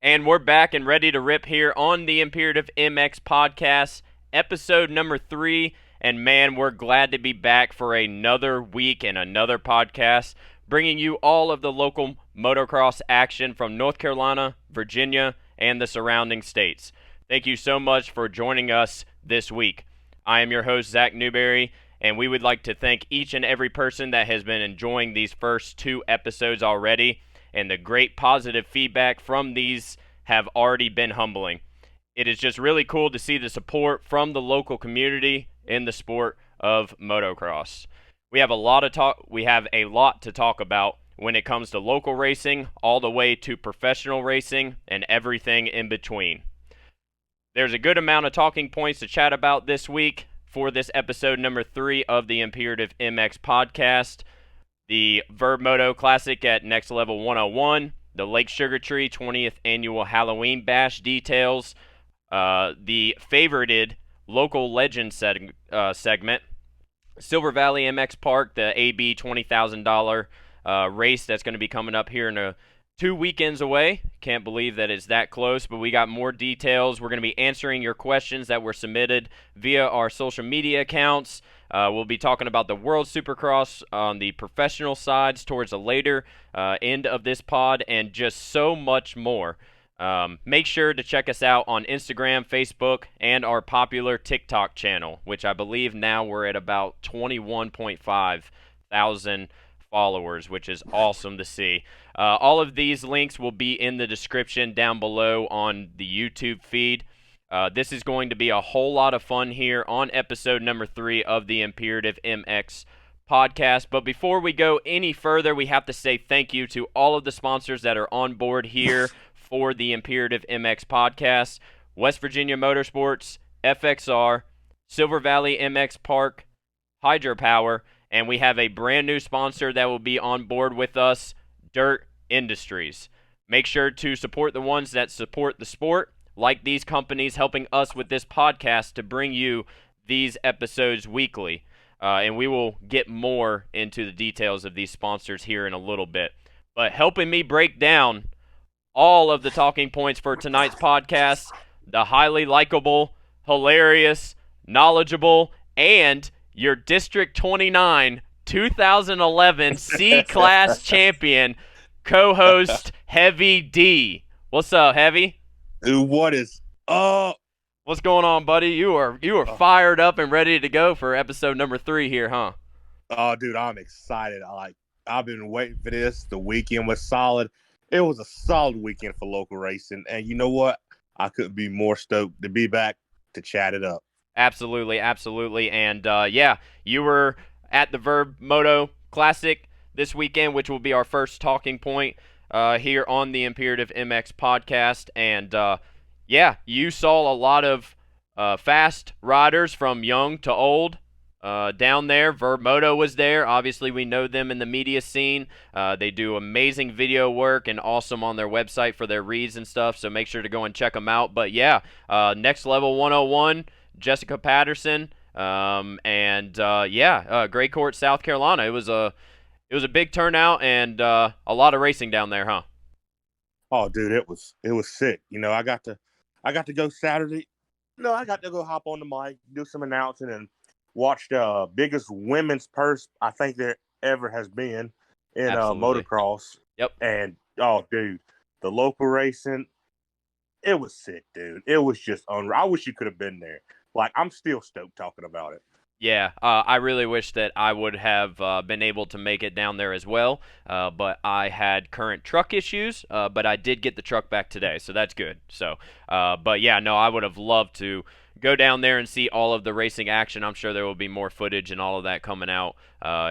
And we're back and ready to rip here on the Imperative MX podcast, episode number 3. And man, we're glad to be back for another week and another podcast, bringing you all of the local motocross action from North Carolina, Virginia, and the surrounding states. Thank you so much for joining us this week. I am your host, Zach Newberry, and we would like to thank each and every person that has been enjoying these first 2 episodes already, and the great positive feedback from these have already been humbling. It is just really cool to see the support from the local community in the sport of motocross. We have a lot to talk about when it comes to local racing, all the way to professional racing and everything in between. There's a good amount of talking points to chat about this week for this episode number 3 of the Imperative MX podcast. The Verb Moto Classic at Next Level 101, the Lake Sugar Tree 20th Annual Halloween Bash details, the favorited Local Legend segment, Silver Valley MX Park, the AB $20,000 race that's going to be coming up here in 2 weekends away. Can't believe that it's that close, but we got more details. We're going to be answering your questions that were submitted via our social media accounts. We'll be talking about the World Supercross on the professional sides towards the later end of this pod, and just so much more. Make sure to check us out on Instagram, Facebook, and our popular TikTok channel, which I believe now we're at about 21.5 thousand followers, which is awesome to see. All of these links will be in the description down below on the YouTube feed. This is going to be a whole lot of fun here on episode number 3 of the Imperative MX podcast. But before we go any further, we have to say thank you to all of the sponsors that are on board here for the Imperative MX podcast: West Virginia Motorsports, FXR, Silver Valley MX Park, Hydropower, and we have a brand new sponsor that will be on board with us, Dirt Industries. Make sure to support the ones that support the sport, like these companies helping us with this podcast to bring you these episodes weekly. And we will get more into the details of these sponsors here in a little bit. But helping me break down all of the talking points for tonight's podcast, the highly likable, hilarious, knowledgeable, and your District 29 2011 C-Class champion, co-host Heavy D. What's up, Heavy? Dude, what is up? What's going on, buddy? You are fired up and ready to go for episode number 3 here, huh? Oh, dude, I'm excited. I've been waiting for this. The weekend was solid. It was a solid weekend for local racing, and you know what? I couldn't be more stoked to be back to chat it up. Absolutely. And you were at the Verb Moto Classic this weekend, which will be our first talking point here on the Imperative MX podcast. And you saw a lot of fast riders from young to old down there. Verb Moto was there. Obviously, we know them in the media scene. They do amazing video work and awesome on their website for their reads and stuff, so make sure to go and check them out. But Next Level 101, Jessica Patterson, Gray Court, South Carolina. It was a big turnout and a lot of racing down there, huh? Oh, dude, it was sick. You know, I got to go Saturday. No, I got to go hop on the mic, do some announcing, and watch the biggest women's purse I think there ever has been in motocross. Yep. And oh, dude, the local racing, it was sick, dude. It was just unreal. I wish you could have been there. Like, I'm still stoked talking about it. Yeah, I really wish that I would have been able to make it down there as well, but I had current truck issues, but I did get the truck back today, so that's good. So, I would have loved to go down there and see all of the racing action. I'm sure there will be more footage and all of that coming out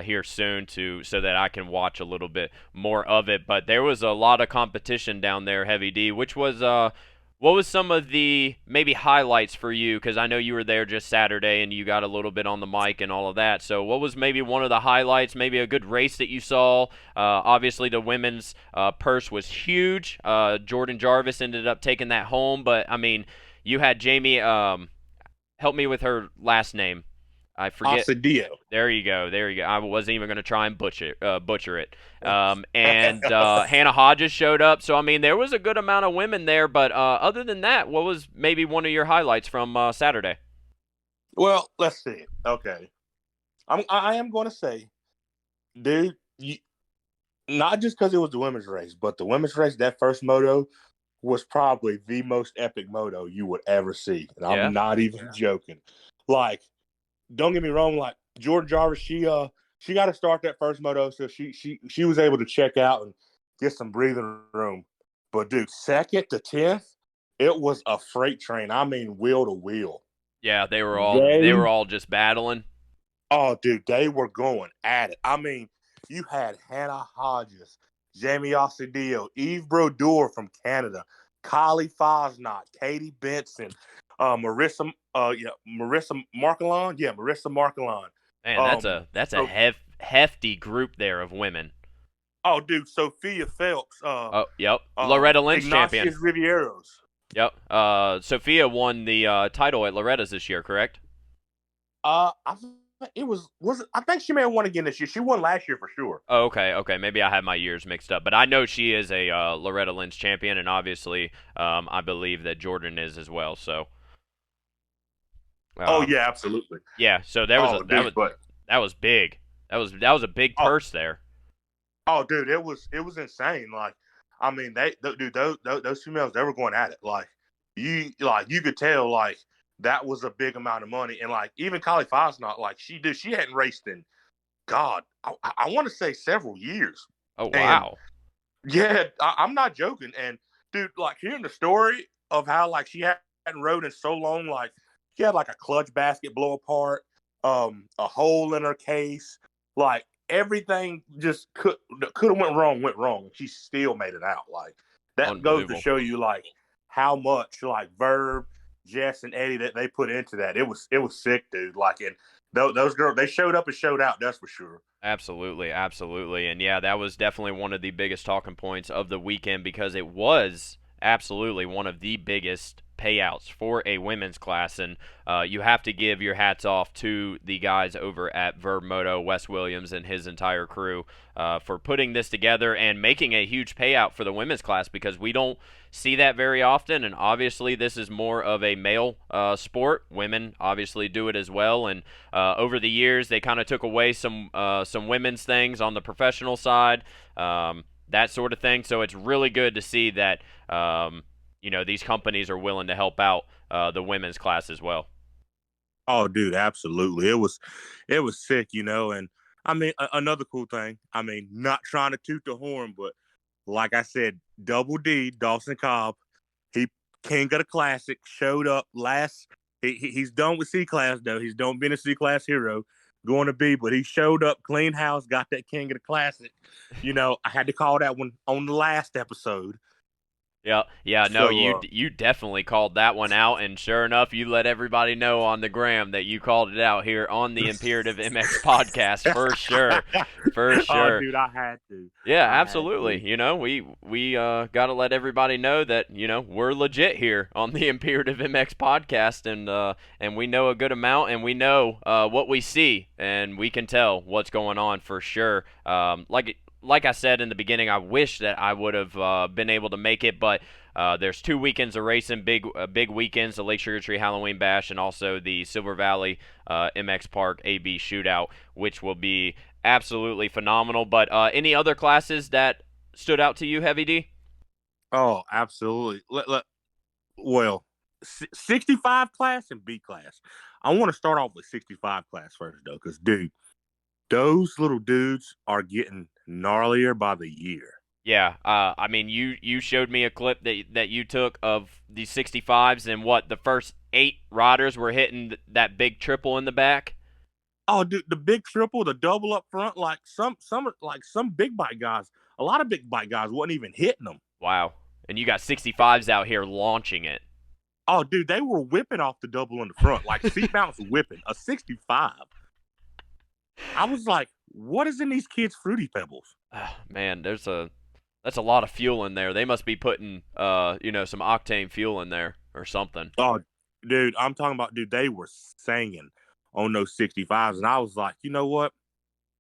here soon so that I can watch a little bit more of it. But there was a lot of competition down there, Heavy D, which was what was some of the maybe highlights for you? Because I know you were there just Saturday and you got a little bit on the mic and all of that. So what was maybe one of the highlights, maybe a good race that you saw? Obviously, the women's purse was huge. Jordan Jarvis ended up taking that home. But, I mean, you had Jamie help me with her last name. I forget. Osadio. There you go. There you go. I wasn't even going to try and butcher it. And Hannah Hodges showed up. So I mean, there was a good amount of women there. But other than that, what was maybe one of your highlights from Saturday? Well, let's see. Okay, I am going to say, dude, not just because it was the women's race, but the women's race, that first moto was probably the most epic moto you would ever see. And Yeah. I'm not even joking. Like, don't get me wrong, like Jordan Jarvis, she got to start that first moto, so she was able to check out and get some breathing room. But dude, second to 10th, it was a freight train. I mean, wheel to wheel. Yeah, they They were all just battling. Oh, dude, they were going at it. I mean, you had Hannah Hodges, Jamie Osadio, Eve Brodeur from Canada, Kylie Fosnot, Katie Benson, Marissa Markelon. Yeah, Marissa Markelon. Man, that's a So, hefty group there of women. oh, dude, Sophia Phelps, Oh, yep. Loretta Lynn's champion. Ignatius Rivieros. Yep. Sophia won the title at Loretta's this year, correct? I I think she may have won again this year. She won last year for sure. Oh, okay. Maybe I have my years mixed up, but I know she is a Loretta Lynn's champion, and obviously, I believe that Jordan is as well. So, Oh yeah, absolutely. yeah. So there was that was big. That was a big purse there. Oh, dude, it was insane. Like, I mean, those females, they were going at it. Like you could tell, like that was a big amount of money. And like even Kylie Fosnot, like she hadn't raced in God, I want to say several years. Oh wow. And, yeah, I'm not joking. And dude, like hearing the story of how like she hadn't rode in so long, like she had like a clutch basket blow apart, a hole in her case, like everything just could have went wrong. She still made it out. Like that goes to show you like how much like Verb, Jess, and Eddie that they put into that. It was sick, dude. Like, and those girls, they showed up and showed out. That's for sure. Absolutely, and yeah, that was definitely one of the biggest talking points of the weekend because it was absolutely one of the biggest payouts for a women's class, and you have to give your hats off to the guys over at Verb Moto, Wes Williams and his entire crew for putting this together and making a huge payout for the women's class because we don't see that very often, and obviously this is more of a male sport. Women obviously do it as well, and over the years they kind of took away some women's things on the professional side, that sort of thing. So it's really good to see that these companies are willing to help out the women's class as well. Oh, dude, absolutely. It was sick, and I mean another cool thing. I mean, not trying to toot the horn, but like I said, Double D, Dawson Cobb, he king of the classic, showed up last. He's done with C class though. He's done being a C class hero, going to be, but he showed up, clean house, got that king of the classic. I had to call that one on the last episode. Yeah, no, you definitely called that one out, and sure enough, you let everybody know on the gram that you called it out here on the Imperative MX podcast for sure, for sure. Oh, dude, I had to. Yeah, absolutely. We got to let everybody know that we're legit here on the Imperative MX podcast, and we know a good amount, and we know what we see, and we can tell what's going on for sure. Like I said in the beginning, I wish that I would have been able to make it, but there's 2 weekends of racing, big weekends, the Lake Sugar Tree Halloween Bash, and also the Silver Valley MX Park AB Shootout, which will be absolutely phenomenal. But any other classes that stood out to you, Heavy D? Oh, absolutely. Well, 65 class and B class. I want to start off with 65 class first, though, because, dude, those little dudes are getting gnarlier by the year. Yeah, I mean, you showed me a clip that you took of the 65s, and the first 8 riders were hitting that big triple in the back. Oh, dude, the big triple, the double up front, like some big bike guys, a lot of big bike guys wasn't even hitting them. Wow, and you got 65s out here launching it. Oh, dude, they were whipping off the double in the front, like seat mounts whipping a 65. I was like, what is in these kids' Fruity Pebbles? Man, that's a lot of fuel in there. They must be putting some octane fuel in there or something. Oh, dude, I'm talking about, dude, they were singing on those 65s, and I was like, you know what?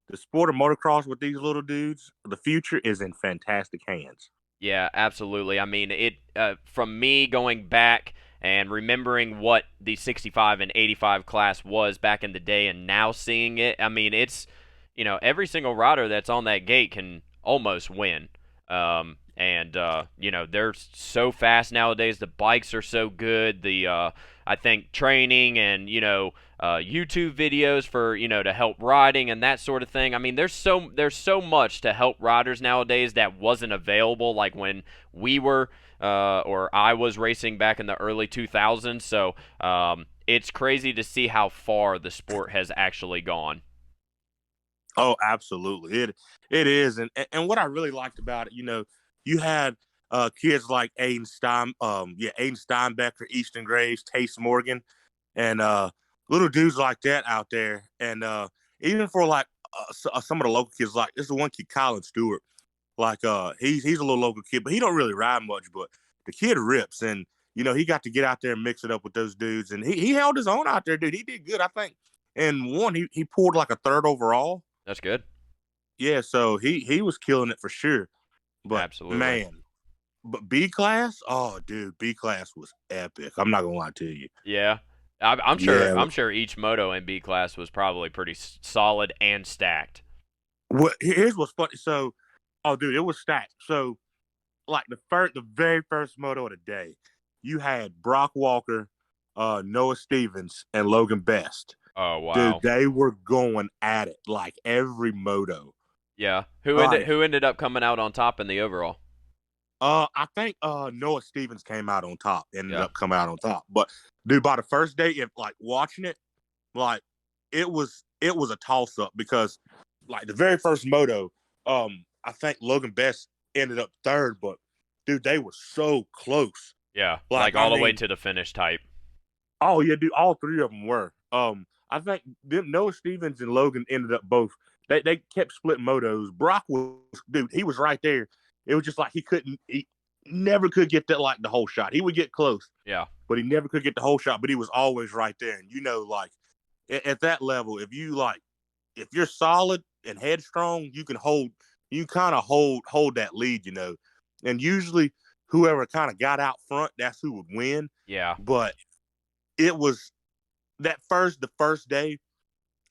The sport of motocross with these little dudes, the future is in fantastic hands. Yeah, absolutely. I mean, it from me going back and remembering what the 65 and 85 class was back in the day and now seeing it, I mean, it's, every single rider that's on that gate can almost win. They're so fast nowadays. The bikes are so good. I think training and, YouTube videos for, to help riding and that sort of thing. I mean, there's so much to help riders nowadays that wasn't available like when we were or I was racing back in the early 2000s. So it's crazy to see how far the sport has actually gone. Oh, absolutely. It is. And what I really liked about it, you had kids like Aiden Steinbecker, Easton Graves, Tace Morgan, and little dudes like that out there. And even for like some of the local kids, like there's the one kid, Colin Stewart. Like he's a little local kid, but he don't really ride much. But the kid rips, and he got to get out there and mix it up with those dudes, and he held his own out there, dude. He did good, I think. And one, he pulled like a third overall. That's good. Yeah, so he was killing it for sure. But Absolutely. man, but B class, oh dude, B class was epic. I'm not gonna lie to you. Yeah. I'm sure. Yeah. I'm sure each moto in B class was probably pretty solid and stacked. Well, here's what's funny. So, oh dude, it was stacked. So, like the very first moto of the day, you had Brock Walker, Noah Stevens, and Logan Best. Oh wow, dude, they were going at it like every moto. Yeah, who ended up coming out on top in the overall? I think Noah Stevens came out on top, ended up coming out on top. But dude, by the first day, if like watching it, like it was a toss up because like the very first moto, I think Logan Best ended up third, but dude, they were so close. Yeah, like all the way to the finish type. Oh yeah, dude, all three of them were. I think Noah Stevens and Logan ended up both. They kept splitting motos. Brock was, dude, he was right there. It was just like he never could get that like the whole shot. He would get close. Yeah. But he never could get the whole shot, but he was always right there. And like at that level, if you're solid and headstrong, you kind of hold that lead, And usually whoever kind of got out front, that's who would win. Yeah. But it was the first day,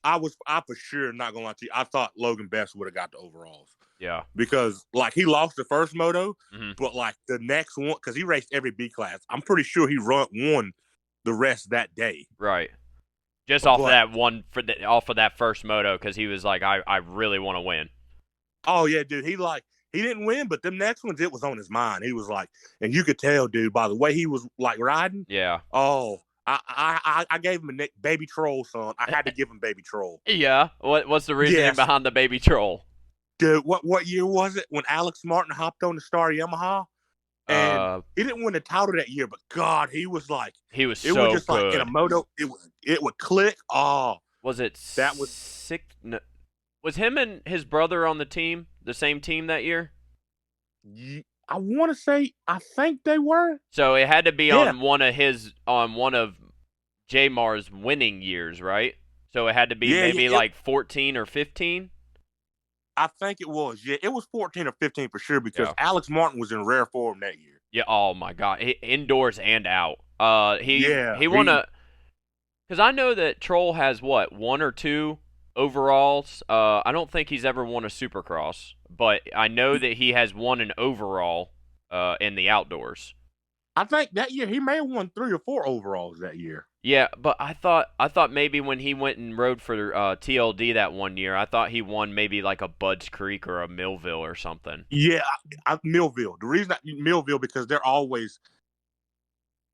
I for sure not gonna lie to you. I thought Logan Best would have got the overalls. Yeah. Because like he lost the first moto, mm-hmm. but like the next one, because he raced every B class, I'm pretty sure he won the rest that day. Right. Just off of that first moto, because he was like, I really want to win. Oh yeah, dude. He didn't win, but them next ones, it was on his mind. He was like, and you could tell, dude, by the way he was like riding. Yeah. Oh. I gave him a baby troll, son. I had to give him baby troll. Yeah. What's the reasoning behind the baby troll? Dude, what year was it when Alex Martin hopped on the Star Yamaha? And he didn't win the title that year, but God, he was like it was just good. Like in a moto, it would click. Oh, was him and his brother on the same team that year? I want to say, I think they were. So it had to be on one of J Mar's winning years, right? So it had to be like 14 or 15. I think it was. Yeah, it was 14 or 15 for sure because Alex Martin was in rare form that year. Yeah. Oh my God, indoors and out. He won because I know that Troll has one or two overalls. I don't think he's ever won a Supercross, but I know that he has won an overall in the outdoors. I think that year he may have won 3 or 4 overalls that year. Yeah, but I thought maybe when he went and rode for TLD that one year, I thought he won maybe like a Budds Creek or a Millville or something. Yeah, Millville. The reason Millville because they're always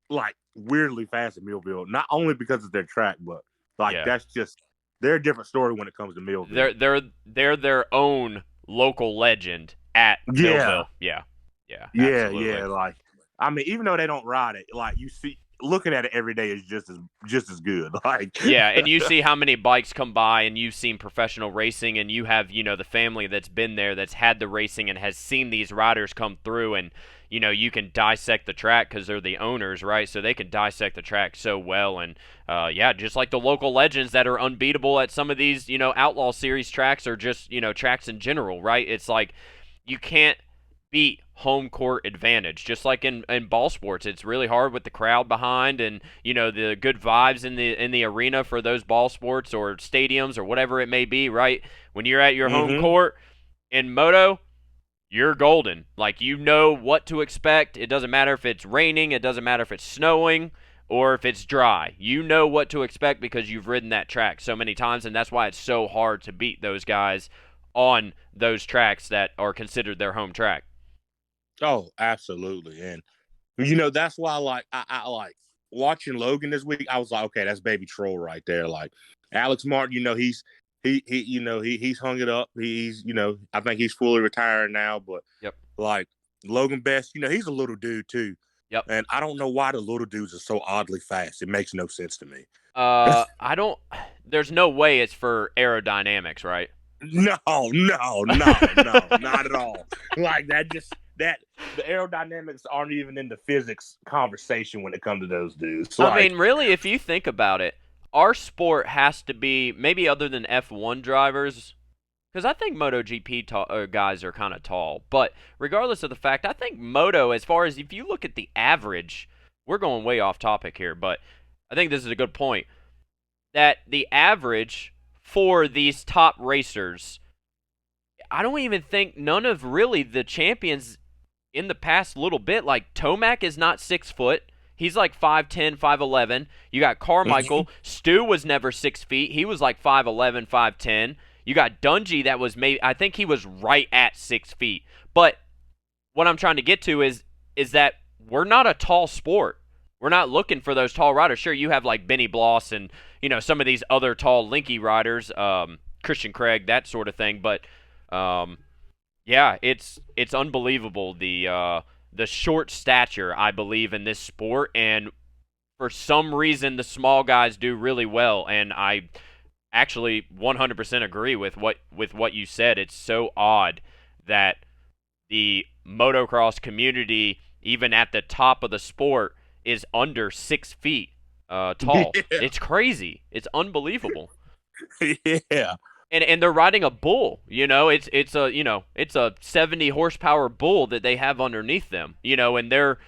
like weirdly fast at Millville. Not only because of their track, but that's just they're a different story when it comes to Millville. They're their own local legend at Millville. Yeah. Yeah. Like, I mean, even though they don't ride it, like you see, looking at it every day is just as good. Like, yeah, and you see how many bikes come by, and you've seen professional racing, and you have the family that's been there, that's had the racing, and has seen these riders come through, and you can dissect the track because they're the owners, right? So they can dissect the track so well. And, just like the local legends that are unbeatable at some of these, Outlaw Series tracks or just, tracks in general, right? It's like you can't beat home court advantage. Just like in ball sports, it's really hard with the crowd behind and the good vibes in the arena for those ball sports or stadiums or whatever it may be, right? When you're at your home court in moto, you're golden. Like, you know what to expect. It doesn't matter if it's raining, it doesn't matter if it's snowing or if it's dry. You know what to expect because you've ridden that track so many times, and that's why it's so hard to beat those guys on those tracks that are considered their home track. Oh, absolutely. And that's why I like watching Logan this week. I was like, okay, that's baby Troll right there. Like Alex Martin, he's he's hung it up. He's I think he's fully retired now, but yep. Like Logan Best, he's a little dude too. Yep. And I don't know why the little dudes are so oddly fast. It makes no sense to me. There's no way it's for aerodynamics, right? No, not at all. Like the aerodynamics aren't even in the physics conversation when it comes to those dudes. I mean, really, if you think about it, our sport has to be, maybe other than F1 drivers, because I think MotoGP guys are kind of tall. But regardless of the fact, I think Moto, as far as if you look at the average, we're going way off topic here, but I think this is a good point, that the average for these top racers, I don't even think none of really the champions in the past little bit, like Tomac is not 6 foot. He's like 5'10", 5'11". You got Carmichael. Stu was never 6 feet. He was like 5'11", 5'10". You got Dungey that was I think he was right at 6 feet. But what I'm trying to get to is that we're not a tall sport. We're not looking for those tall riders. Sure, you have like Benny Bloss and, some of these other tall linky riders, Christian Craig, that sort of thing. But, it's unbelievable, the short stature, I believe, in this sport. And for some reason, the small guys do really well. And I actually 100% agree with what you said. It's so odd that the motocross community, even at the top of the sport, is under 6 feet tall. Yeah. It's crazy. It's unbelievable. Yeah. And they're riding a bull. It's a 70 horsepower bull that they have underneath them. And they're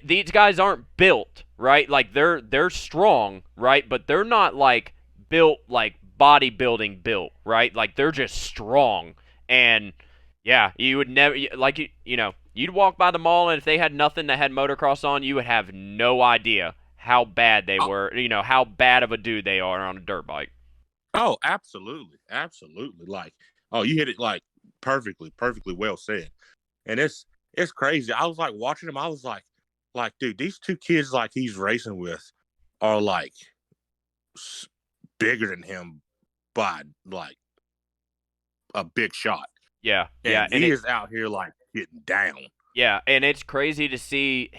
these guys aren't built, right? Like they're strong, right? But they're not like built like bodybuilding built, right? Like they're just strong. And yeah, you would never you'd walk by the mall, and if they had nothing that had motocross on, you would have no idea how bad they were, how bad of a dude they are on a dirt bike. Oh, absolutely. Absolutely. Like, oh, you hit it like perfectly well said. And it's crazy. I was like watching him. I was like, dude, these two kids like he's racing with are like bigger than him by like a big shot. Yeah. And yeah. He is out here like getting down. Yeah. And it's crazy to see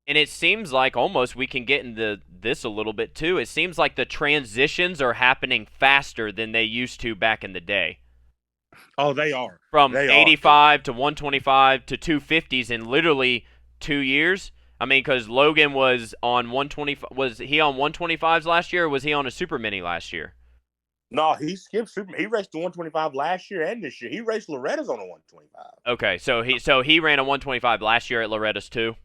and it seems like almost we can get into this a little bit too. It seems like the transitions are happening faster than they used to back in the day. Oh, they are. From 85 to 125 to 250s in literally 2 years. I mean, because Logan was on 125. Was he on 125s last year, or was he on a Super Mini last year? No, he skipped Super. He raced the 125 last year and this year. He raced Loretta's on a 125. Okay, so he ran a 125 last year at Loretta's too.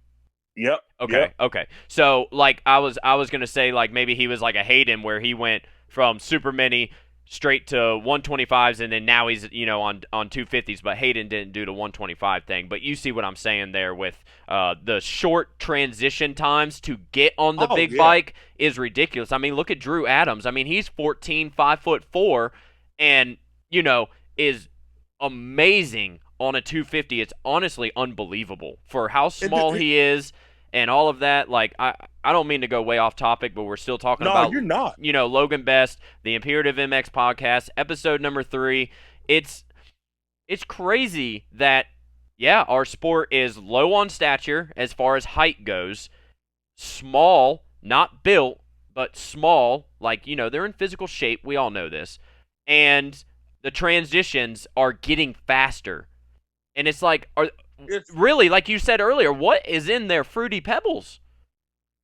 Yep. Okay. Yep. Okay. So like I was gonna say like maybe he was like a Hayden where he went from Super Mini straight to 125s and then now he's on 250s, but Hayden didn't do the 125 thing. But you see what I'm saying there with the short transition times to get on the big bike is ridiculous. I mean, look at Drew Adams. I mean, he's 14, 5'4", and is amazing on a 250. It's honestly unbelievable for how small he is. And all of that, like, I don't mean to go way off topic, but we're still talking about, you're not. Logan Best, the Imperative MX podcast, episode number 3. It's crazy that, our sport is low on stature as far as height goes, small, not built, but small, like, they're in physical shape. We all know this. And the transitions are getting faster. And it's like, it's really, like you said earlier, what is in their Fruity Pebbles?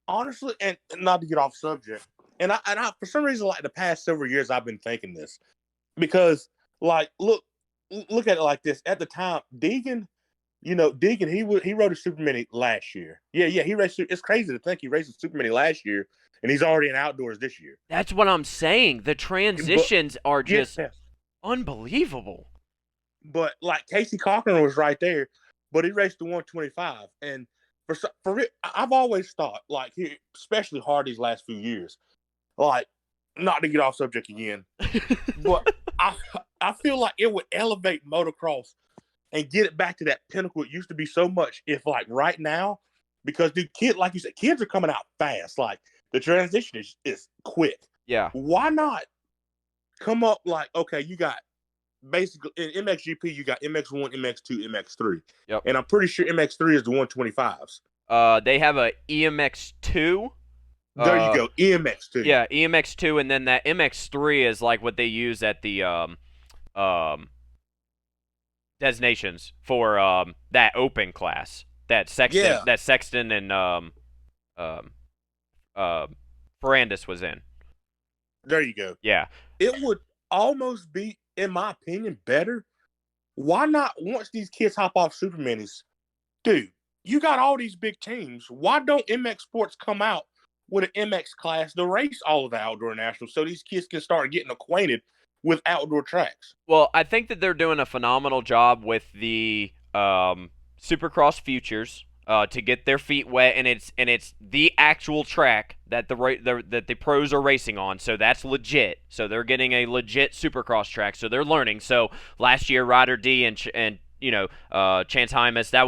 honestly, and not to get off subject, and I for some reason, like the past several years, I've been thinking this because, like, look at it like this. At the time, Deegan, Deegan, he rode a Super Mini last year. Yeah, he raced. It's crazy to think he raced a Super Mini last year, and he's already in outdoors this year. That's what I'm saying. The But transitions are yeah, just unbelievable. but like Casey Cochran was right there, but he raced the 125, and for it, I've always thought, like, especially hard these last few years, like, not to get off subject again, but I feel like it would elevate motocross and get it back to that pinnacle it used to be so much if, like, right now, because dude, like you said, kids are coming out fast. Like, the transition is quick. Yeah. Why not come up like, okay, you got basically in MXGP, you got MX1, MX2, MX3. Yep. And I'm pretty sure MX3 is the 125s. They have a EMX2. There you go, EMX2. Yeah, EMX2, and then that MX3 is like what they use at the designations for that open class that Sexton and Ferrandis was in. There you go. Yeah. It would almost be, in my opinion, better. Why not, once these kids hop off Super Minis, dude, you got all these big teams. Why don't MX Sports come out with an MX class to race all of the outdoor nationals so these kids can start getting acquainted with outdoor tracks? Well, I think that they're doing a phenomenal job with the Supercross Futures to get their feet wet, and it's the actual track that the pros are racing on. So that's legit. So they're getting a legit Supercross track. So they're learning. So last year, Ryder D and Chance Hymas, that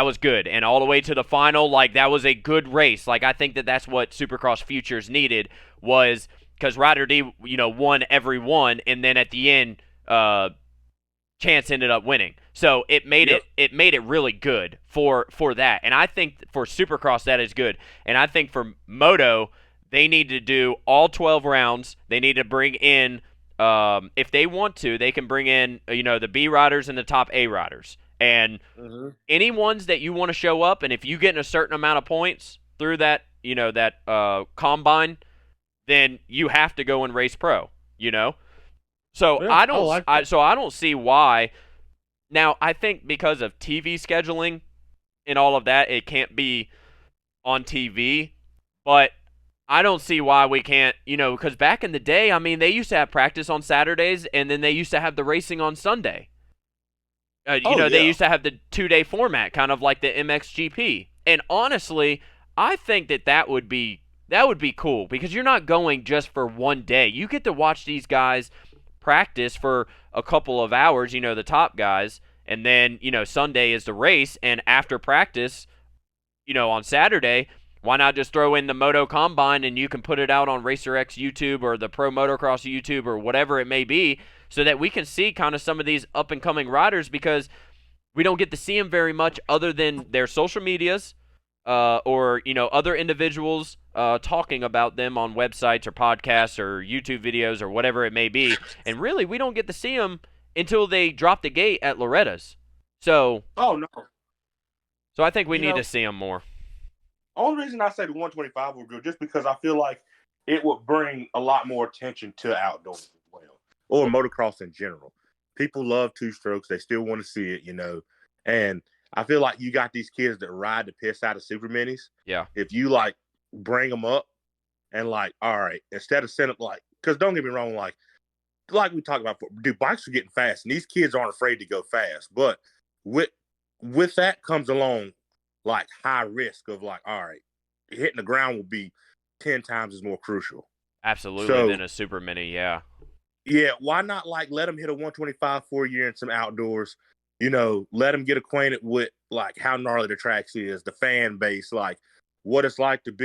was good, and all the way to the final, like, that was a good race. Like, I think that's what Supercross Futures needed, was because Ryder D, won every one, and then at the end, Chance ended up winning. So it made it really good for that. And I think for Supercross that is good. And I think for Moto, they need to do all 12 rounds. They need to bring in, if they want to, they can bring in the B riders and the top A riders. And any ones that you want to show up, and if you get in a certain amount of points through that combine, then you have to go and race pro. So Yeah, I don't see why. Now, I think because of TV scheduling and all of that, it can't be on TV. But I don't see why we can't, because back in the day, I mean, they used to have practice on Saturdays, and then they used to have the racing on Sunday. They used to have the 2-day format, kind of like the MXGP. And honestly, I think that would be cool, because you're not going just for one day. You get to watch these guys practice for a couple of hours, the top guys, and then, Sunday is the race, and after practice, on Saturday, why not just throw in the Moto Combine, and you can put it out on RacerX YouTube or the Pro Motocross YouTube or whatever it may be, so that we can see kind of some of these up-and-coming riders, because we don't get to see them very much other than their social medias, or other individuals talking about them on websites or podcasts or YouTube videos or whatever it may be. And really, we don't get to see them until they drop the gate at Loretta's. So, no. So I think we need to see them more. Only reason I say the 125 would go, just because I feel like it would bring a lot more attention to outdoors as well, or motocross in general. People love two strokes; they still want to see it, and I feel like you got these kids that ride the piss out of Super Minis. Yeah. If you, like, bring them up and, like, all right, instead of sending, like, because don't get me wrong, like we talked about, dude, bikes are getting fast, and these kids aren't afraid to go fast. But with that comes along, like, high risk of, like, all right, hitting the ground will be 10 times as more crucial. Absolutely, than a Super Mini, yeah. Yeah, why not, like, let them hit a 125 for a year in some outdoors? Let them get acquainted with, like, how gnarly the tracks is, the fan base, like, what it would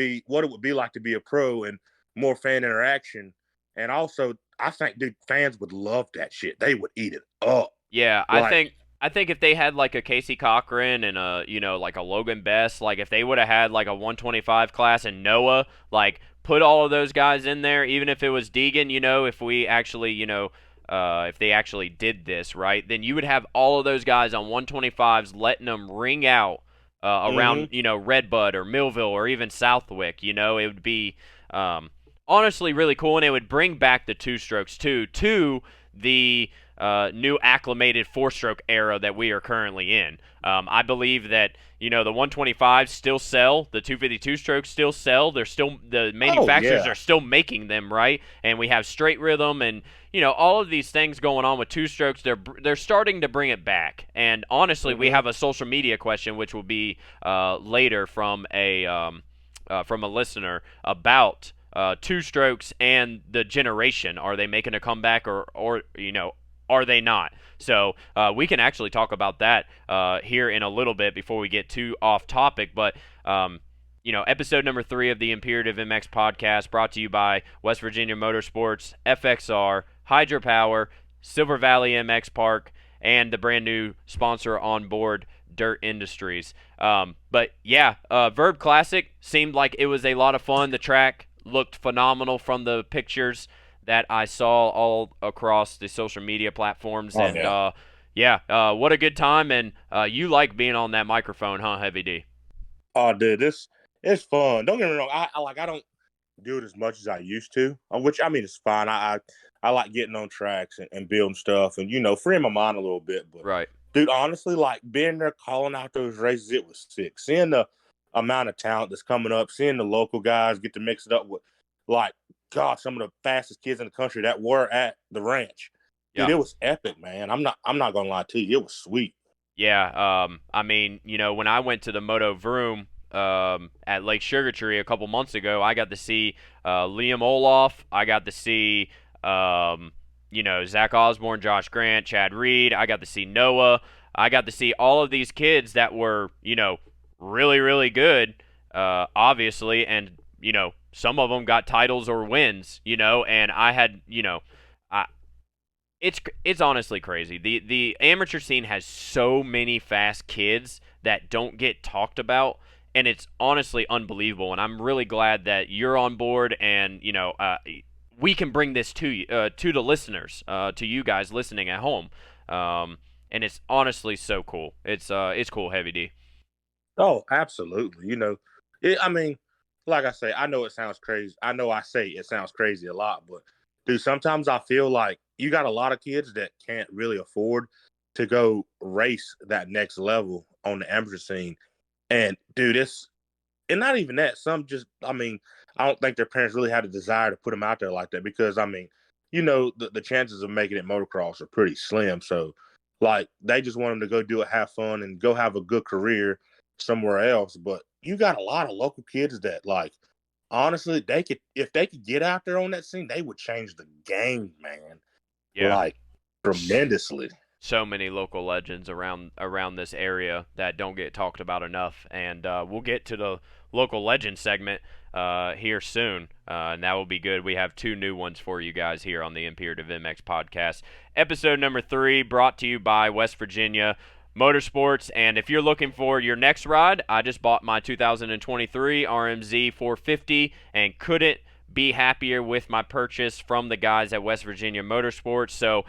be like to be a pro, and more fan interaction. And also, I think, dude, fans would love that shit. They would eat it up. Yeah, like, I think if they had, like, a Casey Cochran and like a Logan Best, like, if they would have had, like, a 125 class and Noah, like, put all of those guys in there, even if it was Deegan, if we actually, if they actually did this, right, then you would have all of those guys on 125s letting them ring out around, Redbud or Millville or even Southwick. It would be honestly really cool, and it would bring back the two-strokes too to the new acclimated four-stroke era that we are currently in. I believe that the 125s still sell, the 252 strokes still sell. The manufacturers are still making them, right? And we have straight rhythm and all of these things going on with two strokes. They're starting to bring it back. And honestly, we have a social media question, which will be later from a listener about two strokes and the generation. Are they making a comeback or are they not? So we can actually talk about that here in a little bit before we get too off topic. But episode number 3 of the Imperative MX podcast, brought to you by West Virginia Motorsports, FXR, Hydropower, Silver Valley MX Park, and the brand new sponsor on board, Dirt Industries. But yeah, Verb Classic seemed like it was a lot of fun. The track looked phenomenal from the pictures that I saw all across the social media platforms. What a good time. And you like being on that microphone, huh, Heavy D? Oh, dude, it's fun. Don't get me wrong. I don't do it as much as I used to, which, I mean, it's fine. I like getting on tracks and building stuff and, freeing my mind a little bit. But, right, dude, honestly, like, being there, calling out those races, it was sick. Seeing the amount of talent that's coming up, seeing the local guys get to mix it up with, like, God, some of the fastest kids in the country that were at the ranch. Dude, it was epic, man. I'm not gonna lie to you. It was sweet. Yeah. I mean, when I went to the Moto Vroom at Lake Sugar Tree a couple months ago, I got to see Liam Olaf. I got to see Zach Osborne, Josh Grant, Chad Reed. I got to see Noah. I got to see all of these kids that were, really, really good, obviously, and some of them got titles or wins, and I had, it's honestly crazy. The amateur scene has so many fast kids that don't get talked about, and it's honestly unbelievable. And I'm really glad that you're on board, and we can bring this to you, to the listeners, to you guys listening at home. And it's honestly so cool. It's cool, Heavy D. Oh, absolutely. I mean, like I say, I know it sounds crazy. I know I say it sounds crazy a lot, but dude, sometimes I feel like you got a lot of kids that can't really afford to go race that next level on the amateur scene. And dude, and not even that. Some just, I mean, I don't think their parents really had a desire to put them out there like that because, I mean, the chances of making it motocross are pretty slim. So, like, they just want them to go do it, have fun, and go have a good career somewhere else. But you got a lot of local kids that, like, honestly, if they could get out there on that scene, they would change the game, man. Yeah. Like, tremendously. So many local legends around this area that don't get talked about enough, and we'll get to the local legend segment here soon, and that will be good. We have 2 new ones for you guys here on the Imperative MX podcast. Episode number 3, brought to you by West Virginia Motorsports. And if you're looking for your next ride, I just bought my 2023 RMZ 450 and couldn't be happier with my purchase from the guys at West Virginia Motorsports. So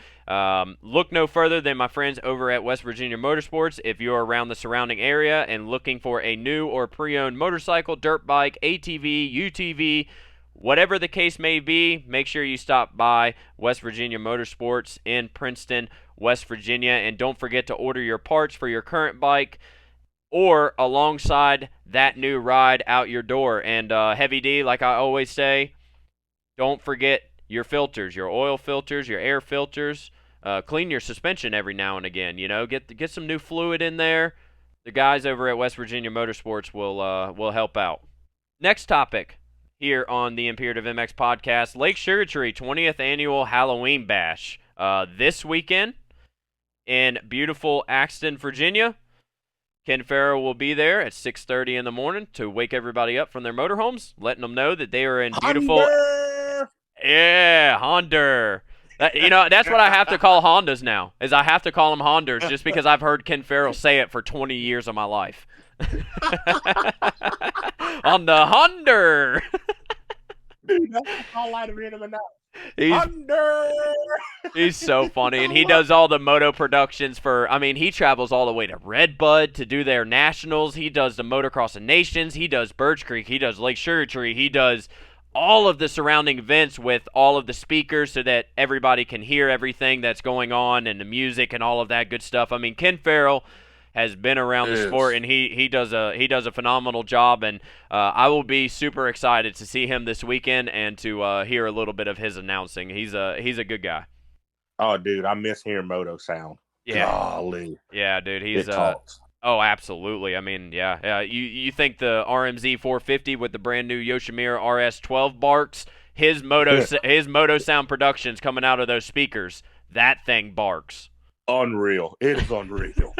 look no further than my friends over at West Virginia Motorsports. If you're around the surrounding area and looking for a new or pre-owned motorcycle, dirt bike, ATV, UTV, whatever the case may be, make sure you stop by West Virginia Motorsports in Princeton, West Virginia. And don't forget to order your parts for your current bike or alongside that new ride out your door. And Heavy D, like I always say, don't forget your filters, your oil filters, your air filters. Clean your suspension every now and again. Get some new fluid in there. The guys over at West Virginia Motorsports will help out. Next topic here on the Imperative MX podcast: Lake Sugar Tree 20th Annual Halloween Bash this weekend in beautiful Axton, Virginia. Ken Farrow will be there at 6:30 in the morning to wake everybody up from their motorhomes, letting them know that they are in beautiful. Yeah, Honda. That's what I have to call Hondas now. Is I have to call them Hondas just because I've heard Ken Farrow say it for 20 years of my life. On the Honda. Dude, that's call out of him and He's Thunder. He's so funny, and he does all the moto productions he travels all the way to Redbud to do their nationals. He does the Motocross of Nations. He does Birch Creek. He does Lake Sugartree. He does all of the surrounding events with all of the speakers so that everybody can hear everything that's going on and the music and all of that good stuff. I mean, Ken Farrell has been around the sport, and he does a phenomenal job, and I will be super excited to see him this weekend and to hear a little bit of his announcing. He's a good guy. Oh, dude, I miss hearing moto sound. Yeah, golly. Yeah, dude, he's talks. Oh, absolutely. I mean, yeah. You think the RMZ 450 with the brand new Yoshimura RS12 barks? His moto sound productions coming out of those speakers. That thing barks. Unreal. It is unreal.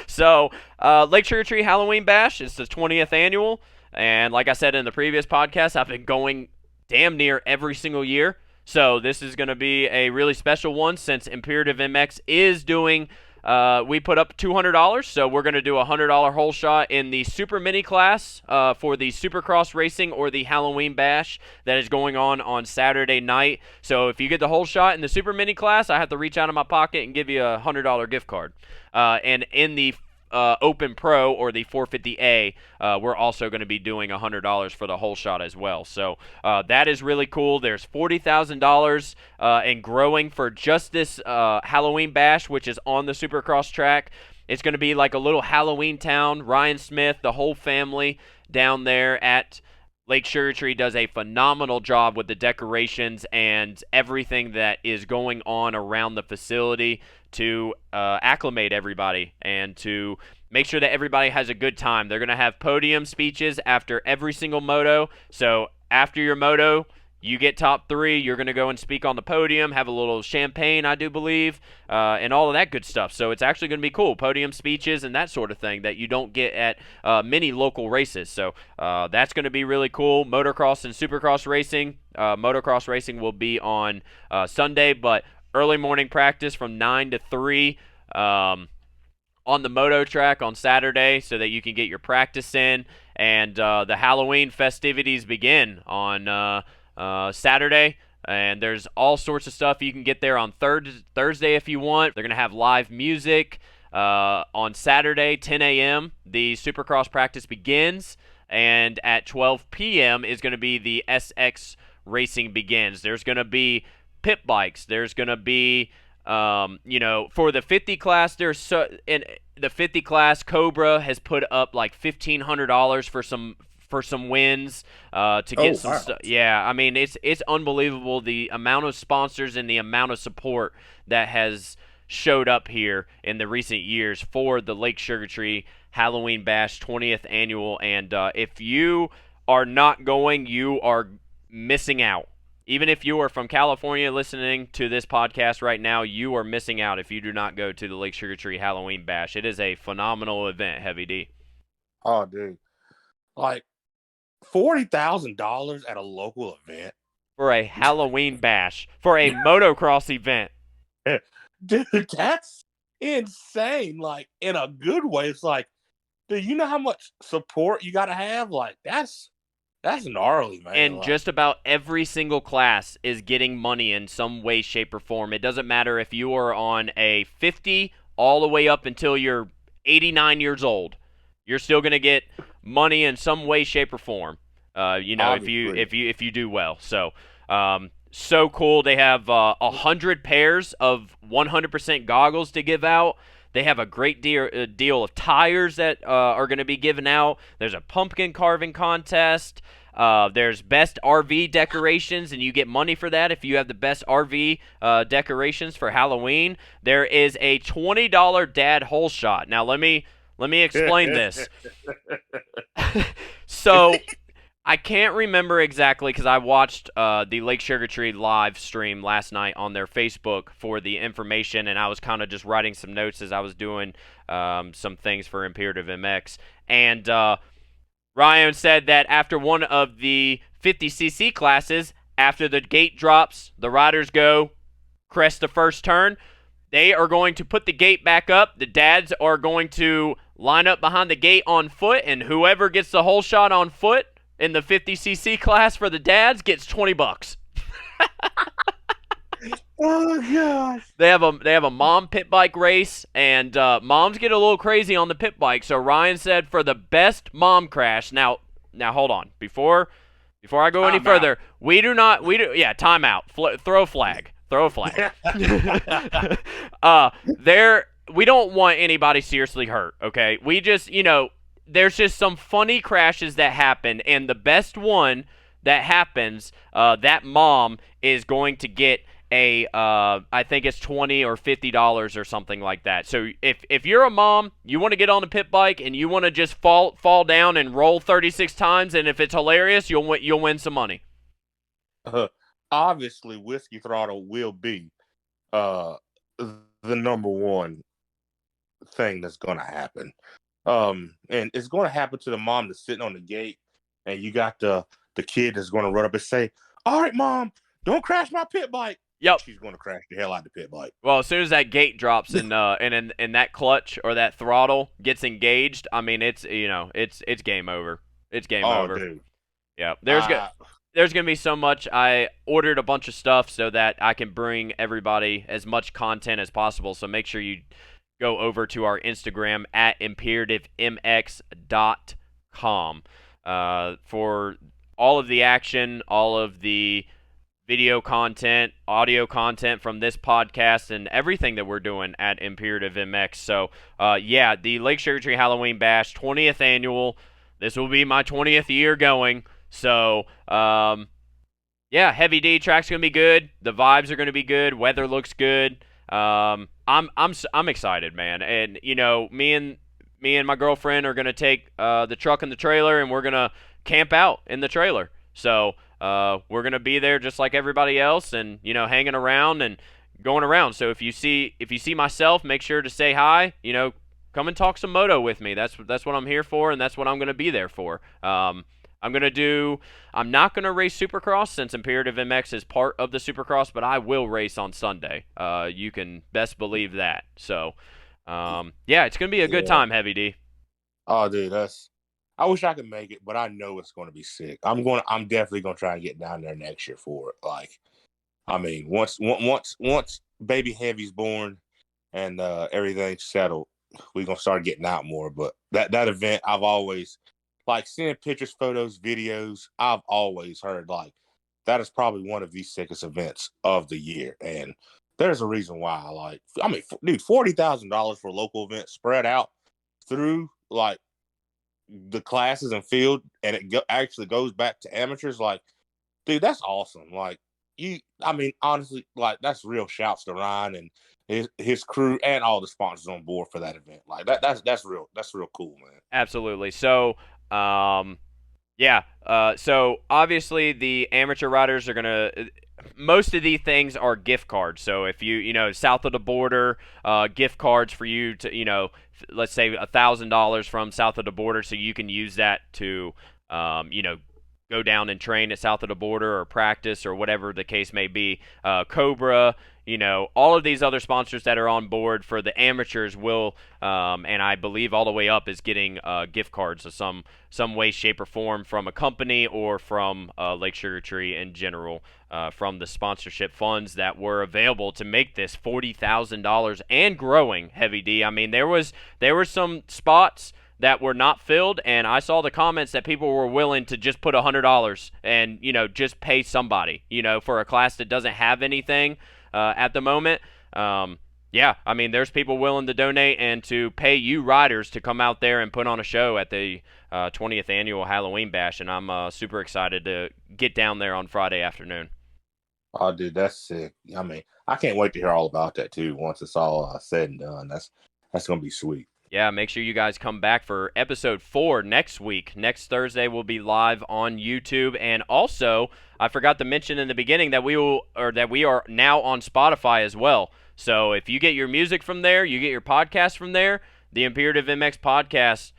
So, Lake Sugartree Halloween Bash is the 20th annual, and like I said in the previous podcast, I've been going damn near every single year. So this is going to be a really special one since Imperative MX is doing. We put up $200, so we're going to do a $100 hole shot in the Super Mini class for the Supercross Racing or the Halloween Bash that is going on Saturday night. So if you get the hole shot in the Super Mini class, I have to reach out of my pocket and give you a $100 gift card. And in the Open Pro or the 450A, we're also going to be doing $100 for the whole shot as well. So that is really cool. There's $40,000 and growing for just this Halloween Bash, which is on the Supercross track. It's going to be like a little Halloween town. Ryan Smith, the whole family down there at Lake Sugartree does a phenomenal job with the decorations and everything that is going on around the facility to acclimate everybody and to make sure that everybody has a good time. They're going to have podium speeches after every single moto. So after your moto, you get top 3. You're going to go and speak on the podium, have a little champagne, I do believe, and all of that good stuff. So it's actually going to be cool. Podium speeches and that sort of thing that you don't get at many local races. So that's going to be really cool. Motocross and Supercross racing. Motocross racing will be on Sunday, but early morning practice from 9 to 3 on the moto track on Saturday so that you can get your practice in. And the Halloween festivities begin on Saturday, and there's all sorts of stuff you can get there on Thursday if you want. They're going to have live music on Saturday, 10 a.m. The Supercross practice begins, and at 12 p.m. is going to be the SX racing begins. There's going to be pit bikes. There's going to be, for the 50 class, in the 50 class, Cobra has put up like $1,500 for some wins to get some stuff. Yeah, I mean, it's unbelievable the amount of sponsors and the amount of support that has showed up here in the recent years for the Lake Sugartree Halloween Bash 20th annual. And if you are not going, you are missing out. Even if you are from California listening to this podcast right now, you are missing out if you do not go to the Lake Sugartree Halloween Bash. It is a phenomenal event, Heavy D. Oh, dude. Like, $40,000 at a local event for a Halloween Bash, for a motocross event. Dude, that's insane. Like, in a good way. It's like, dude, you know how much support you got to have? Like, that's gnarly, man. And just about every single class is getting money in some way, shape, or form. It doesn't matter if you are on a 50 all the way up until you're 89 years old. You're still going to get money in some way, shape, or form. If you do well. So, so cool. They have 100 pairs of 100% goggles to give out. They have a great deal of tires that are going to be given out. There's a pumpkin carving contest. There's best RV decorations, and you get money for that if you have the best RV decorations for Halloween. There is a $20 dad hole shot. Now, let me explain this. So, I can't remember exactly because I watched the Lake Sugartree live stream last night on their Facebook for the information, and I was kind of just writing some notes as I was doing some things for Imperative MX. And Ryan said that after one of the 50cc classes, after the gate drops, the riders go crest the first turn. They are going to put the gate back up. The dads are going to line up behind the gate on foot, and whoever gets the whole shot on foot in the 50cc class for the dads gets $20. Oh gosh. They have a mom pit bike race, and moms get a little crazy on the pit bike. So Ryan said for the best mom crash. Now hold on. Before I go any Time out. further, yeah, timeout. Throw a flag. Throw a flag. There we don't want anybody seriously hurt, okay? We just, there's just some funny crashes that happen, and the best one that happens, that mom is going to get I think it's $20 or $50 or something like that. So if you're a mom, you want to get on a pit bike and you want to just fall down and roll 36 times, and if it's hilarious, you'll win some money. Obviously, Whiskey Throttle will be the number one thing that's going to happen. And it's going to happen to the mom that's sitting on the gate, and you got the kid that's going to run up and say, "All right, mom, don't crash my pit bike." Yep. She's going to crash the hell out of the pit bike. Well, as soon as that gate drops and that clutch or that throttle gets engaged, I mean, it's game over. It's game over. Dude. Yeah. There's going to be so much. I ordered a bunch of stuff so that I can bring everybody as much content as possible. So make sure you go over to our Instagram at imperativemx.com for all of the action, all of the video content, audio content from this podcast, and everything that we're doing at Imperative MX. So, the Lake Sugar Tree Halloween Bash, 20th annual. This will be my 20th year going. So, Heavy D track's gonna be good. The vibes are gonna be good. Weather looks good. I'm excited, man. And me and my girlfriend are gonna take the truck and the trailer, and we're gonna camp out in the trailer. So we're gonna be there just like everybody else, and hanging around and going around. So if you see myself, make sure to say hi. Come and talk some moto with me. That's what I'm here for, and that's what I'm gonna be there for. I'm not gonna race Supercross since Imperative MX is part of the Supercross, but I will race on Sunday. You can best believe that. So it's gonna be a good time, Heavy D. Oh, dude, I wish I could make it, but I know it's going to be sick. I'm definitely going to try and get down there next year for it. Like, I mean, once baby Heavy's born and everything's settled, we're going to start getting out more. But that event, I've always, like, seeing pictures, photos, videos, I've always heard, like, that is probably one of the sickest events of the year. And there's a reason why. Dude, $40,000 for a local event spread out through, like, the classes and field, and it actually goes back to amateurs. Like, dude, that's awesome. Like, honestly, like, that's real shouts to Ryan and his crew and all the sponsors on board for that event. Like, that's real cool, man. Absolutely. So so obviously the amateur riders are gonna, most of these things are gift cards. So if you south of the border, gift cards for you to let's say $1,000 from south of the border, so you can use that to go down and train at south of the border or practice or whatever the case may be. Cobra, all of these other sponsors that are on board for the amateurs will, and I believe all the way up is getting gift cards of some way, shape, or form from a company or from Lake Sugar Tree in general, from the sponsorship funds that were available to make this $40,000 and growing. Heavy D. I mean, there were some spots that were not filled, and I saw the comments that people were willing to just put $100 and just pay somebody for a class that doesn't have anything at the moment. I mean, there's people willing to donate and to pay you riders to come out there and put on a show at the 20th annual Halloween Bash, and I'm super excited to get down there on Friday afternoon. Oh, dude, that's sick. I mean, I can't wait to hear all about that too. Once it's all said and done, that's gonna be sweet. Yeah, make sure you guys come back for episode 4 next week. Next Thursday we'll be live on YouTube, and also I forgot to mention in the beginning that we are now on Spotify as well. So if you get your music from there, you get your podcast from there, the Imperative MX podcast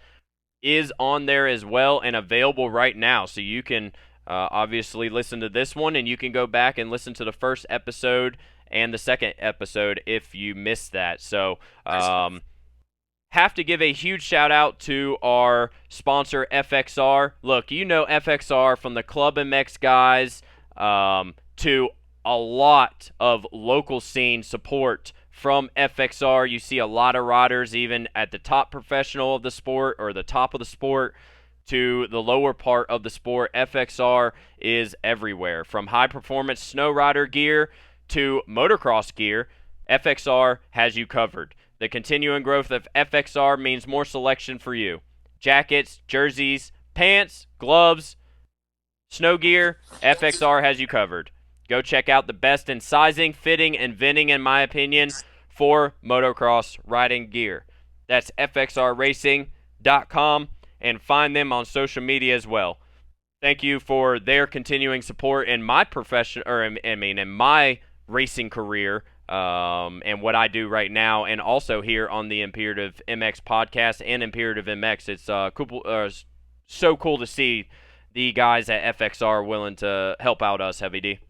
is on there as well and available right now. So you can obviously listen to this one, and you can go back and listen to the first episode and the second episode if you missed that. So have to give a huge shout out to our sponsor FXR. Look, FXR from the Club MX guys to a lot of local scene support from FXR. You see a lot of riders even at the top professional of the sport or the top of the sport to the lower part of the sport. FXR is everywhere. From high performance snow rider gear to motocross gear, FXR has you covered. The continuing growth of FXR means more selection for you. Jackets, jerseys, pants, gloves, snow gear, FXR has you covered. Go check out the best in sizing, fitting, and venting, in my opinion, for motocross riding gear. That's fxrracing.com, and find them on social media as well. Thank you for their continuing support in my profession, or in my racing career, and what I do right now, and also here on the Imperative MX podcast and Imperative MX. It's so cool to see the guys at FXR willing to help out us, Heavy D.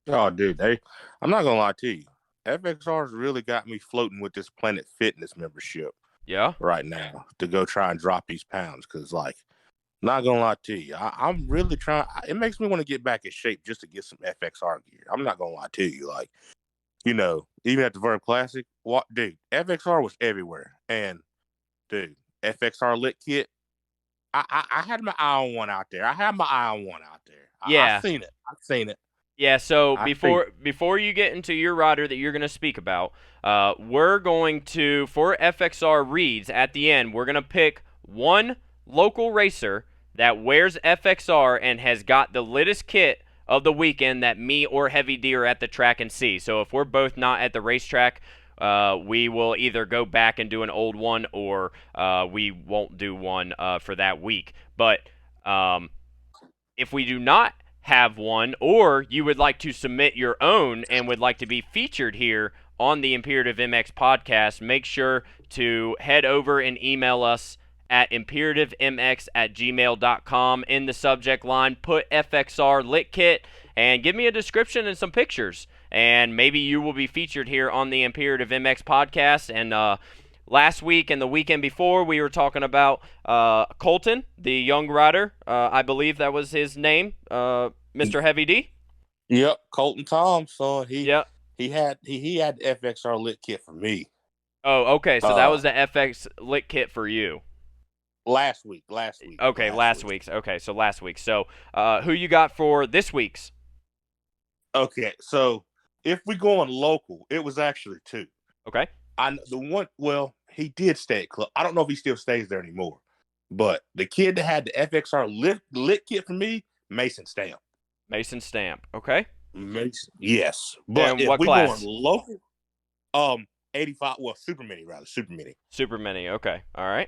Oh, dude, I'm not gonna lie to you. FXR's really got me floating with this Planet Fitness membership. Yeah. Right now to go try and drop these pounds, because not gonna lie to you, I'm really trying. It makes me want to get back in shape just to get some FXR gear. I'm not gonna lie to you, even at the Verb Classic, dude, FXR was everywhere, and dude, FXR lit kit. I had my eye on one out there. Yeah. I seen it. Yeah, so before you get into your rider that you're going to speak about, we're going to, for FXR reads at the end, we're going to pick one local racer that wears FXR and has got the littest kit of the weekend that me or Heavy D are at the track and see. So if we're both not at the racetrack, we will either go back and do an old one, or we won't do one for that week. But if we do not have one, or you would like to submit your own and would like to be featured here on the Imperative MX podcast, make sure to head over and email us at imperativemx@gmail.com. In the subject line, put FXR Lit Kit and give me a description and some pictures, and maybe you will be featured here on the Imperative MX podcast. And last week and the weekend before, we were talking about Colton, the young rider. I believe that was his name, Mr. Heavy D. Yep, Colton Thompson. He had the FXR Lit Kit for me. Oh, okay. So that was the FX Lit Kit for you. Last week. Okay, last week's. Okay, so last week. So who you got for this week's? Okay, so if we go on local, it was actually two. Okay. He did stay at club. I don't know if he still stays there anymore. But the kid that had the FXR lit kit for me, Mason Stamp. Mason Stamp. Okay. Mason, yes. But and if what we class? Go on local, 85. Well, Super Mini rather. Super Mini. Super Mini. Okay. All right.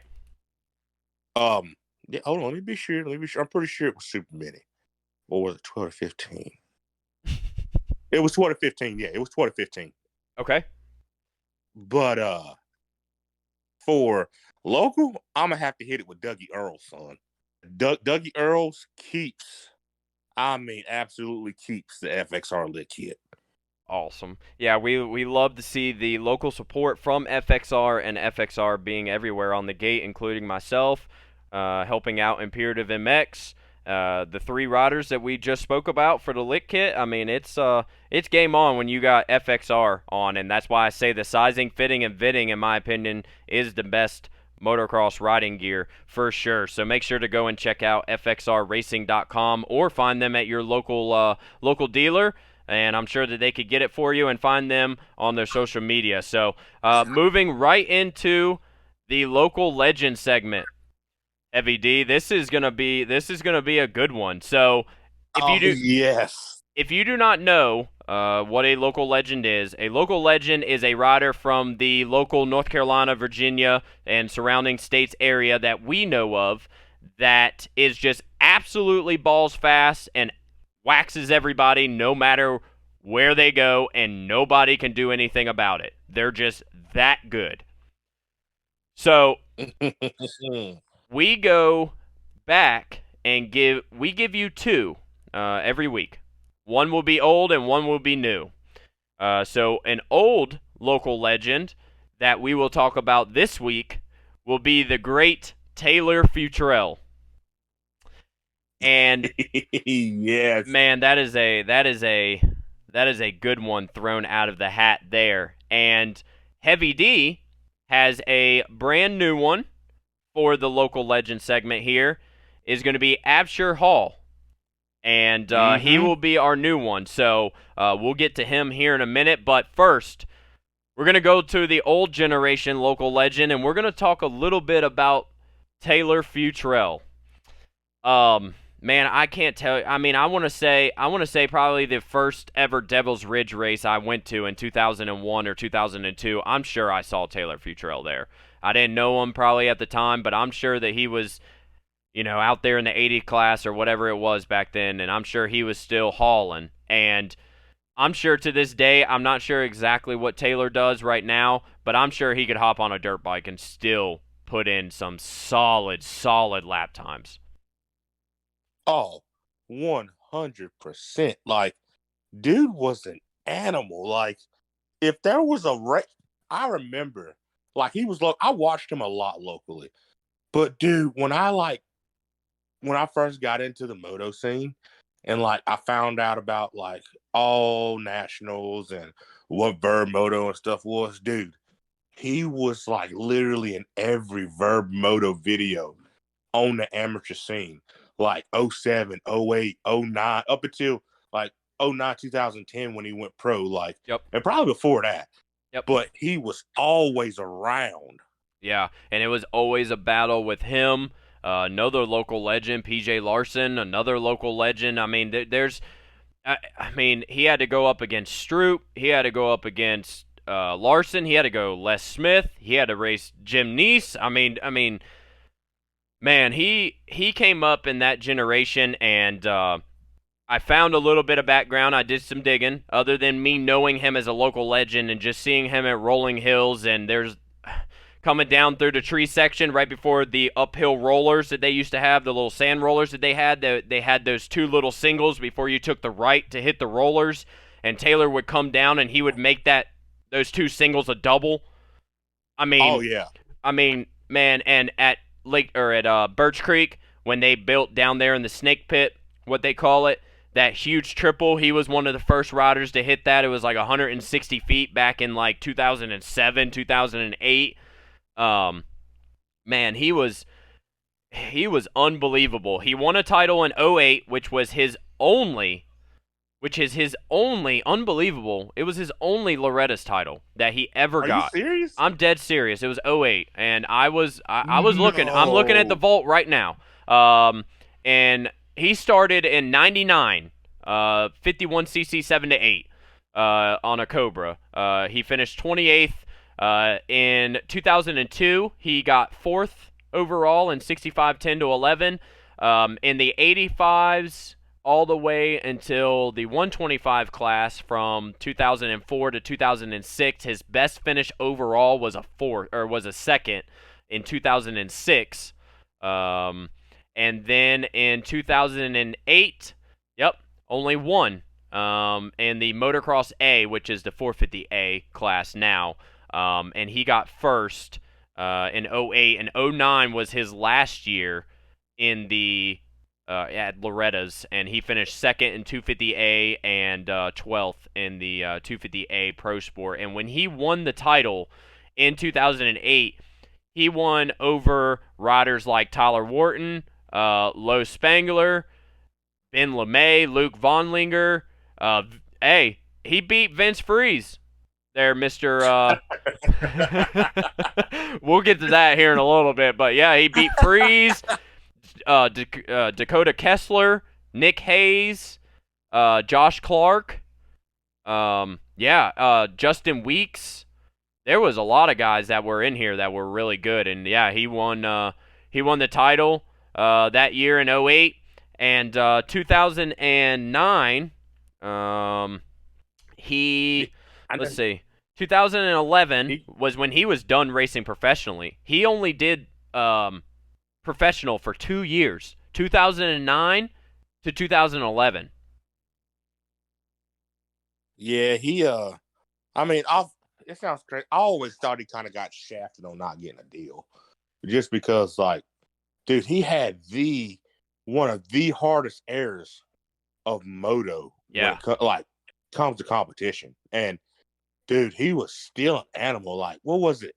Yeah. Hold on. Let me be sure. I'm pretty sure it was Super Mini. Or was it 12 or 15? It was 12 or 15. Yeah, it was 12 or 15. Okay. But for local, I'm gonna have to hit it with Dougie Earls, son. Dougie Earls absolutely keeps the FXR lit kit. Awesome. Yeah, we love to see the local support from FXR, and FXR being everywhere on the gate, including myself, helping out Imperative MX. The three riders that we just spoke about for the lit kit, I mean, it's game on when you got FXR on, and that's why I say the sizing, fitting, and venting, in my opinion, is the best motocross riding gear for sure. So make sure to go and check out fxrracing.com or find them at your local dealer, and I'm sure that they could get it for you, and find them on their social media. So moving right into the local legend segment. Heavy D, this is gonna be a good one. So if you do not know what a local legend is a rider from the local North Carolina, Virginia, and surrounding states area that we know of that is just absolutely balls fast and waxes everybody no matter where they go, and nobody can do anything about it. They're just that good. So we go back and give you two every week. One will be old and one will be new. So an old local legend that we will talk about this week will be the great Taylor Futrell. And yes, man, that is That is a good one thrown out of the hat there. And Heavy D has a brand new one for the local legend segment here. Is going to be Absher Hall. And he will be our new one. So we'll get to him here in a minute. But first, we're going to go to the old generation local legend, and we're going to talk a little bit about Taylor Futrell. Man, I can't tell you. I mean, I want to say probably the first ever Devil's Ridge race I went to in 2001 or 2002. I'm sure I saw Taylor Futrell there. I didn't know him probably at the time, but I'm sure that he was, out there in the 80 class or whatever it was back then, and I'm sure he was still hauling. And I'm sure to this day, I'm not sure exactly what Taylor does right now, but I'm sure he could hop on a dirt bike and still put in some solid lap times. Oh, 100%. Like, dude was an animal. Like, if there was a race, I remember, like, I watched him a lot locally. But, dude, when I first got into the moto scene and, like, I found out about, like, all nationals and what Verb Moto and stuff was, dude, he was, like, literally in every Verb Moto video on the amateur scene. Like 07, 08, 09, up until like 09, 2010 when he went pro, like, yep. And probably before that. Yep. But he was always around. Yeah, and it was always a battle with him. Another local legend, PJ Larson, another local legend. I mean, he had to go up against Stroop. He had to go up against Larson. He had to go Les Smith. He had to race Jim Neese. I mean, man, he came up in that generation, and I found a little bit of background. I did some digging, other than me knowing him as a local legend and just seeing him at Rolling Hills, and there's coming down through the tree section right before the uphill rollers that they used to have, the little sand rollers that they had. They had those two little singles before you took the right to hit the rollers, and Taylor would come down and he would make those two singles a double. I mean, oh yeah. I mean, man, and at Birch Creek, when they built down there in the snake pit, what they call it, that huge triple, he was one of the first riders to hit that. It was like 160 feet back in like 2007, 2008. Man, he was unbelievable. He won a title in 08, which is his only unbelievable. It was his only Loretta's title that he ever got. Are you serious? I'm dead serious. It was 08, and I was looking. I'm looking at the vault right now. And he started in 99, 51cc 7-8, on a Cobra. He finished 28th. In 2002, he got 4th overall in 65 10-11. In the 85s, all the way until the 125 class from 2004 to 2006, his best finish overall was a second in 2006. And then in 2008, only one. In the Motocross A, which is the 450A class now. And he got first in 08, and 09 was his last year in the at Loretta's, and he finished second in 250A and 12th in the 250A Pro Sport. And when he won the title in 2008, he won over riders like Tyler Wharton, Lowe Spangler, Ben LeMay, Luke Vonlinger. He beat Vince Freeze there, Mr. We'll get to that here in a little bit, but yeah, he beat Freeze, Dakota Kessler, Nick Hayes, Josh Clark, Justin Weeks. There was a lot of guys that were in here that were really good, and yeah, he won the title that year in 08, and 2009. Let's see. 2011 was when he was done racing professionally. He only did professional for 2 years, 2009 to 2011. Yeah, it sounds crazy. I always thought he kind of got shafted on not getting a deal, just because, like, dude, he had one of the hardest errors of moto. Yeah, comes to competition. And dude, he was still an animal. Like, what was it?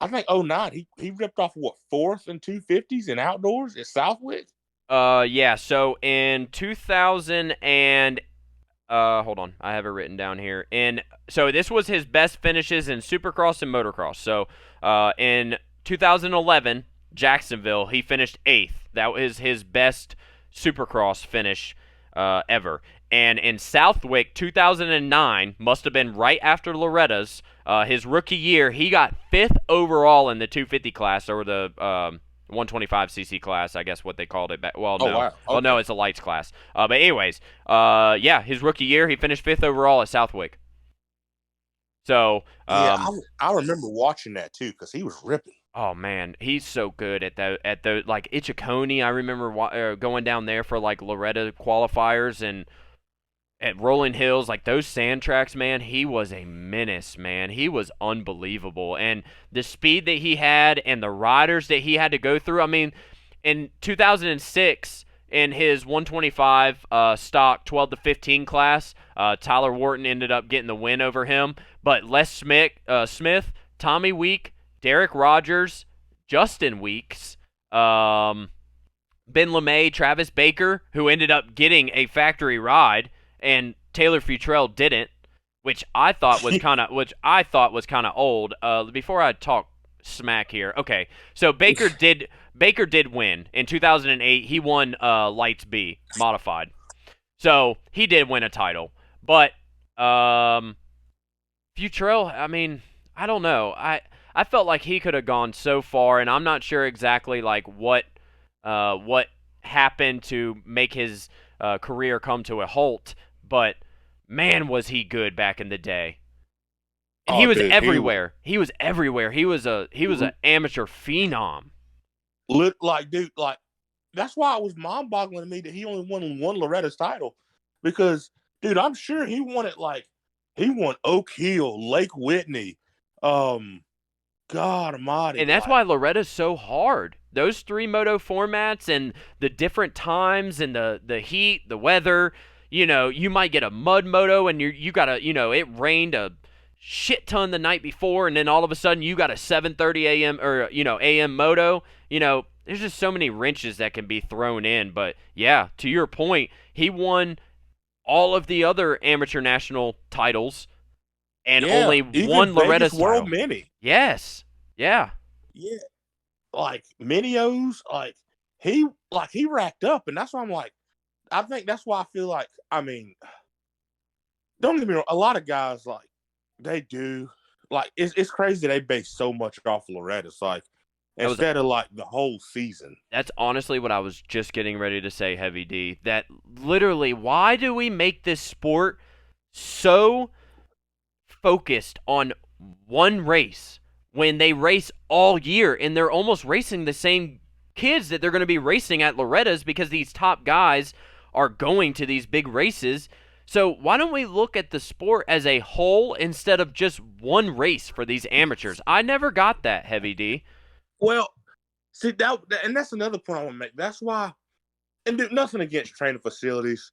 I think '09. He ripped off what, fourth in 250s in outdoors at Southwick. Yeah. So in 2000 and hold on, I have it written down here. So this was his best finishes in Supercross and Motocross. So in 2011, Jacksonville, he finished 8th. That was his best Supercross finish ever. And in Southwick, 2009, must have been right after Loretta's, his rookie year, he got 5th overall in the 250 class, or the 125cc class, I guess what they called it back. Well, no. Oh, wow. Okay. Well, no, it's a lights class. But anyways, yeah, his rookie year, he finished 5th overall at Southwick. So, yeah, I remember watching that too because he was ripping. oh man, he's so good at the like Ichiconi. I remember going down there for like Loretta qualifiers, and at Rolling Hills, like those sand tracks, man, he was a menace, man. He was unbelievable. And the speed that he had and the riders that he had to go through, I mean, in 2006, in his 125 stock 12 to 15 class, Tyler Wharton ended up getting the win over him. But Les Smith, Tommy Week, Derek Rogers, Justin Weeks, Ben LeMay, Travis Baker, who ended up getting a factory ride, and Taylor Futrell didn't, which I thought was kind of old. Before I talk smack here, okay. So Baker did win in 2008. He won Lights B modified, so he did win a title. But Futrell, I mean, I don't know. I felt like he could have gone so far, and I'm not sure exactly like what happened to make his career come to a halt. But man, was he good back in the day. And he was everywhere. He was everywhere. He was an amateur phenom. Like, dude, like that's why it was mind-boggling to me that he only won one Loretta's title. Because, dude, I'm sure he won it like he won Oak Hill, Lake Whitney, God almighty. And that's why Loretta's so hard. Those 3 moto formats and the different times and the heat, the weather. You know, you might get a mud moto and you got to, it rained a shit ton the night before, and then all of a sudden you got a 7:30 a.m. or a.m. moto. There's just so many wrenches that can be thrown in. But yeah, to your point, he won all of the other amateur national titles and only one Loretta's World title. Mini. Yes. Yeah. Yeah. Like Minios, he racked up, and that's why I'm like, I think that's why I feel like, I mean, don't get me wrong, a lot of guys, like, they do, like, it's crazy they base so much off Loretta's, like, instead of, like, the whole season. That's honestly what I was just getting ready to say, Heavy D. That literally, why do we make this sport so focused on one race when they race all year, and they're almost racing the same kids that they're going to be racing at Loretta's because these top guys are going to these big races? So why don't we look at the sport as a whole instead of just one race for these amateurs? I never got that, Heavy D. Well, see, and that's another point I want to make. That's why, and do nothing against training facilities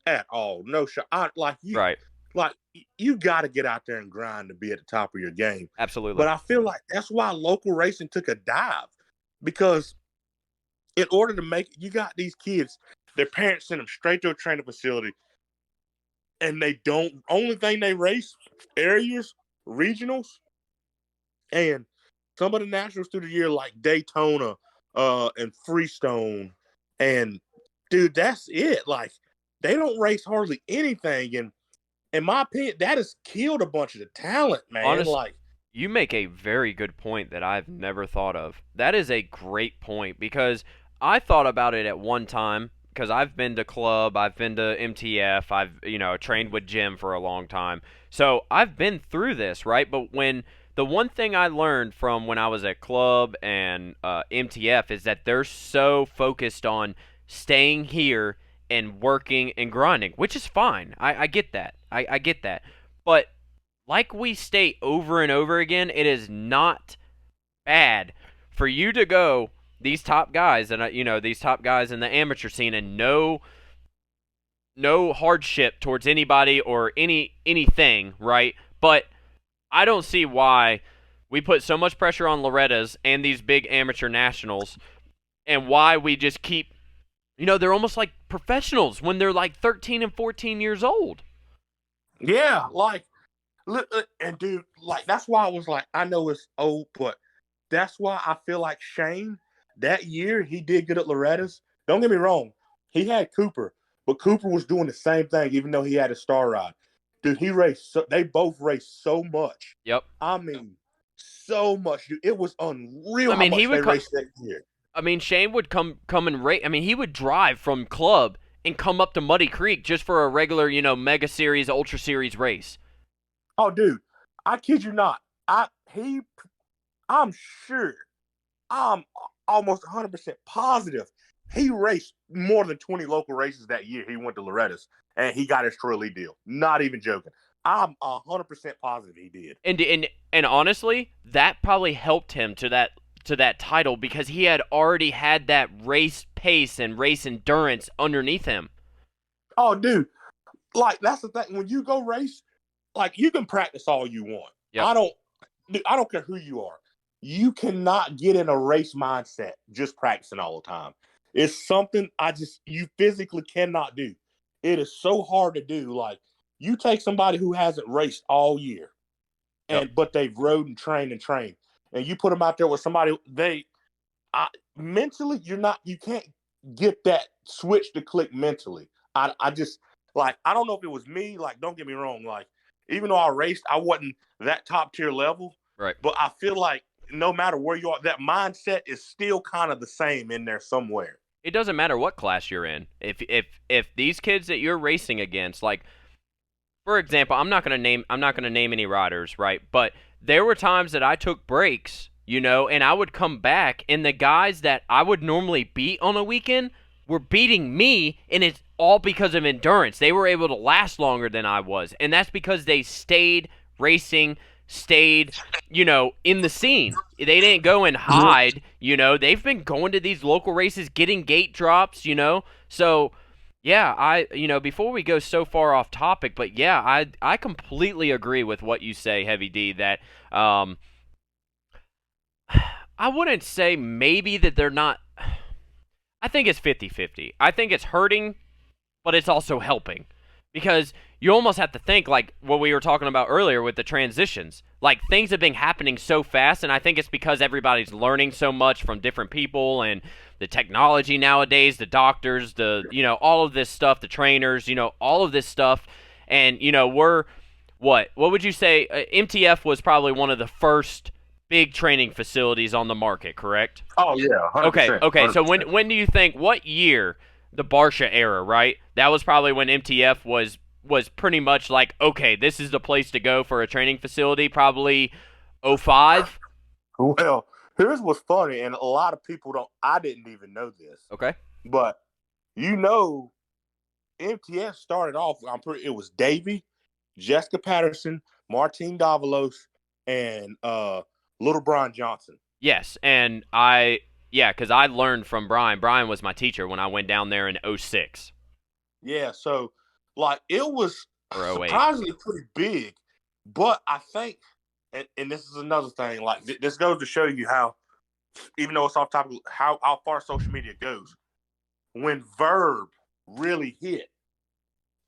at all. No shot. Right. Like, you got to get out there and grind to be at the top of your game. Absolutely. But I feel like that's why local racing took a dive, because in order to make it, you got these kids, their parents send them straight to a training facility, and only thing they race, areas, regionals, and some of the nationals through the year like Daytona and Freestone. And, dude, that's it. Like, they don't race hardly anything, and in my opinion, that has killed a bunch of the talent, man. Honestly, you make a very good point that I've never thought of. That is a great point, because I thought about it at one time, because I've been to club, I've been to MTF, I've trained with Jim for a long time. So I've been through this, right? But the one thing I learned from when I was at club and MTF is that they're so focused on staying here and working and grinding, which is fine. I get that. I get that. But like we state over and over again, it is not bad for you to go these top guys and these top guys in the amateur scene and know no hardship towards anybody or anything, right? But I don't see why we put so much pressure on Loretta's and these big amateur nationals, and why we just keep, they're almost like professionals when they're like 13 and 14 years old. Yeah, like, and dude, like, that's why I was like, I know it's old, but that's why I feel like Shane, that year, he did good at Loretta's. Don't get me wrong. He had Cooper, but Cooper was doing the same thing, even though he had a star ride. Dude, they both raced so much. Yep. I mean, so much, dude. It was unreal I mean, how much they raced that year. I mean, Shane would come and race. I mean, he would drive from club and come up to Muddy Creek just for a regular, Mega Series, Ultra Series race. Oh, dude, I kid you not. I'm sure, I'm almost 100% positive he raced more than 20 local races that year. He went to Loretta's and he got his Troy deal. Not even joking. I'm 100% positive he did. And honestly, that probably helped him to that title because he had already had that race pace and race endurance underneath him. Oh, dude, like, that's the thing. When you go race, like, you can practice all you want. Yep. I don't care who you are. You cannot get in a race mindset just practicing all the time. It's something you physically cannot do. It is so hard to do. Like, you take somebody who hasn't raced all year, but they've rode and trained, and you put them out there with somebody, mentally, you can't get that switch to click mentally. I just, like, I don't know if it was me. Like, don't get me wrong. Like, even though I raced, I wasn't that top tier level. Right. But I feel like no matter where you are, that mindset is still kind of the same in there somewhere. It doesn't matter what class you're in. If these kids that you're racing against, like, for example, I'm not gonna name any riders, right? But there were times that I took breaks, and I would come back, and the guys that I would normally beat on a weekend were beating me, and it's all because of endurance. They were able to last longer than I was, and that's because they stayed racing, stayed, in the scene. They didn't go and hide, They've been going to these local races, getting gate drops, So, yeah, before we go so far off topic, but yeah, I completely agree with what you say, Heavy D, that I wouldn't say maybe that they're not. I think it's 50-50. I think it's hurting, but it's also helping. Because you almost have to think, like what we were talking about earlier with the transitions. Like, things have been happening so fast, and I think it's because everybody's learning so much from different people and the technology nowadays, the doctors, all of this stuff, the trainers, all of this stuff. And, we're, what would you say? MTF was probably one of the first big training facilities on the market, correct? Oh, yeah, 100%. Okay, 100%. so when do you think, what year, the Barsha era, right? That was probably when MTF was pretty much like, okay, this is the place to go for a training facility, probably 05? Well, here's what's funny, and a lot of people I didn't even know this. Okay. But, MTF started off, it was Davey, Jessica Patterson, Martine Davalos, and Little Brian Johnson. Yes, and because I learned from Brian. Brian was my teacher when I went down there in 06. Yeah, so, like, it was surprisingly pretty big. But I think, and this is another thing, like, this goes to show you how, even though it's off topic, how far social media goes. When Verb really hit,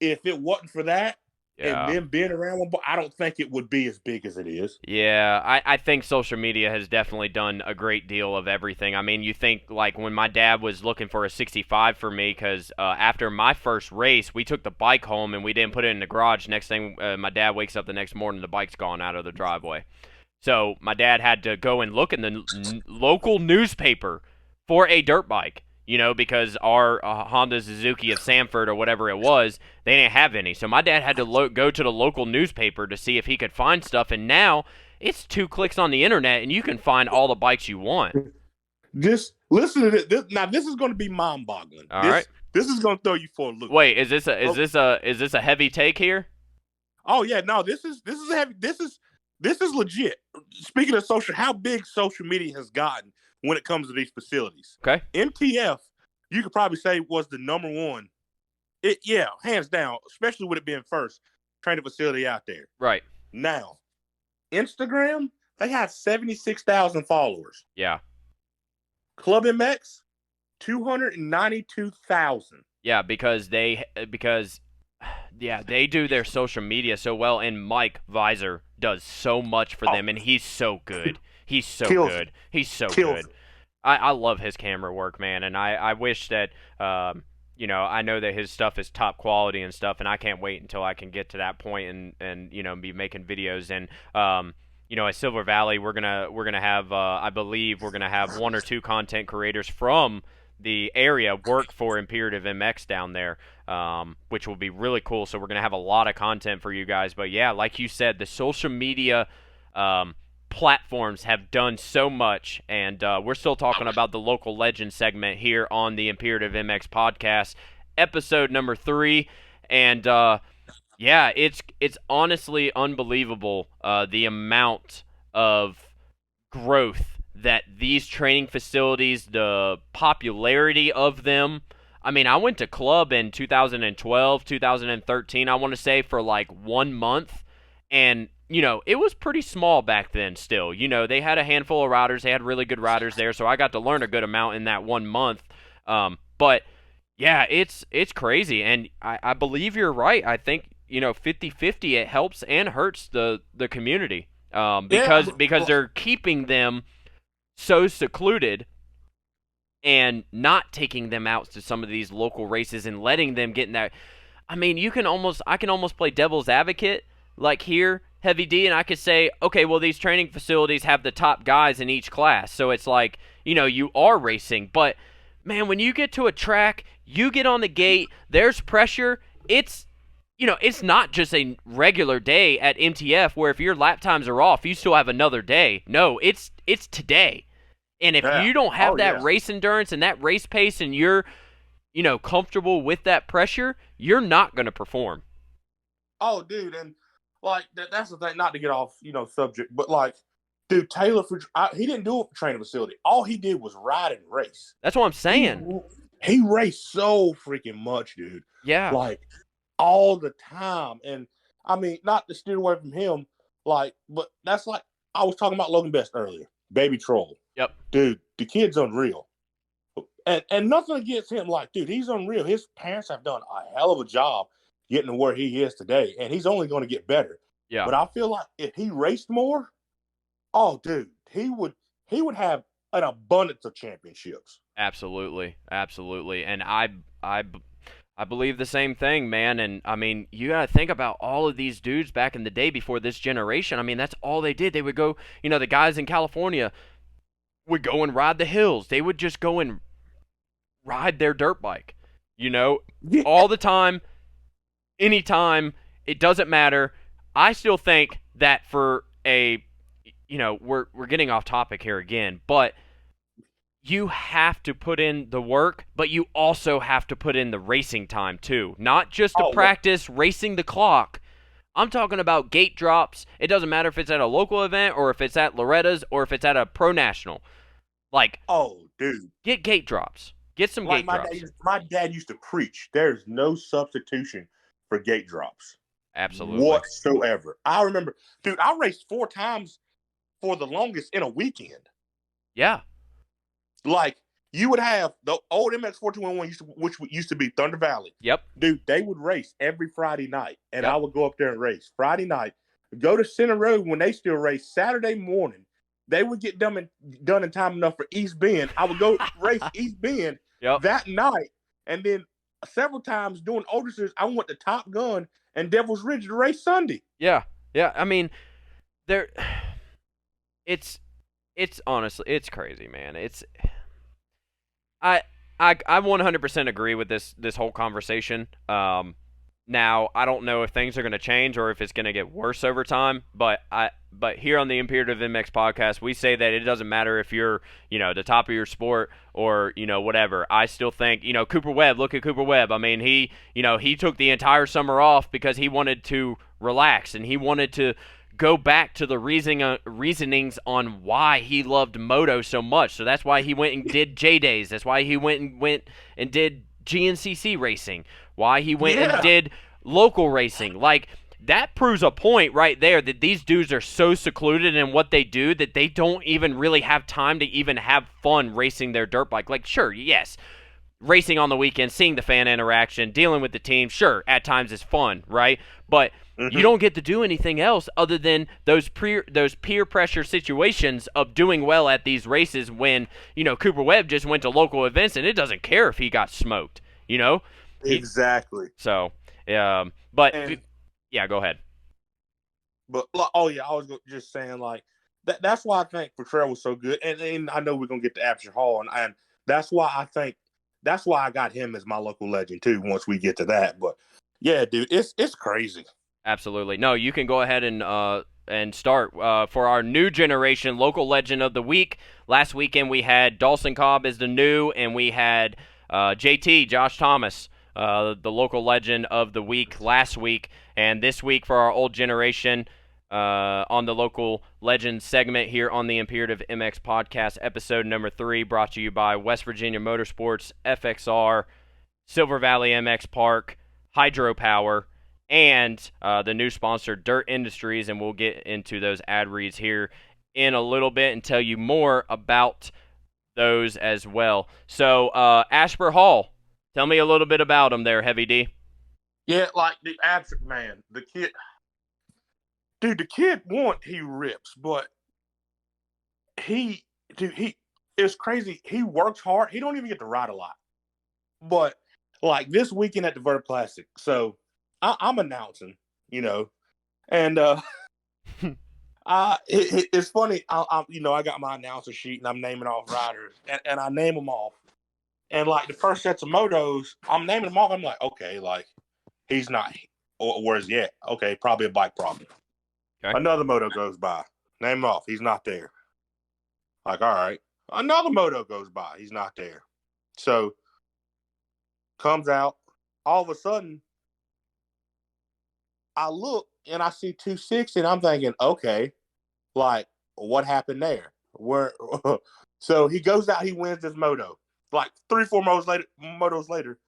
if it wasn't for that, and then being around one, I don't think it would be as big as it is. Yeah, I think social media has definitely done a great deal of everything. I mean, you think, like, when my dad was looking for a 65 for me, because after my first race, we took the bike home and we didn't put it in the garage. Next thing, my dad wakes up the next morning, the bike's gone out of the driveway. So my dad had to go and look in the local newspaper for a dirt bike. Because our Honda Suzuki of Sanford or whatever it was, they didn't have any. So my dad had to go to the local newspaper to see if he could find stuff. And now it's 2 clicks on the internet, and you can find all the bikes you want. Just listen to this. Now, this is going to be mind-boggling. All right. This is going to throw you for a loop. Wait, is this a heavy take here? Oh yeah, no. This is heavy. This is legit. Speaking of how big social media has gotten when it comes to these facilities. Okay. MTF, you could probably say, was the number one, Yeah, hands down, especially with it being first training facility out there. Right. Now, Instagram, they have 76,000 followers. Yeah. Club MX, 292,000. Yeah, because they do their social media so well, and Mike Visor does so much for them, and he's so good. He's so good. He's so good. I love his camera work, man, and I wish that I know that his stuff is top quality and stuff, and I can't wait until I can get to that point and be making videos. And at Silver Valley, we're gonna have I believe we're gonna have 1 or 2 content creators from the area work for Imperative MX down there, which will be really cool. So we're going to have a lot of content for you guys. But yeah, like you said, the social media platforms have done so much, and we're still talking about the local legend segment here on the Imperative MX podcast, episode number 3. And yeah, it's honestly unbelievable the amount of growth that these training facilities, the popularity of them. I mean, I went to club in 2012, 2013, I want to say, for like 1 month. And, it was pretty small back then still. They had a handful of riders. They had really good riders there. So I got to learn a good amount in that 1 month. But, yeah, it's crazy. And I believe you're right. I think, 50-50, it helps and hurts the community. Because they're keeping them so secluded and not taking them out to some of these local races and letting them get in that. I mean, I can almost play devil's advocate, like here, Heavy D, and I could say, okay, well, these training facilities have the top guys in each class, so it's like, you are racing. But, man, when you get to a track, you get on the gate, there's pressure, it's not just a regular day at MTF where if your lap times are off, you still have another day. No, it's today. And if you don't have that race endurance and that race pace and you're, comfortable with that pressure, you're not going to perform. Oh, dude, and like that's the thing, not to get off, subject, but like, dude, Taylor, he didn't do it for training facility. All he did was ride and race. That's what I'm saying. He raced so freaking much, dude. Yeah. Like, all the time. And I mean, not to steer away from him, but that's like I was talking about Logan Best earlier. Baby Troll. Yep. Dude, the kid's unreal. And nothing against him. Like, dude, he's unreal. His parents have done a hell of a job getting to where he is today. And he's only going to get better. Yeah. But I feel like if he raced more, oh, dude, he would have an abundance of championships. Absolutely. Absolutely. And I believe the same thing, man. And, I mean, you got to think about all of these dudes back in the day before this generation. I mean, that's all they did. They would go, the guys in California would go and ride the hills. They would just go and ride their dirt bike, all the time, anytime. It doesn't matter. I still think that for we're getting off topic here again, but you have to put in the work, but you also have to put in the racing time too. Not just to practice racing the clock. I'm talking about gate drops. It doesn't matter if it's at a local event or if it's at Loretta's or if it's at a pro national. Like, oh, dude, get gate drops. Get some gate drops. My dad used to preach, there's no substitution for gate drops. Absolutely. Whatsoever. I remember, dude, I raced 4 times for the longest in a weekend. Yeah. Like, you would have the old MX-421, which used to be Thunder Valley. Yep. Dude, they would race every Friday night, and I would go up there and race. Friday night, go to Center Road when they still race. Saturday morning, they would get done in time enough for East Bend. I would go race East Bend that night, and then several times during older series, I went to Top Gun and Devil's Ridge to race Sunday. Yeah. I mean, it's honestly, it's crazy, man. I 100% agree with this whole conversation. Now, I don't know if things are going to change or if it's going to get worse over time, but here on the Imperative MX podcast, we say that it doesn't matter if you're, the top of your sport or, whatever. I still think, Cooper Webb, look at Cooper Webb. I mean, he took the entire summer off because he wanted to relax and he wanted to go back to the reasonings on why he loved moto so much. So that's why he went and did J-Days. That's why he went and did GNCC racing, why he went and Yeah, did local racing. Like, that proves a point right there that these dudes are so secluded in what they do that they don't even really have time to even have fun racing their dirt bike. Like, sure, yes, racing on the weekend, seeing the fan interaction, dealing with the team, sure, at times is fun, right? But you don't get to do anything else other than those peer pressure situations of doing well at these races when, Cooper Webb just went to local events and it doesn't care if he got smoked, exactly. So, but, And yeah, go ahead. But oh yeah, I was just saying like that's why I think Portrell was so good, and I know we're gonna get to Absher Hall, and that's why I got him as my local legend too. Once we get to that, but yeah, dude, it's crazy. Absolutely. No, you can go ahead and start for our new generation local legend of the week. Last weekend we had Dawson Cobb as the new, and we had JT Josh Thomas, the local legend of the week last week, and this week for our old generation on the local legend segment here on the Imperative MX podcast, episode number 3, brought to you by West Virginia Motorsports, FXR, Silver Valley MX Park, Hydropower, and the new sponsor, Dirt Industries, and we'll get into those ad reads here in a little bit and tell you more about those as well. So, Ashford Hall, tell me a little bit about him there, Heavy D. Yeah, like the Absher man, the kid, dude, the kid he rips, but he it's crazy. He works hard. He don't even get to ride a lot, but like this weekend at the Vert Classic, so I'm announcing, and it's funny. I got my announcer sheet and I'm naming off riders, and I name them off. And like the first sets of motos, I'm naming them off. I'm like, okay, like he's not. Or where's he at? Okay, probably a bike problem. Okay. Another moto goes by. Name him off. He's not there. Like, all right. Another moto goes by. He's not there. So comes out. All of a sudden, I look and I see 260, and I'm thinking, okay, like what happened there? Where? So he goes out, he wins this moto. Like 3-4 motos later,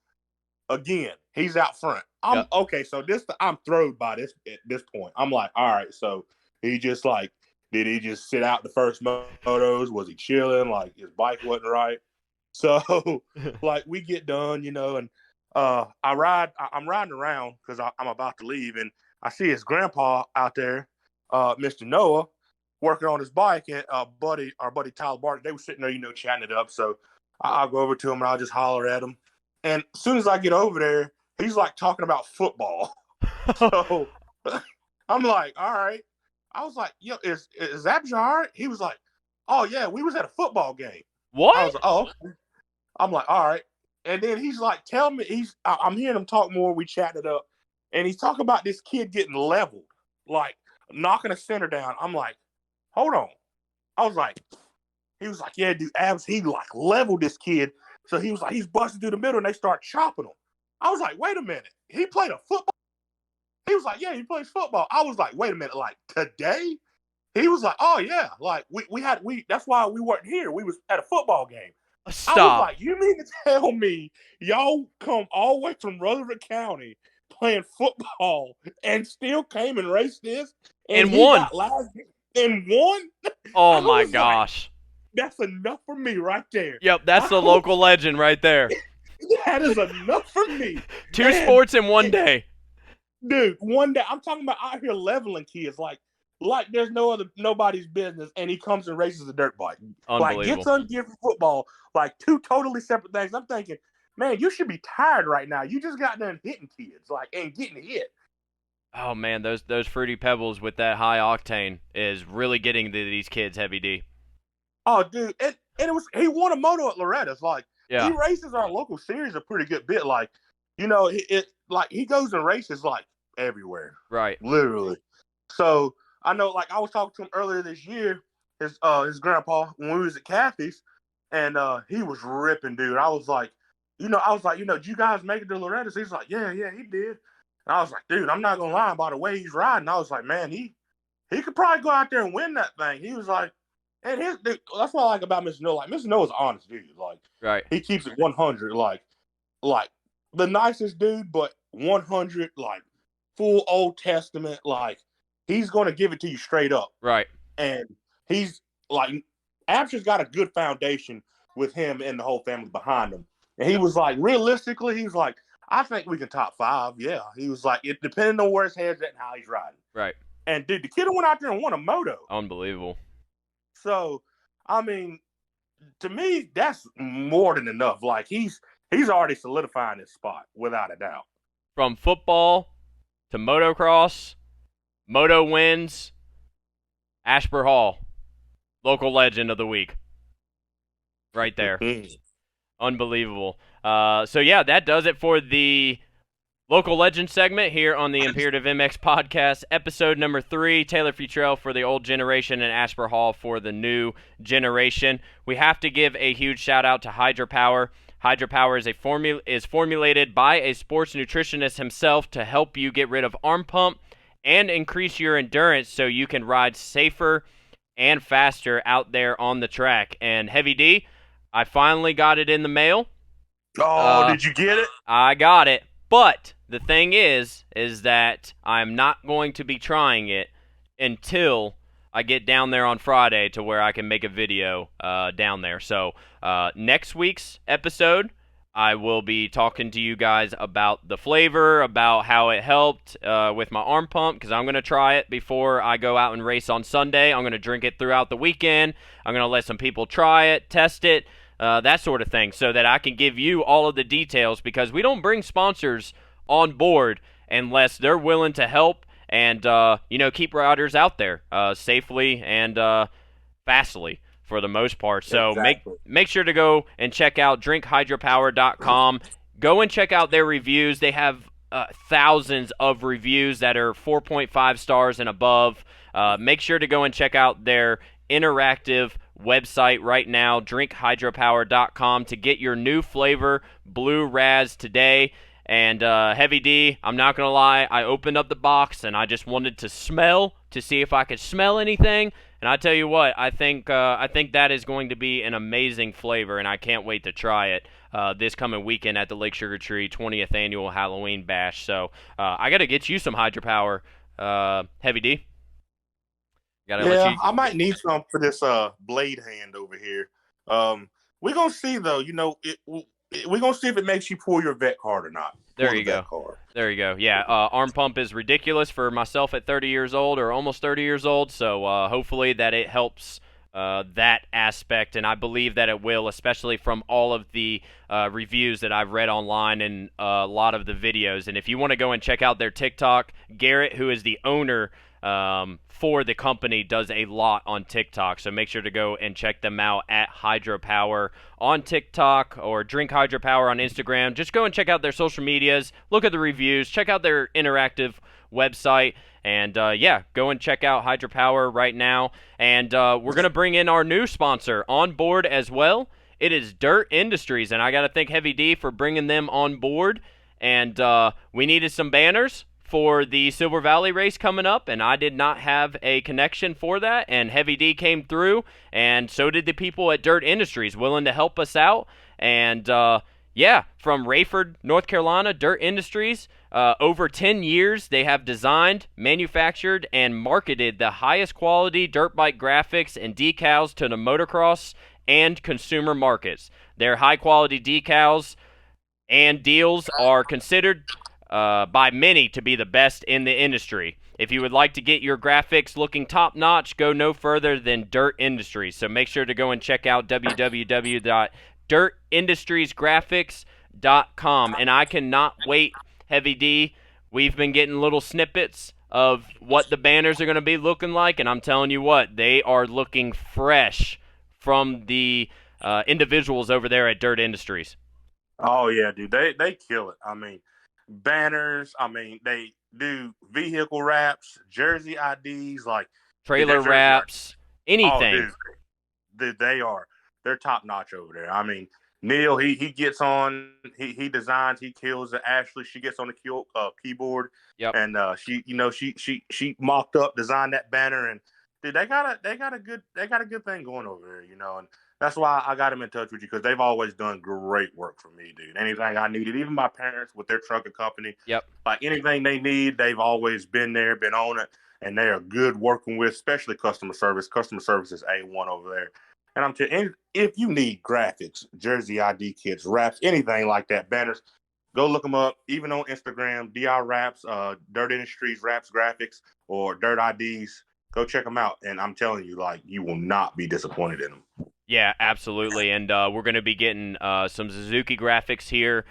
again, he's out front. I'm Yep. okay. So I'm thrilled by this at this point. I'm like, all right. So he just like, did he just sit out the first motos? Was he chilling? Like his bike wasn't right. So like we get done, and I'm riding around because I'm about to leave, and I see his grandpa out there, Mr. Noah, working on his bike, and our buddy Tyler Barton. They were sitting there, chatting it up. So I'll go over to him and I'll just holler at him. And as soon as I get over there, he's like talking about football. So I'm like, all right. I was like, yo, is Absher all right? He was like, oh yeah, we was at a football game. What? I was like, oh, okay. I'm like, all right. And then he's like, tell me, I'm hearing him talk more. We chatted up, and he's talking about this kid getting leveled, like knocking a center down. I'm like, hold on. I was like, he was like, yeah, dude, he like leveled this kid. So he was like, he's busting through the middle, and they start chopping him. I was like, wait a minute. He played a football? He was like, yeah, he plays football. I was like, wait a minute, like today? He was like, oh yeah, like we that's why we weren't here. We was at a football game. Stop. I was like, you mean to tell me y'all come all the way from Rutherford County playing football and still came and raced this? And he won. got last and won? Oh my gosh. Like, that's enough for me right there. Yep, that's the local legend right there. That is enough for me. Two sports in one day. Dude, one day I'm talking about out here leveling kids like there's nobody's business, and he comes and races a dirt bike. Like gets ungeared for football, like two totally separate things. I'm thinking, man, you should be tired right now. You just got done hitting kids, like, and getting hit. Oh man, those fruity pebbles with that high octane is really getting to these kids, Heavy D. Oh, dude, and he won a moto at Loretta's. Like, yeah, he races our local series a pretty good bit. Like, he goes and races like everywhere, right? Literally. So I know, like, I was talking to him earlier this year, his grandpa, when we was at Kathy's, and he was ripping, dude. I was like, did you guys make it to Loretta's? He's like, yeah, he did. And I was like, dude, I'm not gonna lie, by the way he's riding, I was like, man, he could probably go out there and win that thing. He was like, and that's what I like about Mr. Noah. Like, Mr. Noah's an honest dude. Like, right. He keeps it 100. Like, like the nicest dude, but 100 like full Old Testament. Like he's going to give it to you straight up, Right. and he's like Absher's got a good foundation with him and the whole family behind him. And he was like, realistically, he was like, I think we can top 5. Yeah, he was like, it depending on where his head's at and how he's riding. Right. And dude, the kid went out there and won a moto. Unbelievable. So, I mean, to me, that's more than enough. Like he's already solidifying his spot without a doubt. From football to motocross, moto wins, Ashburn Hall, local legend of the week. Right there. Unbelievable. So, yeah, that does it for the local legend segment here on the Imperative MX podcast, episode number 3. Taylor Futrell for the old generation and Ashburn Hall for the new generation. We have to give a huge shout out to Hydropower. Hydropower is formulated by a sports nutritionist himself to help you get rid of arm pump and increase your endurance so you can ride safer and faster out there on the track. And Heavy D, I finally got it in the mail. Oh, did you get it? I got it. But the thing is that I'm not going to be trying it until I get down there on Friday to where I can make a video down there. So next week's episode, I will be talking to you guys about the flavor, about how it helped with my arm pump, because I'm going to try it before I go out and race on Sunday. I'm going to drink it throughout the weekend. I'm going to let some people try it, test it, that sort of thing, so that I can give you all of the details, because we don't bring sponsors on board unless they're willing to help and keep riders out there safely and fastly for the most part. So exactly. make sure to go and check out drinkhydropower.com. Go and check out their reviews. They have thousands of reviews that are 4.5 stars and above. Make sure to go and check out their interactive website right now, drinkhydropower.com, to get your new flavor, Blue Raz, today. And Heavy D, I'm not going to lie, I opened up the box and I just wanted to smell to see if I could smell anything. And I tell you what, I think that is going to be an amazing flavor, and I can't wait to try it this coming weekend at the Lake Sugar Tree 20th Annual Halloween Bash. So I got to get you some Hydropower, Heavy D. I might need some for this blade hand over here. We're going to see, though. We're going to see if it makes you pull your vet card or not. There you go. There you go. Yeah, arm pump is ridiculous for myself at 30 years old or almost 30 years old, so hopefully that it helps that aspect, and I believe that it will, especially from all of the reviews that I've read online and a lot of the videos. And if you want to go and check out their TikTok, Garrett, who is the owner for the company, does a lot on TikTok, so make sure to go and check them out at Hydropower on TikTok or Drink Hydropower on Instagram. Just go and check out their social medias, look at the reviews, check out their interactive website, and go and check out Hydropower right now. And we're going to bring in our new sponsor on board as well. It is Dirt Industries, and I got to thank Heavy D for bringing them on board. And we needed some banners for the Silver Valley race coming up, and I did not have a connection for that, and Heavy D came through, and so did the people at Dirt Industries, willing to help us out. And from Rayford, North Carolina, Dirt Industries, over 10 years they have designed, manufactured, and marketed the highest quality dirt bike graphics and decals to the motocross and consumer markets. Their high quality decals and deals are considered by many to be the best in the industry. If you would like to get your graphics looking top-notch, go no further than Dirt Industries. So make sure to go and check out www.dirtindustriesgraphics.com. And I cannot wait, Heavy D. We've been getting little snippets of what the banners are going to be looking like, and I'm telling you what, they are looking fresh from the individuals over there at Dirt Industries. Oh, yeah, dude. They kill it. I mean, banners. I mean, they do vehicle wraps, jersey IDs, like trailer wraps, anything. Oh, dude, they're top notch over there. I mean, Neil, he gets on, he designs, he kills it. Ashley, she gets on the keyboard. Yep. And she mocked up, designed that banner, and dude, they got a good thing going over there, and That's why I got them in touch with you, because they've always done great work for me, dude. Anything I needed, even my parents with their trucking company, Yep. like anything they need, they've always been there, been on it, and they are good working with, especially customer service. Customer service is A1 over there. And I'm telling you, if you need graphics, jersey ID kits, wraps, anything like that, banners, go look them up. Even on Instagram, DI Wraps, Dirt Industries Wraps Graphics, or Dirt IDs. Go check them out. And I'm telling you, like, you will not be disappointed in them. Yeah, absolutely, and we're going to be getting some Suzuki graphics here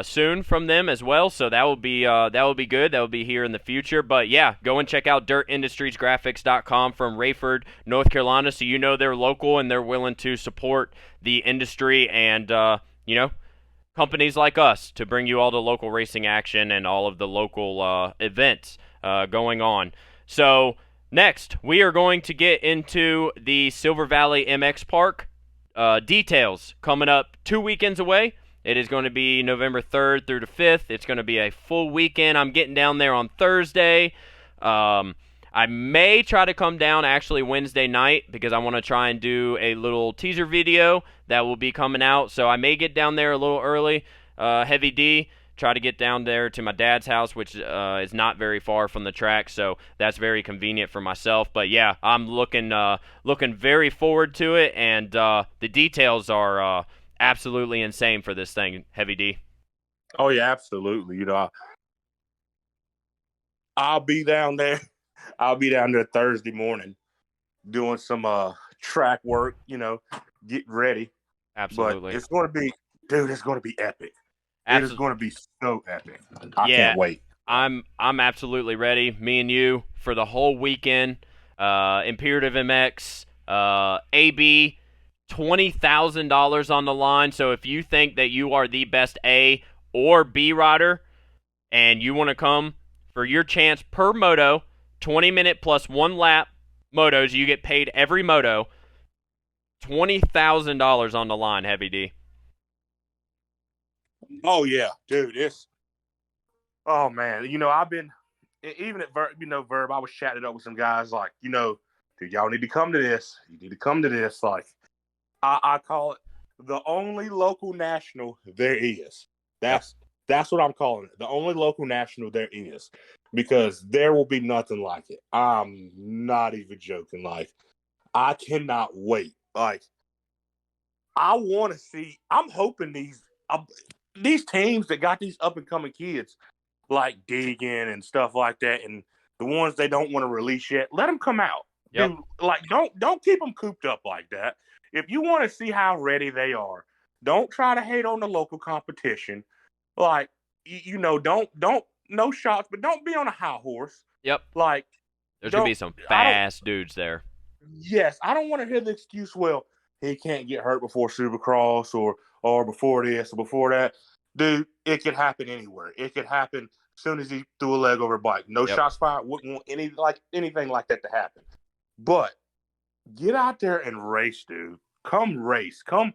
soon from them as well. So that will be good. That will be here in the future. But yeah, go and check out DirtIndustriesGraphics.com from Rayford, North Carolina. So you know they're local and they're willing to support the industry and companies like us to bring you all the local racing action and all of the local events going on. So. Next, we are going to get into the Silver Valley MX Park details coming up 2 weekends away. It is going to be November 3rd through the 5th. It's going to be a full weekend. I'm getting down there on Thursday. I may try to come down actually Wednesday night because I want to try and do a little teaser video that will be coming out. So I may get down there a little early, Heavy D. Try to get down there to my dad's house, which is not very far from the track, so that's very convenient for myself. But yeah, I'm looking very forward to it, and the details are absolutely insane for this thing, Heavy D. Oh yeah, absolutely. I'll be down there. I'll be down there Thursday morning doing some track work. Getting ready. Absolutely. But it's going to be, dude. It's going to be epic. It is going to be so epic. I can't wait. I'm absolutely ready. Me and you for the whole weekend. Imperative MX, AB, $20,000 on the line. So if you think that you are the best A or B rider, and you want to come for your chance per moto, 20-minute plus 1 lap motos, you get paid every moto. $20,000 on the line, Heavy D. Oh yeah, dude. Oh man. I've been even at Verb. I was chatting it up with some guys like, dude, y'all need to come to this. You need to come to this. Like, I call it the only local national there is. That's what I'm calling it. The only local national there is, because there will be nothing like it. I'm not even joking. Like, I cannot wait. Like, I want to see. I'm hoping these teams that got these up and coming kids like Deegan and stuff like that, and the ones they don't want to release yet, let them come out. Yep. Dude, like, don't keep them cooped up like that. If you want to see how ready they are, don't try to hate on the local competition. Like, don't no shots, but don't be on a high horse. Yep. Like, there's gonna be some fast dudes there. Yes, I don't want to hear the excuse, well, he can't get hurt before Supercross or before this or before that. Dude, it could happen anywhere. It could happen as soon as he threw a leg over a bike. No shots fired. Wouldn't want anything like that to happen. But get out there and race, dude. Come race. Come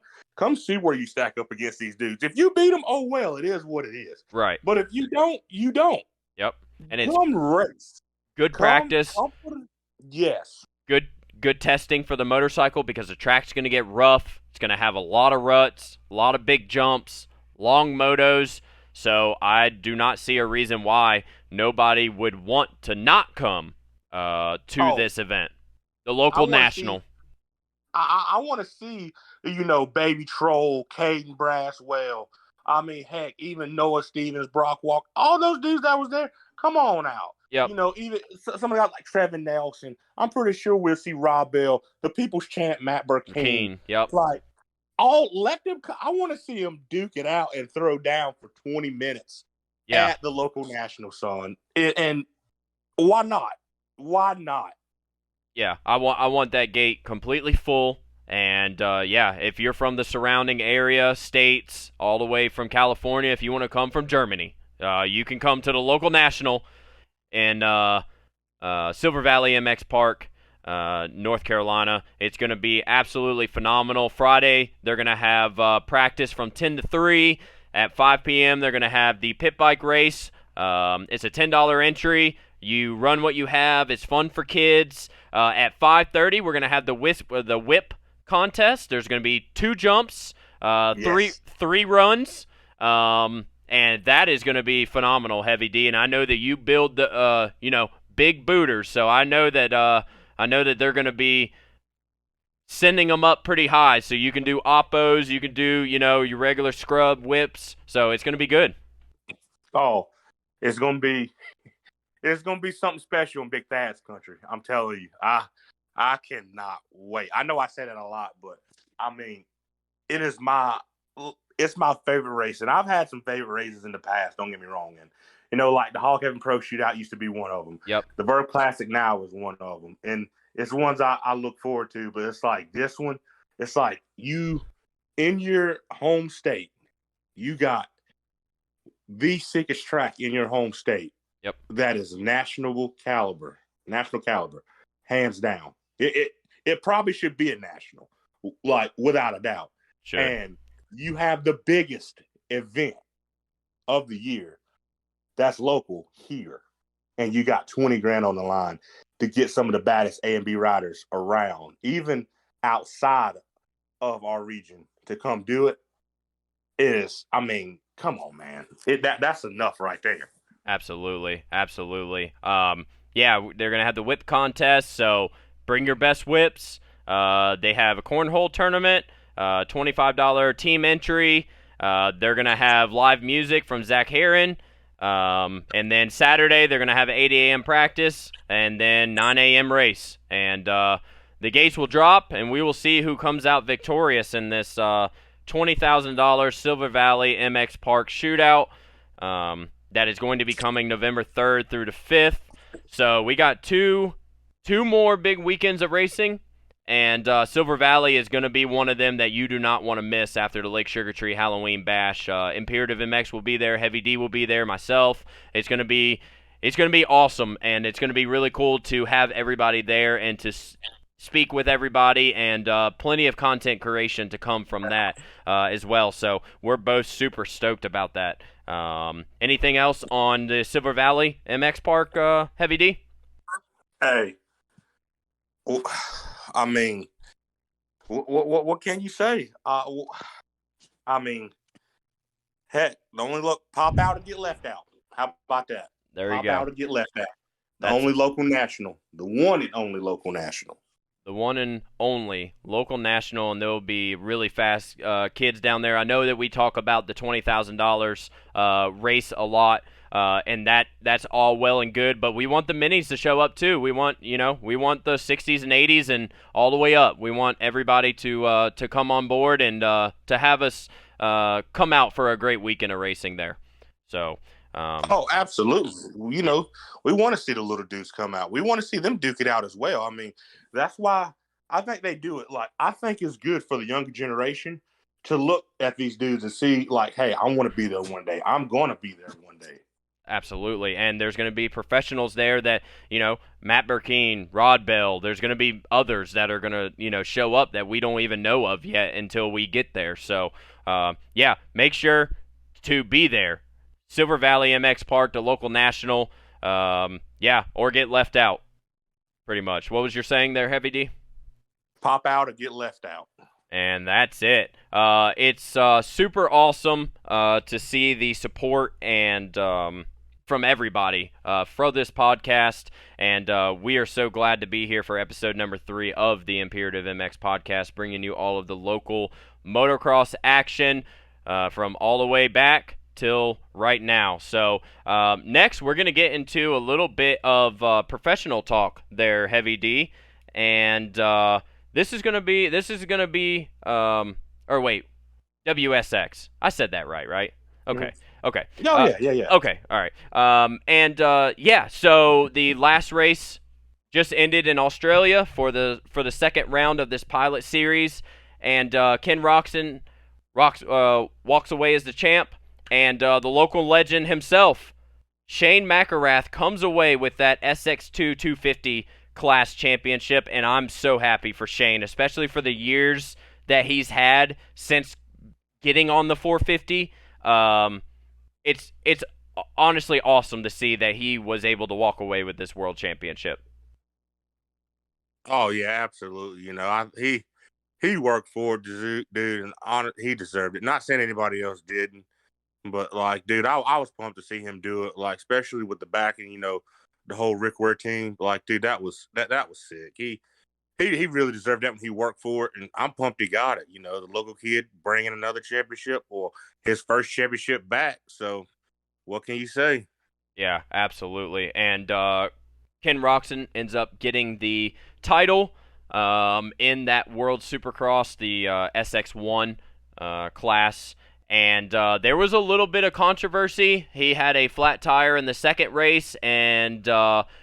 see where you stack up against these dudes. If you beat them, oh well, it is what it is. Right. But if you don't, you don't. Yep. And it's come race. Good practice. Yes. Good testing for the motorcycle, because the track's going to get rough. It's going to have a lot of ruts, a lot of big jumps, long motos. So I do not see a reason why nobody would want to not come to this event. The local national. I want to see, Baby Troll, Caden Braswell. I mean, heck, even Noah Stevens, Brock Walk, all those dudes that was there, come on out. Yep. Even somebody like Trevin Nelson. I'm pretty sure we'll see Rob Bell, the People's Champ, Matt Burkeen. Yep. Like, let them. I want to see them duke it out and throw down for 20 minutes at the local national, son. And why not? Why not? Yeah, I want that gate completely full. And, if you're from the surrounding area, states, all the way from California, if you want to come from Germany, you can come to the local national in Silver Valley MX Park, North Carolina. It's going to be absolutely phenomenal. Friday, they're going to have practice from 10 to 3. At 5 p.m., they're going to have the pit bike race. It's a $10 entry. You run what you have. It's fun for kids. At 5:30, we're going to have the whip contest. There's going to be 2 jumps, Yes. three runs, and that is going to be phenomenal, Heavy D. And I know that you build the big booters, so I know that they're going to be sending them up pretty high, so you can do oppos, you can do your regular scrub whips, so it's going to be good. Oh, it's gonna be something special in Big Thad's country. I'm telling you, I cannot wait. I know I say that a lot, but I mean, it's my favorite race, and I've had some favorite races in the past. Don't get me wrong, and like the Hawk Heaven Pro Shootout used to be one of them. Yep. The Verb Classic now is one of them, and it's ones I look forward to. But it's like this one. It's like you in your home state, you got the sickest track in your home state. Yep. That is national caliber, hands down. It probably should be a national, like without a doubt. Sure. And you have the biggest event of the year that's local here, and you got 20 grand on the line to get some of the baddest A and B riders around, even outside of our region, to come do it. I mean, come on, man. That's enough right there. Absolutely. Yeah, they're going to have the whip contest, so bring your best whips. They have a cornhole tournament, $25 team entry. They're going to have live music from Zach Heron. And then Saturday, they're going to have an 8 a.m. practice and then 9 a.m. race. And the gates will drop, and we will see who comes out victorious in this $20,000 Silver Valley MX Park shootout. That is going to be coming November 3rd through the 5th. So we got two more big weekends of racing, and Silver Valley is going to be one of them that you do not want to miss after the Lake Sugar Tree Halloween Bash. Imperative MX will be there, Heavy D will be there, myself. It's going to be awesome, and it's going to be really cool to have everybody there and to speak with everybody, and plenty of content creation to come from that as well. So we're both super stoked about that. Anything else on the Silver Valley MX Park, Heavy D? Hey, I mean, what can you say? I mean, heck, the only pop out or get left out. How about that? There you go. Pop out or get left out. The only local national. The one and only local national. The one and only local national, and there will be really fast kids down there. I know that we talk about the $20,000 race a lot, and that's all well and good, but we want the minis to show up too. We want the 60s and 80s and all the way up. We want everybody to come on board and to have us come out for a great weekend of racing there. So. Oh, absolutely. We want to see the little dudes come out. We want to see them duke it out as well. I mean, that's why I think they do it. Like, I think it's good for the younger generation to look at these dudes and see, like, hey, I want to be there one day. I'm going to be there one day. Absolutely. And there's going to be professionals there that, Matt Burkeen, Rod Bell, there's going to be others that are going to, show up that we don't even know of yet until we get there. So, yeah, make sure to be there. Silver Valley MX Park, the local national, or get left out, pretty much. What was your saying there, Heavy D? Pop out or get left out. And that's it. It's super awesome to see the support and from everybody for this podcast, and we are so glad to be here for episode number 3 of the Imperative MX podcast, bringing you all of the local motocross action from all the way back till right now. So next we're going to get into a little bit of professional talk there, Heavy D, and this is going to be WSX. I said that right? Okay. Okay. Oh, yeah. Okay. All right. So the last race just ended in Australia for the second round of this pilot series, and Ken Roczen walks away as the champ. And the local legend himself, Shane McElrath, comes away with that SX2 250 class championship, and I'm so happy for Shane, especially for the years that he's had since getting on the 450. It's honestly awesome to see that he was able to walk away with this world championship. Oh yeah, absolutely. he worked for it, dude, and he deserved it. Not saying anybody else didn't, but like, dude, I was pumped to see him do it. Like, especially with the backing, the whole Rick Ware team. Like, dude, that was sick. He really deserved that when he worked for it, and I'm pumped he got it. The local kid bringing another championship or his first championship back. So, what can you say? Yeah, absolutely. And Ken Roxon ends up getting the title in that World Supercross, the SX1 class. And there was a little bit of controversy. He had a flat tire in the second race, and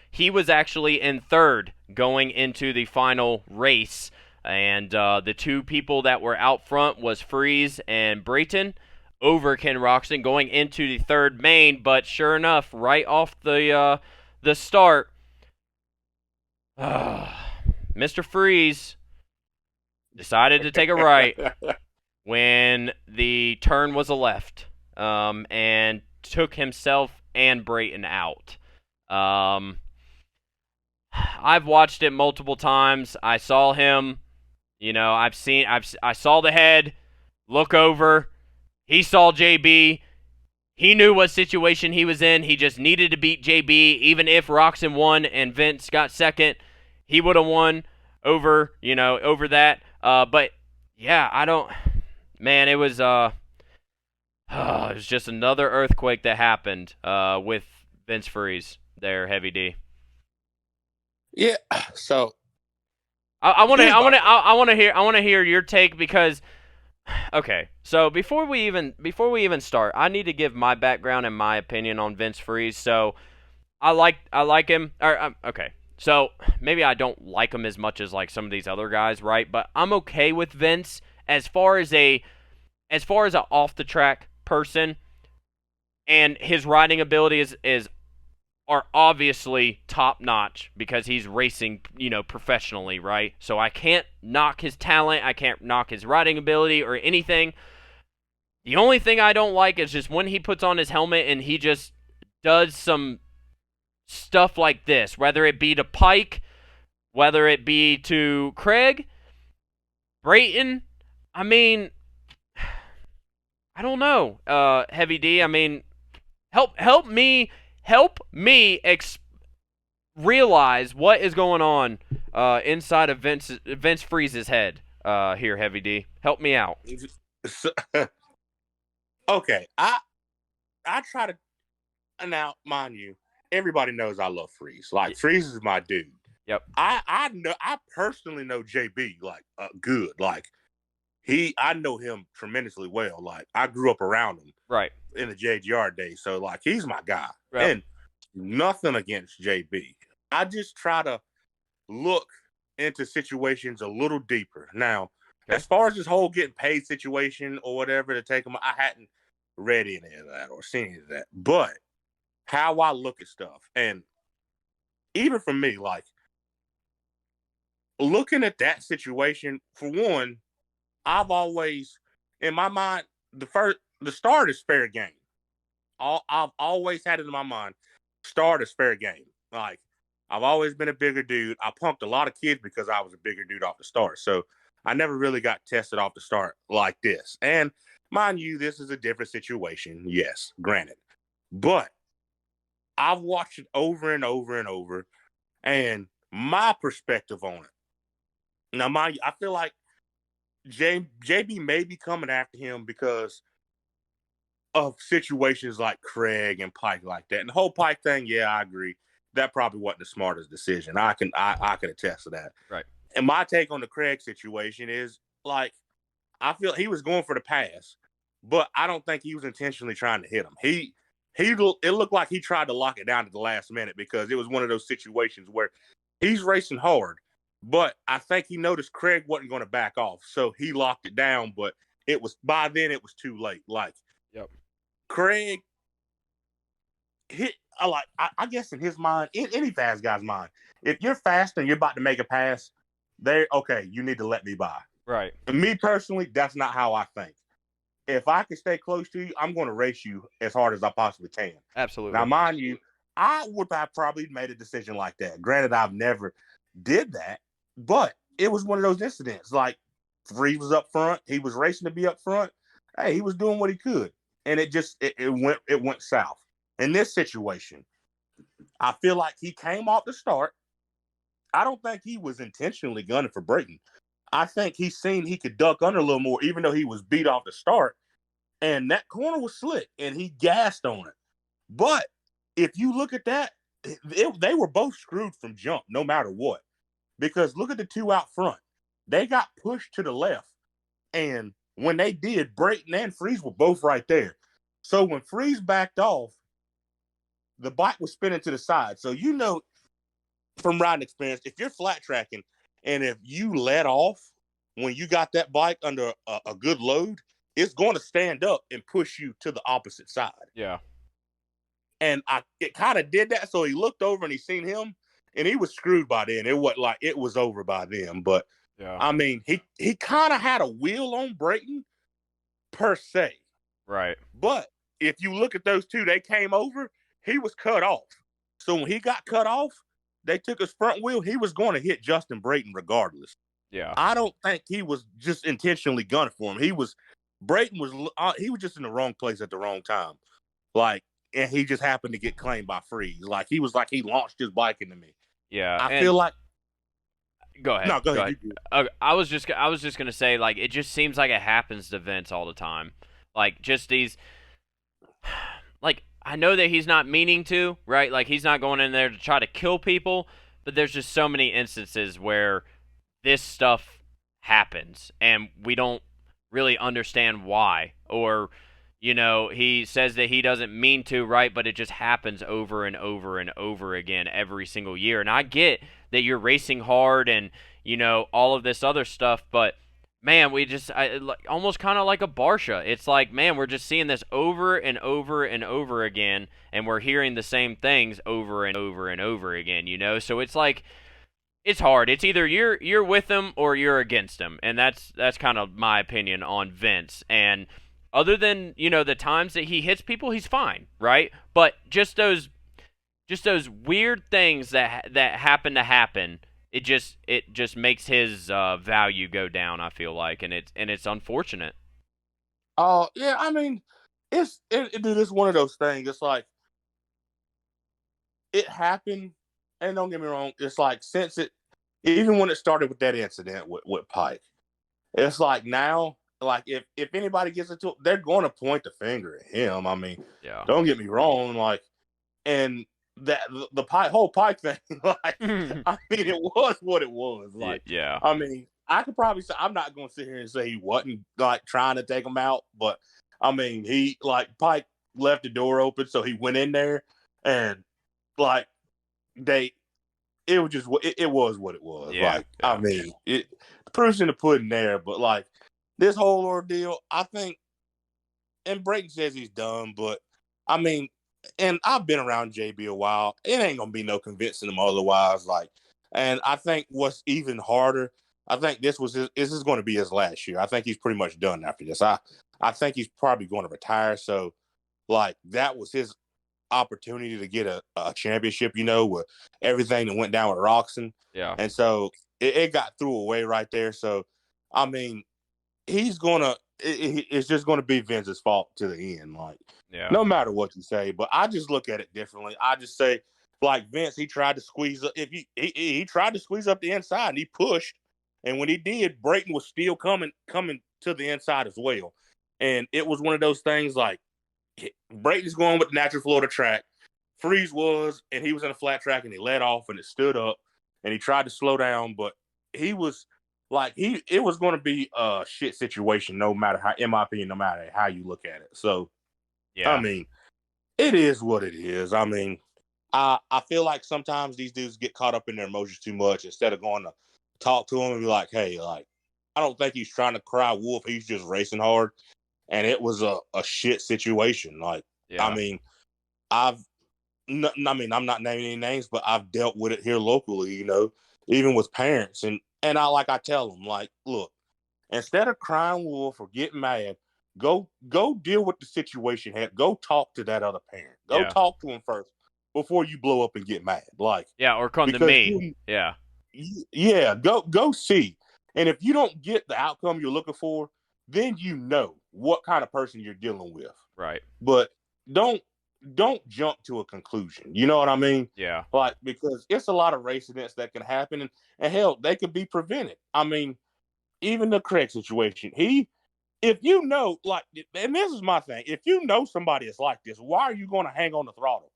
he was actually in third going into the final race. And the two people that were out front was Freeze and Brayton over Ken Roxon going into the third main, but sure enough, right off the start, Mr. Freeze decided to take a right when the turn was a left, and took himself and Brayton out. I've watched it multiple times. I saw him. I saw the head look over. He saw JB. He knew what situation he was in. He just needed to beat JB. Even if Roxon won and Vince got second, he would have won over that. But yeah, I don't. Man, it was just another earthquake that happened with Vince Freeze there, Heavy D. Yeah. So I want to hear your take because. Okay, so before we even start, I need to give my background and my opinion on Vince Freeze. So, I like him. Okay, so maybe I don't like him as much as like some of these other guys, right? But I'm okay with Vince as far as a off the track person, and his riding ability are obviously top notch because he's racing, professionally, right? So I can't knock his talent, I can't knock his riding ability or anything. The only thing I don't like is just when he puts on his helmet and he just does some stuff like this, whether it be to Pike, whether it be to Craig, Brayton. I mean, I don't know. Heavy D, I mean, help me realize what is going on inside of Vince Freeze's head here, Heavy D. Help me out. Okay, I try to. Now, mind you, everybody knows I love Freeze. Like, Freeze is my dude. Yep. I personally know JB like good. Like, I know him tremendously well. Like, I grew up around him. Right. In the JGR days. So, like, he's my guy. Right. And nothing against JB. I just try to look into situations a little deeper. Now, as far as this whole getting paid situation or whatever to take him, I hadn't read any of that or seen any of that. But how I look at stuff, and even for me, like, looking at that situation, for one, I've always, in my mind, the start is fair game. I've always had it in my mind, start is fair game. Like, I've always been a bigger dude. I punked a lot of kids because I was a bigger dude off the start. So I never really got tested off the start like this. And mind you, this is a different situation. Yes, granted. But I've watched it over and over and over. And my perspective on it. Now, mind you, I feel like JB may be coming after him because of situations like Craig and Pike like that. And the whole Pike thing, yeah, I agree. That probably wasn't the smartest decision. I can attest to that. Right. And my take on the Craig situation is, like, I feel he was going for the pass, but I don't think he was intentionally trying to hit him. It looked like he tried to lock it down at the last minute because it was one of those situations where he's racing hard, but I think he noticed Craig wasn't going to back off, so he locked it down. But by then it was too late. Like, yep. Craig hit. I guess in his mind, in any fast guy's mind, if you're fast and you're about to make a pass, you need to let me by. Right. And me personally, that's not how I think. If I can stay close to you, I'm going to race you as hard as I possibly can. Absolutely. Now, mind you, I would have probably made a decision like that. Granted, I've never did that, but it was one of those incidents. Like, Freeze was up front. He was racing to be up front. Hey, he was doing what he could, and it went south. In this situation, I feel like he came off the start. I don't think he was intentionally gunning for Brayton. I think he seen he could duck under a little more, even though he was beat off the start. And that corner was slick, and he gassed on it. But if you look at that, they were both screwed from jump, no matter what. Because look at the two out front. They got pushed to the left. And when they did, Brayton and Freeze were both right there. So when Freeze backed off, the bike was spinning to the side. So you know from riding experience, if you're flat tracking and if you let off when you got that bike under a good load, it's going to stand up and push you to the opposite side. Yeah. And it kind of did that. So he looked over and he seen him, and he was screwed by then. It wasn't like it was over by then. But yeah. I mean, he kind of had a wheel on Brayton per se. Right. But if you look at those two, they came over, he was cut off. So when he got cut off, they took his front wheel. He was going to hit Justin Brayton regardless. Yeah. I don't think he was just intentionally gunning for him. Brayton was just in the wrong place at the wrong time. Like, and he just happened to get claimed by Freeze. Like, he launched his bike into me. Yeah. I feel like. Go ahead. No, go ahead. I was just gonna say, like, it just seems like it happens to Vince all the time. Like, just these, like, I know that he's not meaning to, right? Like, he's not going in there to try to kill people, but there's just so many instances where this stuff happens and we don't really understand why. Or, you know, he says that he doesn't mean to, right? But it just happens over and over and over again every single year. And I get that you're racing hard and, you know, all of this other stuff, but man, almost kind of like a Barsha. It's like, man, we're just seeing this over and over and over again, and we're hearing the same things over and over and over again, you know? So it's like, it's hard. It's either you're with him or you're against him, and that's kind of my opinion on Vince. And other than, you know, the times that he hits people, he's fine, right? But just those weird things that happen to happen, it just makes his value go down, I feel like, and it's unfortunate. Oh, yeah, I mean, it's one of those things. It's like, it happened, and don't get me wrong, it's like, even when it started with that incident with Pike, it's like now, like, if anybody gets into it, they're going to point the finger at him. I mean, yeah. Don't get me wrong, like, and that the whole Pike thing, like, I mean, it was what it was. Like, yeah. I mean, I could probably say, I'm not going to sit here and say he wasn't, like, trying to take him out, but I mean, Pike left the door open, so he went in there, and like, it was just it was what it was. Yeah, like, yeah. I mean, the proof's in the pudding there, but like, this whole ordeal, I think, and Brayton says he's done, but I mean, and I've been around JB a while. It ain't gonna be no convincing him otherwise. Like, and I think what's even harder, I think this is going to be his last year. I think he's pretty much done after this. I think he's probably going to retire. So, like, that was his opportunity to get a championship, you know, with everything that went down with Roxon. Yeah. And so it got threw away right there. So, I mean, it's just going to be Vince's fault to the end. Like, yeah. No matter what you say, but I just look at it differently. I just say, like, Vince, he tried to squeeze up. He tried to squeeze up the inside, and he pushed. And when he did, Brayton was still coming to the inside as well. And it was one of those things, like, Brayton's going with the natural flow of the track. Freeze was, and he was in a flat track, and he let off, and it stood up, and he tried to slow down, but he was like, it was going to be a shit situation, no matter how, in my opinion, no matter how you look at it. So, yeah. I mean, it is what it is. I mean, I feel like sometimes these dudes get caught up in their emotions too much. Instead of going to talk to him and be like, hey, like, I don't think he's trying to cry wolf. He's just racing hard. And it was a shit situation. Like, yeah. I mean, I'm not naming any names, but I've dealt with it here locally, you know, even with parents. And I tell them, like, look, instead of crying wolf or getting mad, go deal with the situation. Go talk to that other parent. Go talk to him first before you blow up and get mad. Like, yeah, or come to me. Yeah. Yeah, go see. And if you don't get the outcome you're looking for, then you know what kind of person you're dealing with. Right. But don't jump to a conclusion. You know what I mean? Yeah. Like, because it's a lot of race events that can happen, and hell, they could be prevented. I mean, even the Craig situation, if you know, like, and this is my thing, if you know somebody is like this, why are you going to hang on the throttle?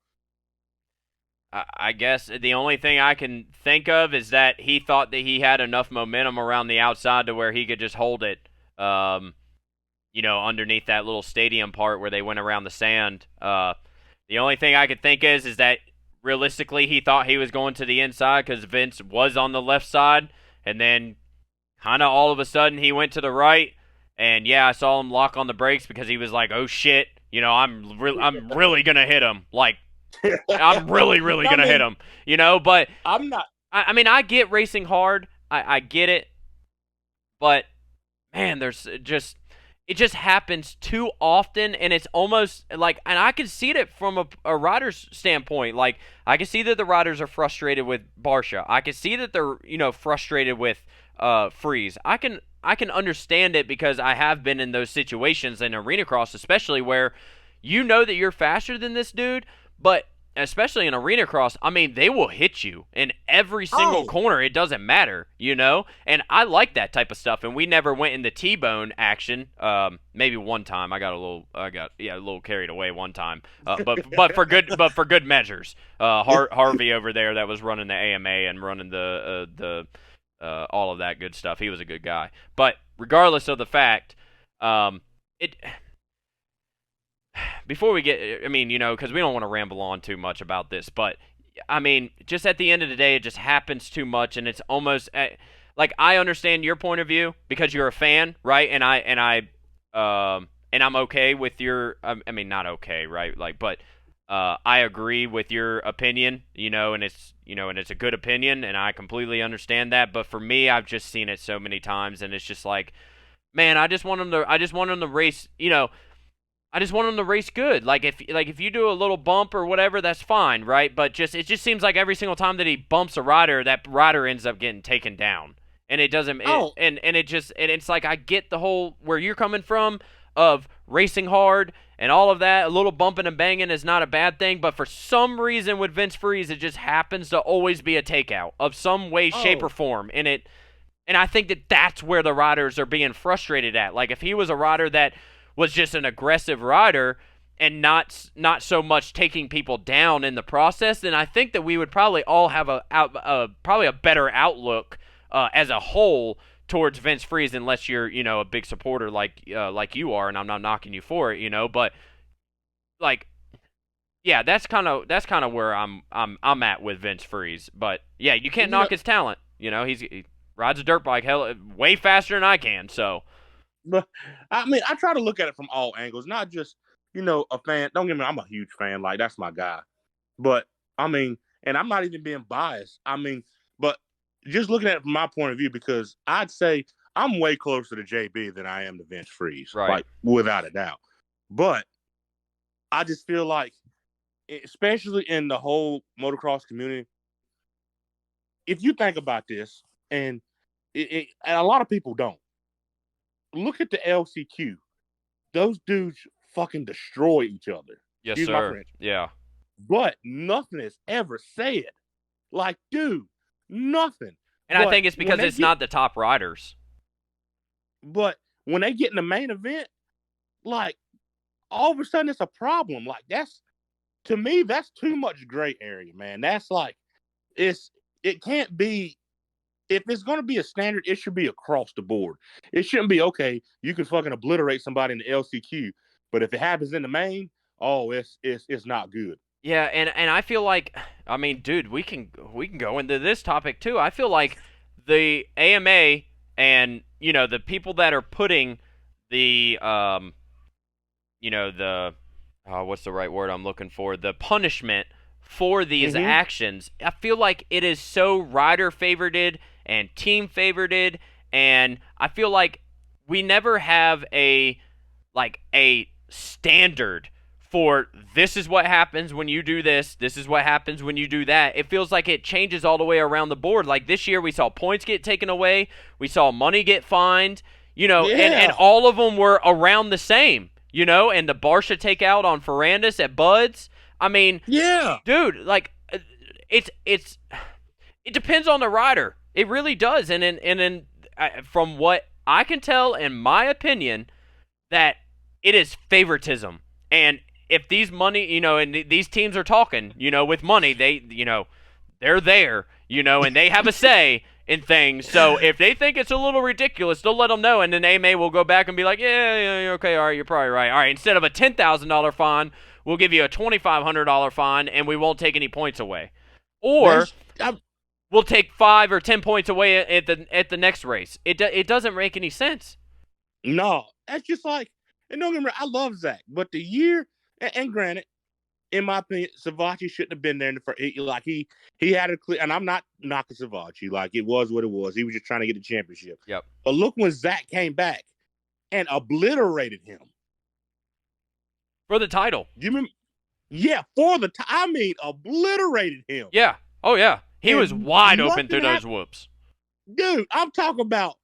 I guess the only thing I can think of is that he thought that he had enough momentum around the outside to where he could just hold it, underneath that little stadium part where they went around the sand. The only thing I could think is that realistically he thought he was going to the inside because Vince was on the left side, and then kind of all of a sudden he went to the right, and yeah, I saw him lock on the brakes because he was like, oh shit, I'm really gonna hit him, like I'm really gonna hit him, but I'm not. I mean, I get racing hard, I get it, but man, it just happens too often, and it's almost like, and I can see it from a rider's standpoint. Like, I can see that the riders are frustrated with Barsha. I can see that they're, frustrated with Freeze. I can understand it because I have been in those situations in arena cross, especially where you know that you're faster than this dude, but especially in arena cross, I mean, they will hit you in every single corner. It doesn't matter, And I like that type of stuff. And we never went in the T-bone action. Maybe one time I got a little carried away one time. But for good measures. Harvey over there that was running the AMA and running the all of that good stuff. He was a good guy. But regardless of the fact, before we get, because we don't want to ramble on too much about this, but, just at the end of the day, it just happens too much, and it's almost, like, I understand your point of view, because you're a fan, right, and I'm okay with your, not okay, right, like, but, I agree with your opinion, and it's a good opinion, and I completely understand that, but for me, I've just seen it so many times, and it's just like, man, I just want them to race, I just want him to race good. Like if you do a little bump or whatever, that's fine, right? But it just seems like every single time that he bumps a rider, that rider ends up getting taken down, and it doesn't. And it's like, I get the whole where you're coming from of racing hard and all of that. A little bumping and banging is not a bad thing, but for some reason with Vince Freeze, it just happens to always be a takeout of some way, shape, or form. And I think that's where the riders are being frustrated at. Like if he was a rider that was just an aggressive rider and not so much taking people down in the process, then I think that we would probably all have probably a better outlook as a whole towards Vince Freeze, unless you're a big supporter like you are, and I'm not knocking you for it, but like, yeah, that's kind of where I'm at with Vince Freeze. But yeah, you can't knock his talent. He rides a dirt bike way faster than I can, so. But I try to look at it from all angles, not just, a fan. Don't get me wrong, I'm a huge fan. Like, that's my guy. But, and I'm not even being biased. But just looking at it from my point of view, because I'd say I'm way closer to JB than I am to Vince Freeze. Right. Like, without a doubt. But I just feel like, especially in the whole motocross community, if you think about this, and a lot of people don't, look at the LCQ. Those dudes fucking destroy each other. Yes, Excuse sir. My French. Yeah. But nothing is ever said. Like, dude, nothing. And I think it's because it's not the top riders. But when they get in the main event, like, all of a sudden it's a problem. Like, to me, that's too much gray area, man. That's like, it can't be. If it's going to be a standard, it should be across the board. It shouldn't be, okay, you can fucking obliterate somebody in the LCQ, but if it happens in the main, it's not good. Yeah, and I feel like, dude, we can go into this topic too. I feel like the AMA and, the people that are putting the, what's the right word I'm looking for? The punishment for these actions, I feel like it is so rider favorited and team favorited, and I feel like we never have a standard for this is what happens when you do this is what happens when you do that. It feels like it changes all the way around the board. Like this year we saw points get taken away, we saw money get fined, and all of them were around the same, and the Barsha takeout on Ferrandis at Bud's. I mean, dude, like it depends on the rider. It really does. And from what I can tell, in my opinion, that it is favoritism. And if these money, and these teams are talking, with money, they're there, and they have a say in things. So if they think it's a little ridiculous, they'll let them know, and then AMA will go back and be like, yeah, okay, all right, you're probably right. All right, instead of a $10,000 fine, we'll give you a $2,500 fine, and we won't take any points away. Or we'll take 5 or 10 points away at the next race. It doesn't make any sense. No, that's just like, and don't get me wrong, I love Zach, but the year, and granted, in my opinion, Savachi shouldn't have been there like he had a clear, and I'm not knocking Savachi, like it was what it was. He was just trying to get the championship. Yep. But look when Zach came back and obliterated him for the title. You remember? Yeah, for the I mean, obliterated him. Yeah. Oh yeah. He was wide open through those whoops. Dude, I'm talking about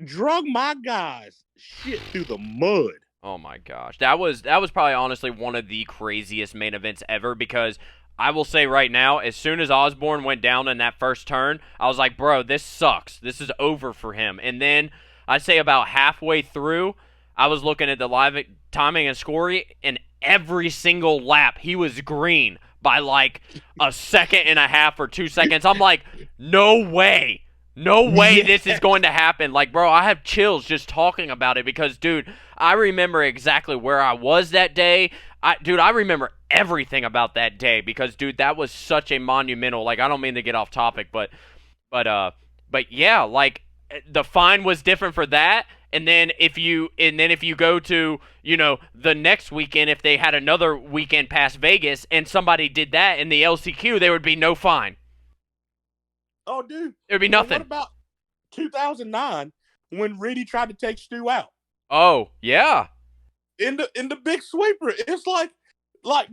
drug my guys shit through the mud. Oh my gosh. That was probably honestly one of the craziest main events ever, because I will say right now, as soon as Osborne went down in that first turn, I was like, bro, this sucks. This is over for him. And then I'd say about halfway through, I was looking at the live timing and scoring, and every single lap he was green by like a second and a half or 2 seconds. I'm like, no way. No way this is going to happen. Like, bro, I have chills just talking about it because, dude, I remember exactly where I was that day. I remember everything about that day because, dude, that was such a monumental, like, I don't mean to get off topic, but yeah, like, the fine was different for that. And then if you go to, the next weekend, if they had another weekend past Vegas and somebody did that in the LCQ, there would be no fine. Oh, dude. There'd be nothing. What about 2009 when Reedy tried to take Stu out? Oh, yeah. In the big sweeper. It's like,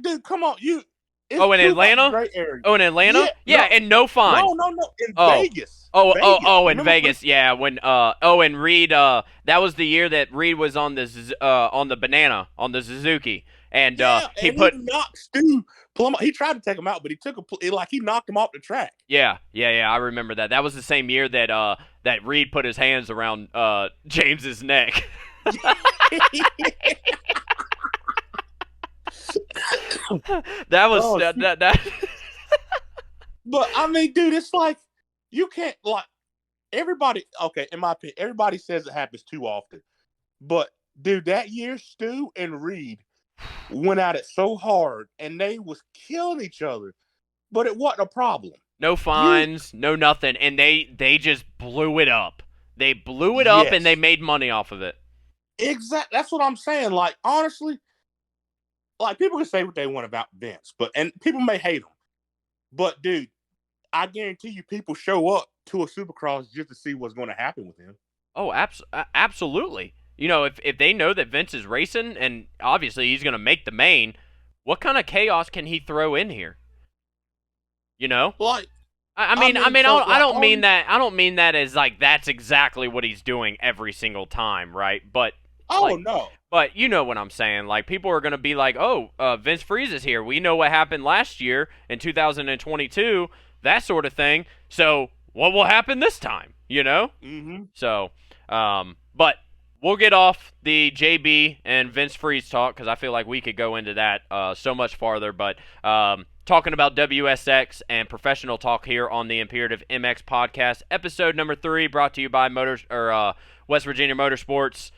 dude, come on. In Atlanta? Great area. Oh, in Atlanta? Yeah, no, and no fine. No. In Vegas. In Vegas. Yeah, when and Reed, that was the year that Reed was on the banana, on the Suzuki. And he knocked Stu Plum. He tried to take him out, but he knocked him off the track. Yeah, I remember that. That was the same year that Reed put his hands around James's neck. That was that. But I mean, dude, it's like you can't like everybody. Okay, in my opinion, everybody says it happens too often. But dude, that year, Stu and Reed went at it so hard, and they was killing each other, but it wasn't a problem. No fines, no nothing, and they just blew it up. They blew it up, and they made money off of it. Exactly. That's what I'm saying. Like, honestly, like, people can say what they want about Vince, and people may hate him, but dude, I guarantee you, people show up to a Supercross just to see what's going to happen with him. Oh, absolutely. If they know that Vince is racing, and obviously he's going to make the main, what kind of chaos can he throw in here? Like, I don't mean that. I don't mean that as like that's exactly what he's doing every single time, right? But no. But you know what I'm saying? Like, people are going to be like, "Oh, Vince Freeze is here. We know what happened last year in 2022, that sort of thing. So what will happen this time?" Mm-hmm. So, but we'll get off the JB and Vince Freeze talk because I feel like we could go into that so much farther. But talking about WSX and professional talk here on the Imperative MX podcast, episode number 3, brought to you by West Virginia Motorsports,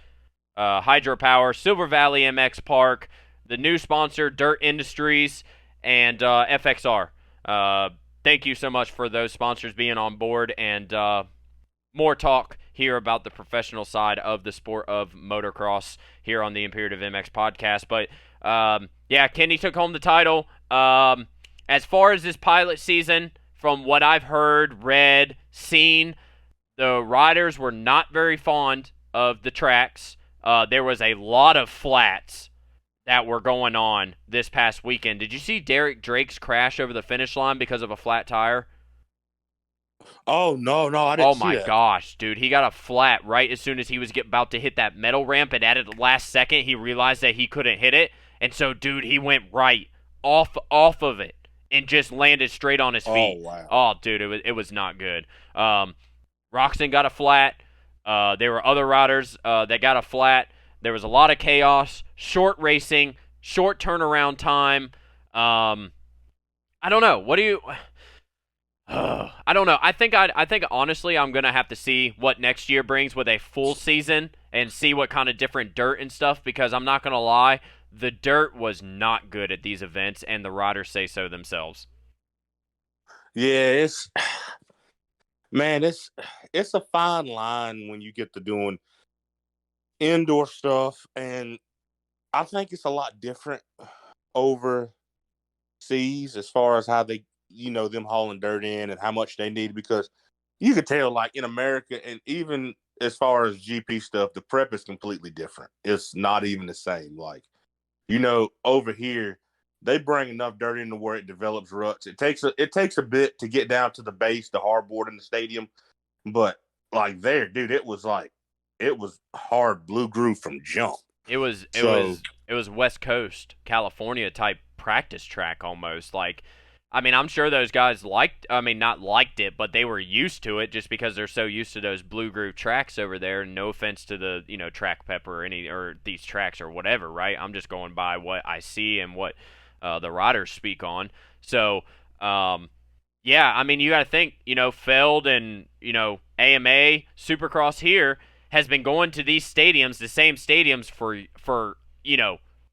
Hydropower, Silver Valley MX Park, the new sponsor Dirt Industries, and FXR. Thank you so much for those sponsors being on board, and more talk here about the professional side of the sport of motocross here on the Imperative MX podcast. But Kenny took home the title. As far as this pilot season, from what I've heard, read, seen, the riders were not very fond of the tracks. There was a lot of flats that were going on this past weekend. Did you see Derek Drake's crash over the finish line because of a flat tire? Oh no, no, I didn't Oh see my that. gosh, dude. He got a flat right as soon as he was about to hit that metal ramp, and at the last second, he realized that he couldn't hit it. And so, dude, he went right off of it and just landed straight on his Oh feet. wow. Oh, dude, it was not good. Roxon got a flat. There were other riders that got a flat. There was a lot of chaos, short racing, short turnaround time. I don't know. What do you? I don't know. I think honestly, I'm gonna have to see what next year brings with a full season and see what kind of different dirt and stuff. Because I'm not gonna lie, the dirt was not good at these events, and the riders say so themselves. Yeah, it's man, it's a fine line when you get to doing indoor stuff, and I think it's a lot different overseas as far as how they, them hauling dirt in and how much they need because you could tell, like in America, and even as far as GP stuff, the prep is completely different. It's not even the same. Like, over here, they bring enough dirt into where it develops ruts. It takes a bit to get down to the base, the hardboard in the stadium, but like there, dude, it was hard blue groove from jump. It was it So was it was West Coast California type practice track almost. Like, I mean, I'm sure those guys not liked it, but they were used to it just because they're so used to those blue groove tracks over there. And no offense to the track pepper or these tracks or whatever, right? I'm just going by what I see and what the riders speak on. So yeah, I mean, you got to think, Feld and, AMA, Supercross here has been going to these stadiums, the same stadiums for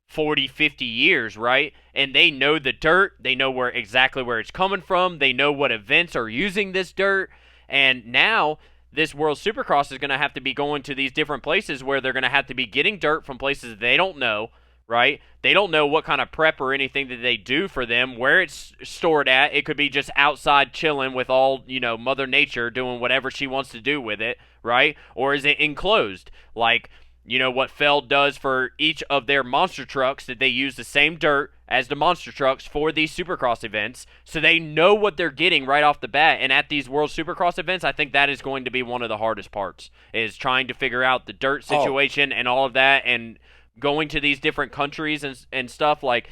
40, 50 years, right? And they know the dirt, they know exactly where it's coming from, they know what events are using this dirt, and now this World Supercross is going to have to be going to these different places where they're going to have to be getting dirt from places they don't know, right? They don't know what kind of prep or anything that they do for them, where it's stored at. It could be just outside chilling with all, Mother Nature doing whatever she wants to do with it, right? Or is it enclosed? Like, what Feld does for each of their monster trucks, that they use the same dirt as the monster trucks for these Supercross events, so they know what they're getting right off the bat. And at these World Supercross events, I think that is going to be one of the hardest parts, is trying to figure out the dirt oh situation and all of that, and going to these different countries and stuff. Like,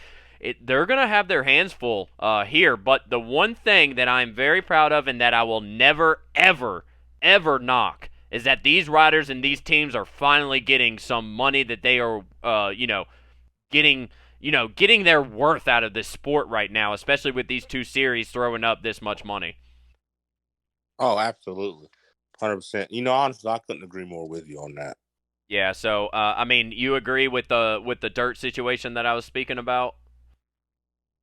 they're going to have their hands full here. But the one thing that I'm very proud of and that I will never, ever, ever knock is that these riders and these teams are finally getting some money that they are, getting their worth out of this sport right now, especially with these two series throwing up this much money. oh, absolutely, 100%. Honestly, I couldn't agree more with you on that. Yeah, so I mean, you agree with the dirt situation that I was speaking about?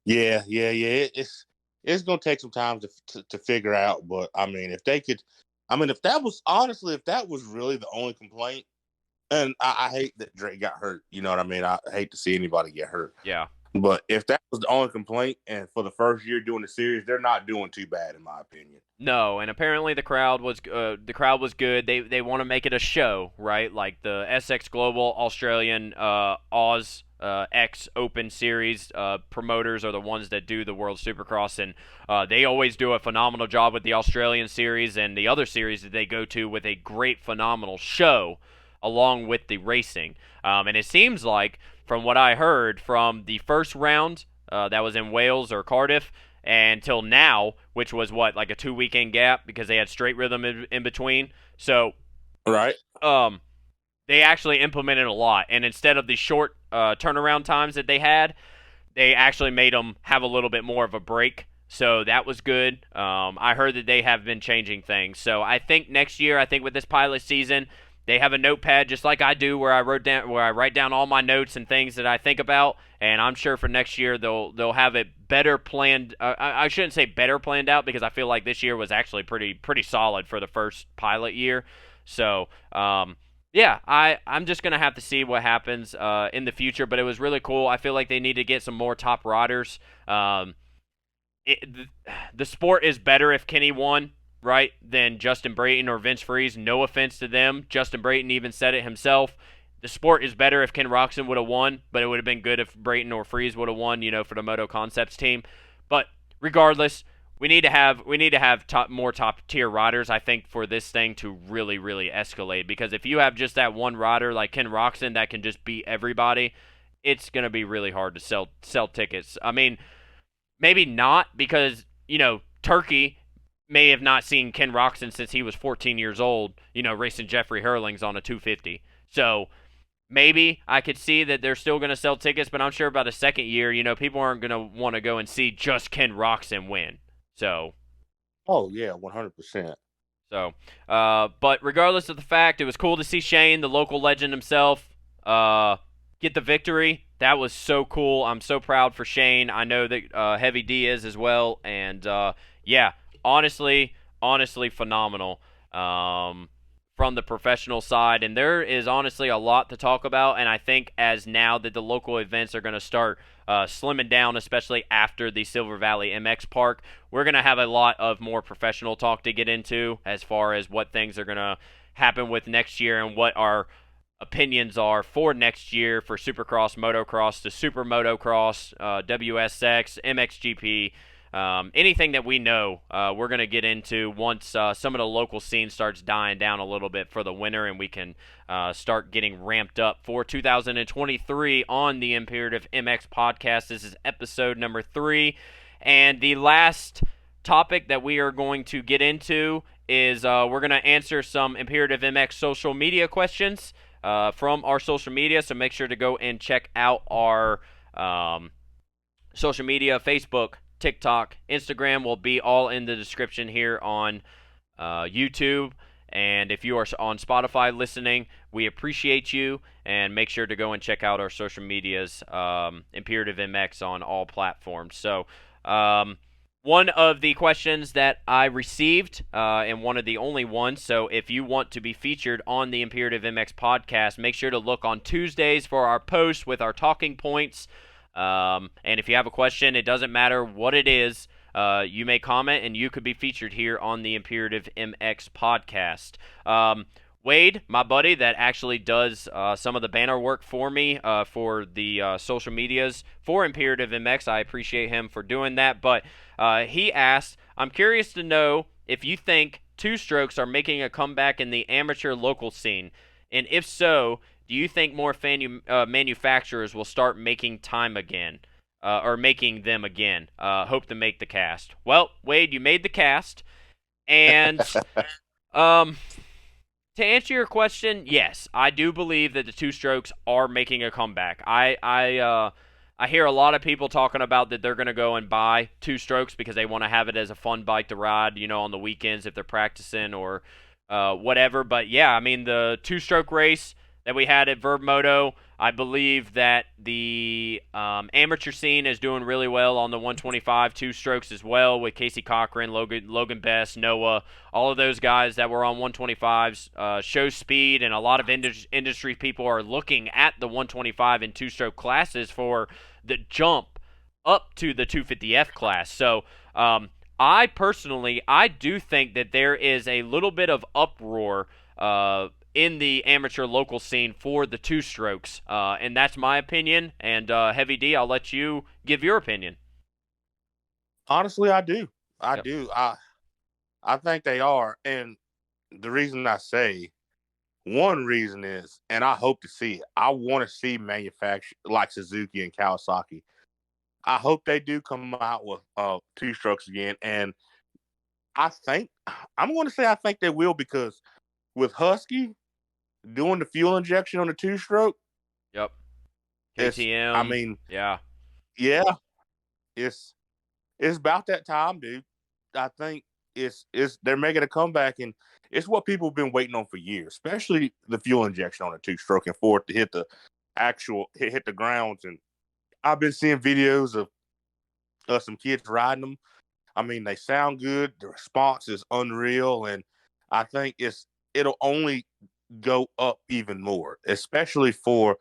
Yeah, yeah, yeah. It's gonna take some time to figure out, but I mean, if they could, I mean, if that was really the only complaint, and I hate that Drake got hurt. You know what I mean? I hate to see anybody get hurt. Yeah. But if that was the only complaint, and for the first year doing the series, they're not doing too bad, in my opinion. No, and apparently the crowd was good. They want to make it a show, right? Like the SX Global Australian Oz X Open Series promoters are the ones that do the World Supercross, and they always do a phenomenal job with the Australian series and the other series that they go to with a great, phenomenal show along with the racing. And it seems like, from what I heard from the first round that was in Wales or Cardiff, until now, which was what, like a 2 weekend gap because they had straight rhythm in between. So, Right? um, they actually implemented a lot, and instead of the short turnaround times that they had, they actually made them have a little bit more of a break. So that was good. I heard that they have been changing things. So I think next year, I think with this pilot season, they have a notepad just like I do, where I write down all my notes and things that I think about. And I'm sure for next year they'll have it better planned. I shouldn't say better planned out, because I feel like this year was actually pretty solid for the first pilot year. So yeah, I'm just gonna have to see what happens in the future. But it was really cool. I feel like they need to get some more top riders. It, the sport is better if Kenny won, right, than Justin Brayton or Vince Freeze. No offense to them. Justin Brayton even said it himself. the sport is better if Ken Roczen would have won, but it would have been good if Brayton or Freeze would have won, for the Moto Concepts team. But regardless, we need to have more top tier riders, I think, for this thing to really really escalate. Because if you have just that one rider like Ken Roczen that can just beat everybody, it's gonna be really hard to sell tickets. I mean, maybe not because Turkey may have not seen Ken Roczen since he was 14 years old, racing Jeffrey Hurlings on a 250. So maybe I could see that they're still going to sell tickets, but I'm sure about a second year, people aren't going to want to go and see just Ken Roczen win. So, Oh yeah, 100%. but regardless of the fact, it was cool to see Shane, the local legend himself, get the victory. That was so cool. I'm so proud for Shane. I know that Heavy D is as well, and yeah, honestly phenomenal. From the professional side, and there is honestly a lot to talk about, and I think as now that the local events are going to start slimming down, especially after the Silver Valley MX Park, we're going to have a lot of more professional talk to get into as far as what things are going to happen with next year and what our opinions are for next year for Supercross, Motocross, the Super Motocross, WSX, MXGP. Anything that we know, we're going to get into once some of the local scene starts dying down a little bit for the winter, and we can start getting ramped up for 2023 on the Imperative MX podcast. This is episode number 3, and the last topic that we are going to get into is we're going to answer some Imperative MX social media questions from our social media, so make sure to go and check out our social media, Facebook, TikTok, Instagram will be all in the description here on YouTube. And if you are on Spotify listening, we appreciate you. And make sure to go and check out our social medias, Imperative MX on all platforms. So, one of the questions that I received, and one of the only ones, so if you want to be featured on the Imperative MX podcast, make sure to look on Tuesdays for our post with our talking points. And if you have a question, it doesn't matter what it is, you may comment and you could be featured here on the Imperative MX podcast. Wade, my buddy that actually does some of the banner work for me for the social medias for Imperative MX, I appreciate him for doing that. But he asked, I'm curious to know if you think two-strokes are making a comeback in the amateur local scene, and if so, do you think more manufacturers will start making time again, or making them again? Hope to make the cast. Well, Wade, you made the cast, and to answer your question, yes, I do believe that the two-strokes are making a comeback. I hear a lot of people talking about that they're going to go and buy two-strokes because they want to have it as a fun bike to ride, on the weekends if they're practicing or whatever. But yeah, I mean the two-stroke race that we had at Verb Moto, I believe that the amateur scene is doing really well on the 125 two-strokes as well with Casey Cochran, Logan Best, Noah, all of those guys that were on 125s show speed, and a lot of industry people are looking at the 125 and two-stroke classes for the jump up to the 250F class. So I do think that there is a little bit of uproar in the amateur local scene for the two-strokes, and that's my opinion. And Heavy D, I'll let you give your opinion. Honestly, I do. I Yep. do. I think they are, and the reason I say one reason is, and I hope to see it. I want to see manufacturers like Suzuki and Kawasaki. I hope they do come out with two-strokes again, and I think I think they will, because with Husky doing the fuel injection on the two-stroke. Yep. KTM. I mean, yeah, it's about that time, dude. I think it's they're making a comeback, and it's what people have been waiting on for years, especially the fuel injection on a two-stroke and for it to hit the hit the grounds. And I've been seeing videos of some kids riding them. I mean, they sound good. The response is unreal, and I think it'll only go up even more, especially for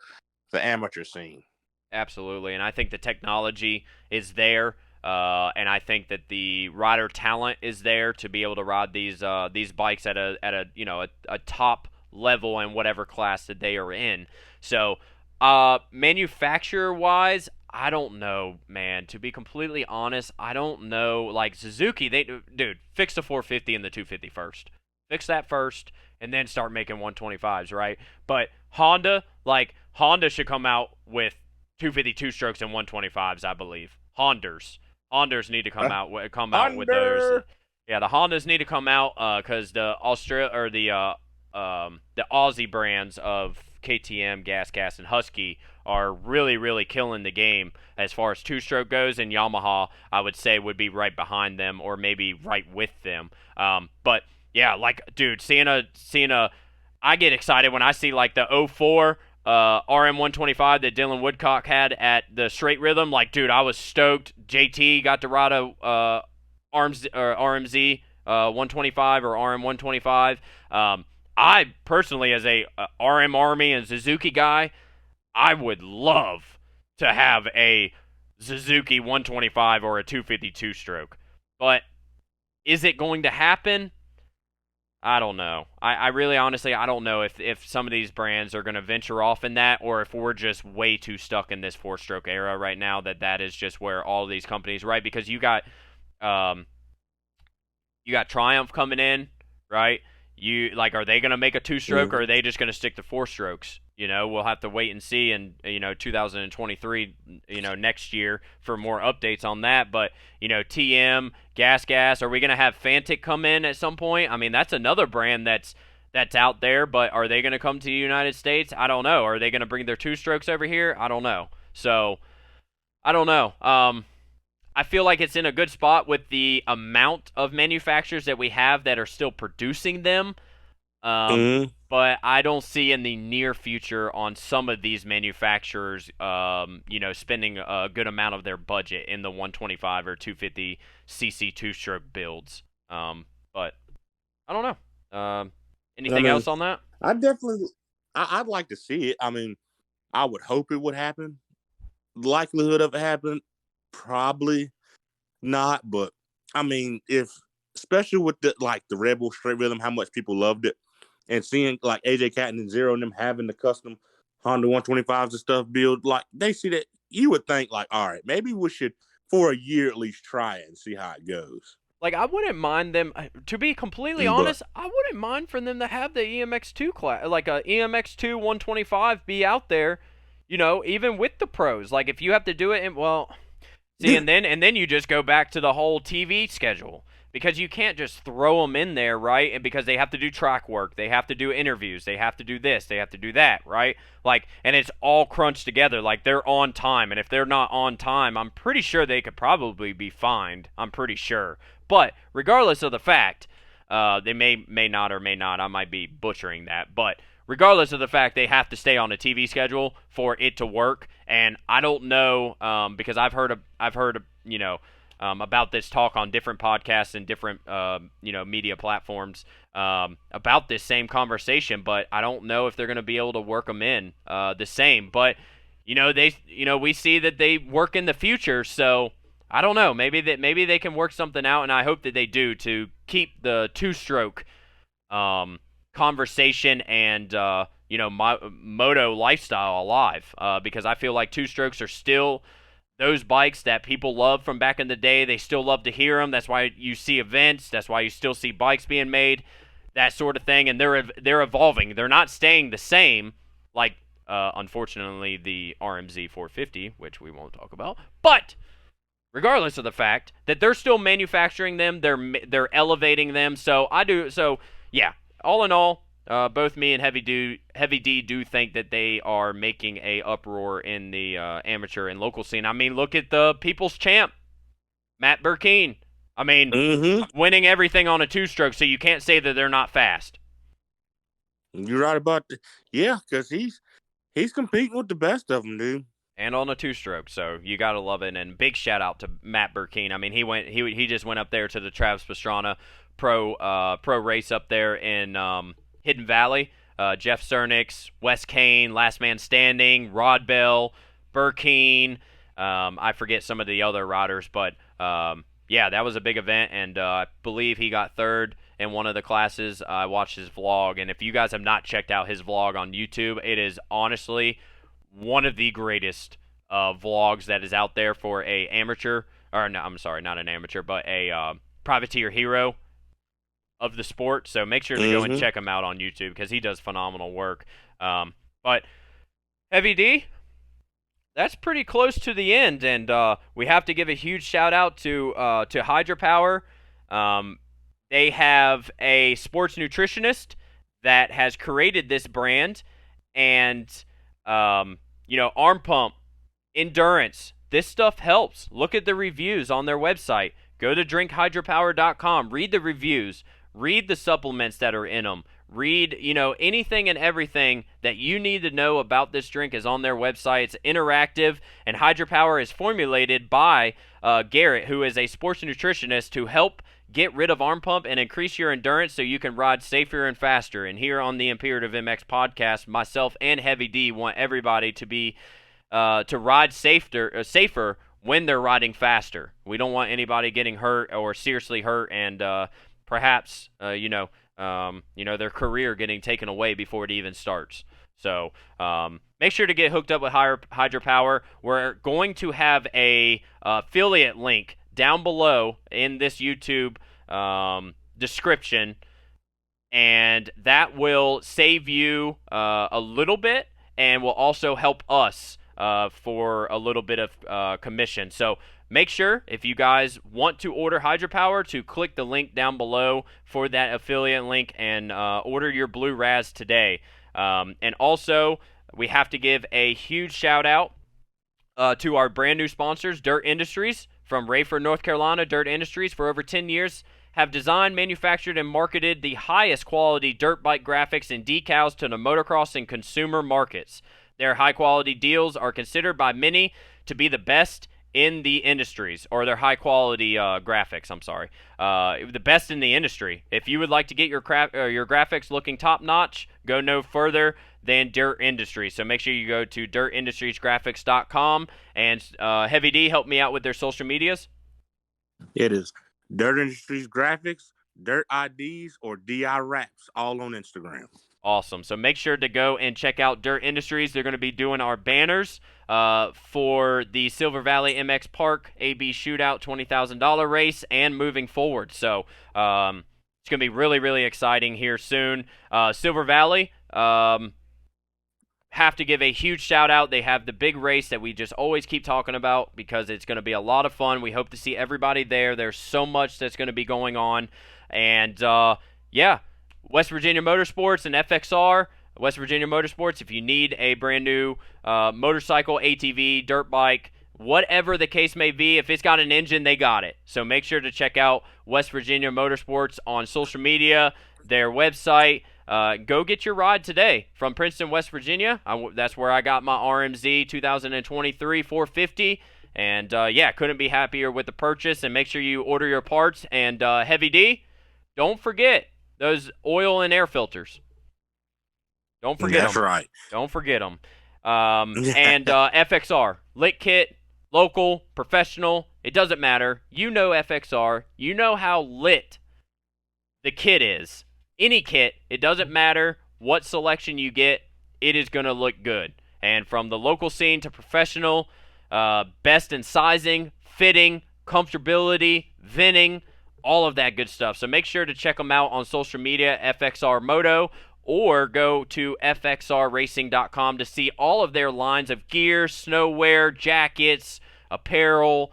the amateur scene. Absolutely, and I think the technology is there, and I think that the rider talent is there to be able to ride these bikes at a top level in whatever class that they are in. So, manufacturer-wise, I don't know, man. To be completely honest, I don't know. Like Suzuki, dude, fix the 450 and the 250 first. Fix that first, and then start making 125s, right? But Honda should come out with 252 strokes and 125s, I believe. Hondas need to come out with those. Thunder. Yeah, the Hondas need to come out because the Aussie brands of KTM, Gas, and Husky are really, really killing the game as far as two-stroke goes, and Yamaha, I would say, would be right behind them or maybe right with them. But yeah, like, dude, seeing a, I get excited when I see like the '04 RM125 that Dylan Woodcock had at the Straight Rhythm. Like, dude, I was stoked. JT got to ride a RMZ 125 or RM125. I personally, as a RM Army and Suzuki guy, I would love to have a Suzuki 125 or a 252 stroke. But is it going to happen? I don't know. I really honestly, I don't know if some of these brands are going to venture off in that, or if we're just way too stuck in this four-stroke era right now that is just where all these companies, right? Because you got Triumph coming in, right? Are they going to make a two-stroke, or are they just going to stick to four strokes? We'll have to wait and see in 2023, next year for more updates on that. But TM, Gas, are we going to have Fantic come in at some point? I mean, that's another brand that's out there, but are they going to come to the United States? I don't know. Are they going to bring their two strokes over here? I don't know. So I don't know. I feel like it's in a good spot with the amount of manufacturers that we have that are still producing them. But I don't see in the near future on some of these manufacturers, spending a good amount of their budget in the 125 or 250 cc two-stroke builds. But I don't know. Anything else on that? I'd like to see it. I mean, I would hope it would happen. Likelihood of it happening, probably not. But I mean, especially with the Rebel Straight Rhythm, how much people loved it. And seeing like AJ Catton and Zero and them having the custom Honda 125s and stuff build, like they see that, you would think like, all right, maybe we should for a year at least try it and see how it goes. Like, I wouldn't mind them, to be completely honest, I wouldn't mind for them to have the EMX2 class, like a EMX2 125 be out there, even with the pros. Like, if you have to do it, and then you just go back to the whole TV schedule. Because you can't just throw them in there, right? And because they have to do track work, they have to do interviews, they have to do this, they have to do that, right? Like, and it's all crunched together. Like, they're on time, and if they're not on time, I'm pretty sure they could probably be fined. I'm pretty sure. But regardless of the fact, they may not or may not. I might be butchering that, but regardless of the fact, they have to stay on a TV schedule for it to work. And I don't know, because I've heard about this talk on different podcasts and different media platforms about this same conversation, but I don't know if they're going to be able to work them in the same. But we see that they work in the future, so I don't know. Maybe they can work something out, and I hope that they do to keep the two-stroke conversation and moto lifestyle alive, because I feel like two strokes are still those bikes that people love from back in the day. They still love to hear them. That's why you see events. That's why you still see bikes being made, that sort of thing. And they're evolving. They're not staying the same, like unfortunately the RMZ 450, which we won't talk about. But regardless of the fact that they're still manufacturing them, they're elevating them. So yeah. All in all, both me and Heavy D do think that they are making a uproar in the amateur and local scene. I mean, look at the People's Champ, Matt Burkeen. I mean, winning everything on a two-stroke, so you can't say that they're not fast. You're right about that. Yeah, because he's competing with the best of them, dude. And on a two-stroke, so you gotta love it. And big shout out to Matt Burkeen. I mean, he just went up there to the Travis Pastrana pro race up there in Hidden Valley. Jeff Cernix, Wes Kane, Last Man Standing, Rod Bell, Burkeen. I forget some of the other riders, but yeah, that was a big event, and I believe he got third in one of the classes. I watched his vlog, and if you guys have not checked out his vlog on YouTube, it is honestly one of the greatest vlogs that is out there for a amateur, or no, I'm sorry, not an amateur, but a privateer hero of the sport. So make sure to go and check him out on YouTube because he does phenomenal work. But Heavy D, that's pretty close to the end, and we have to give a huge shout out to Hydropower. They have a sports nutritionist that has created this brand, and arm pump, endurance. This stuff helps. Look at the reviews on their website. Go to drinkhydropower.com. Read the reviews. Read the supplements that are in them. Read, anything and everything that you need to know about this drink is on their website. It's interactive, and Hydropower is formulated by Garrett, who is a sports nutritionist, to help get rid of arm pump and increase your endurance so you can ride safer and faster. And here on the Imperative MX podcast, myself and Heavy D want everybody to be to ride safer when they're riding faster. We don't want anybody getting hurt or seriously hurt, and perhaps their career getting taken away before it even starts. So make sure to get hooked up with Hydropower. We're going to have a affiliate link down below in this YouTube description, and that will save you a little bit and will also help us for a little bit of commission. So make sure, if you guys want to order Hydropower, to click the link down below for that affiliate link and order your Blue Raz today. And also, we have to give a huge shout out to our brand new sponsors, Dirt Industries. From Rayford, North Carolina, Dirt Industries for over 10 years have designed, manufactured, and marketed the highest quality dirt bike graphics and decals to the motocross and consumer markets. Their high-quality deals are considered by many to be the best in the industries, or their high-quality graphics, the best in the industry. If you would like to get your graphics looking top-notch, go no further than Dirt Industries. So make sure you go to dirtindustriesgraphics.com, and Heavy D, help me out with their social medias. It is Dirt Industries Graphics, Dirt IDs, or DI Wraps, all on Instagram. Awesome. So make sure to go and check out Dirt Industries. They're going to be doing our banners for the Silver Valley MX Park AB Shootout $20,000 race and moving forward. So it's going to be really, really exciting here soon. Silver Valley, have to give a huge shout out. They have the big race that we just always keep talking about because it's going to be a lot of fun. We hope to see everybody there. There's so much that's going to be going on. And West Virginia Motorsports and FXR. West Virginia Motorsports, if you need a brand new motorcycle, ATV, dirt bike, whatever the case may be, if it's got an engine, they got it. So make sure to check out West Virginia Motorsports on social media, their website. Go get your ride today from Princeton, West Virginia. That's where I got my RMZ 2023 450. And couldn't be happier with the purchase. And make sure you order your parts. And Heavy D, don't forget those oil and air filters. Don't forget them. That's right. Don't forget them. And FXR, lit kit, local, professional, it doesn't matter. You know FXR. You know how lit the kit is. Any kit, it doesn't matter what selection you get, it is going to look good. And from the local scene to professional, best in sizing, fitting, comfortability, venting, all of that good stuff. So make sure to check them out on social media, FXR Moto, or go to fxrracing.com to see all of their lines of gear, snowwear, jackets, apparel,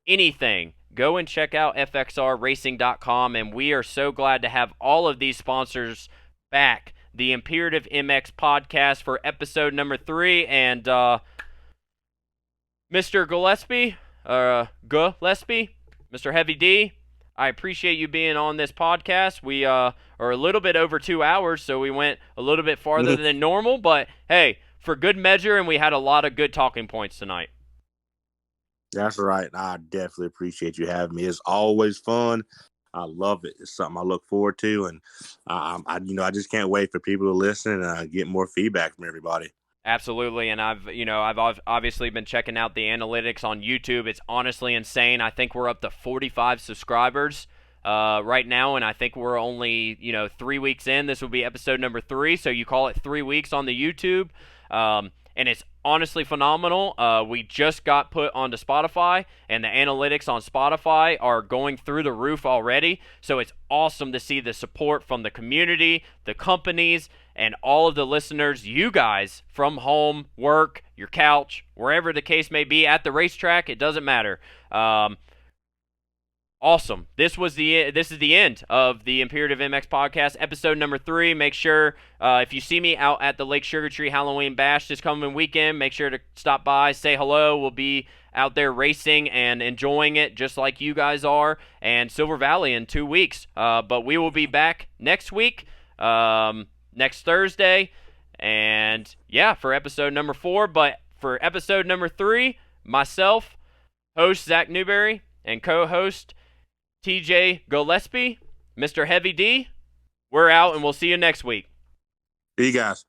anything. Go and check out fxrracing.com, and we are so glad to have all of these sponsors back. The Imperative MX podcast for episode number 3, and Mr. Gillespie, Mr. Heavy D, I appreciate you being on this podcast. We are a little bit over 2 hours, so we went a little bit farther than normal, but hey, for good measure, and we had a lot of good talking points tonight. That's right. I definitely appreciate you having me. It's always fun. I love it. It's something I look forward to, and I just can't wait for people to listen and get more feedback from everybody. Absolutely, and I've obviously been checking out the analytics on YouTube. It's honestly insane. I think we're up to 45 subscribers right now, and I think we're only 3 weeks in. This will be episode number 3, so you call it 3 weeks on the YouTube. And it's honestly phenomenal. We just got put onto Spotify, and the analytics on Spotify are going through the roof already. So it's awesome to see the support from the community, the companies, and all of the listeners, you guys, from home, work, your couch, wherever the case may be, at the racetrack. It doesn't matter. Awesome. This is the end of the Imperative MX podcast, episode number 3. Make sure if you see me out at the Lake Sugar Tree Halloween Bash this coming weekend, make sure to stop by, say hello. We'll be out there racing and enjoying it just like you guys are, and Silver Valley in 2 weeks. But we will be back next week, next Thursday, and yeah, for episode number 4. But for episode number 3, myself, host Zach Newberry, and co-host TJ Gillespie, Mr. Heavy D, we're out, and we'll see you next week. See you guys.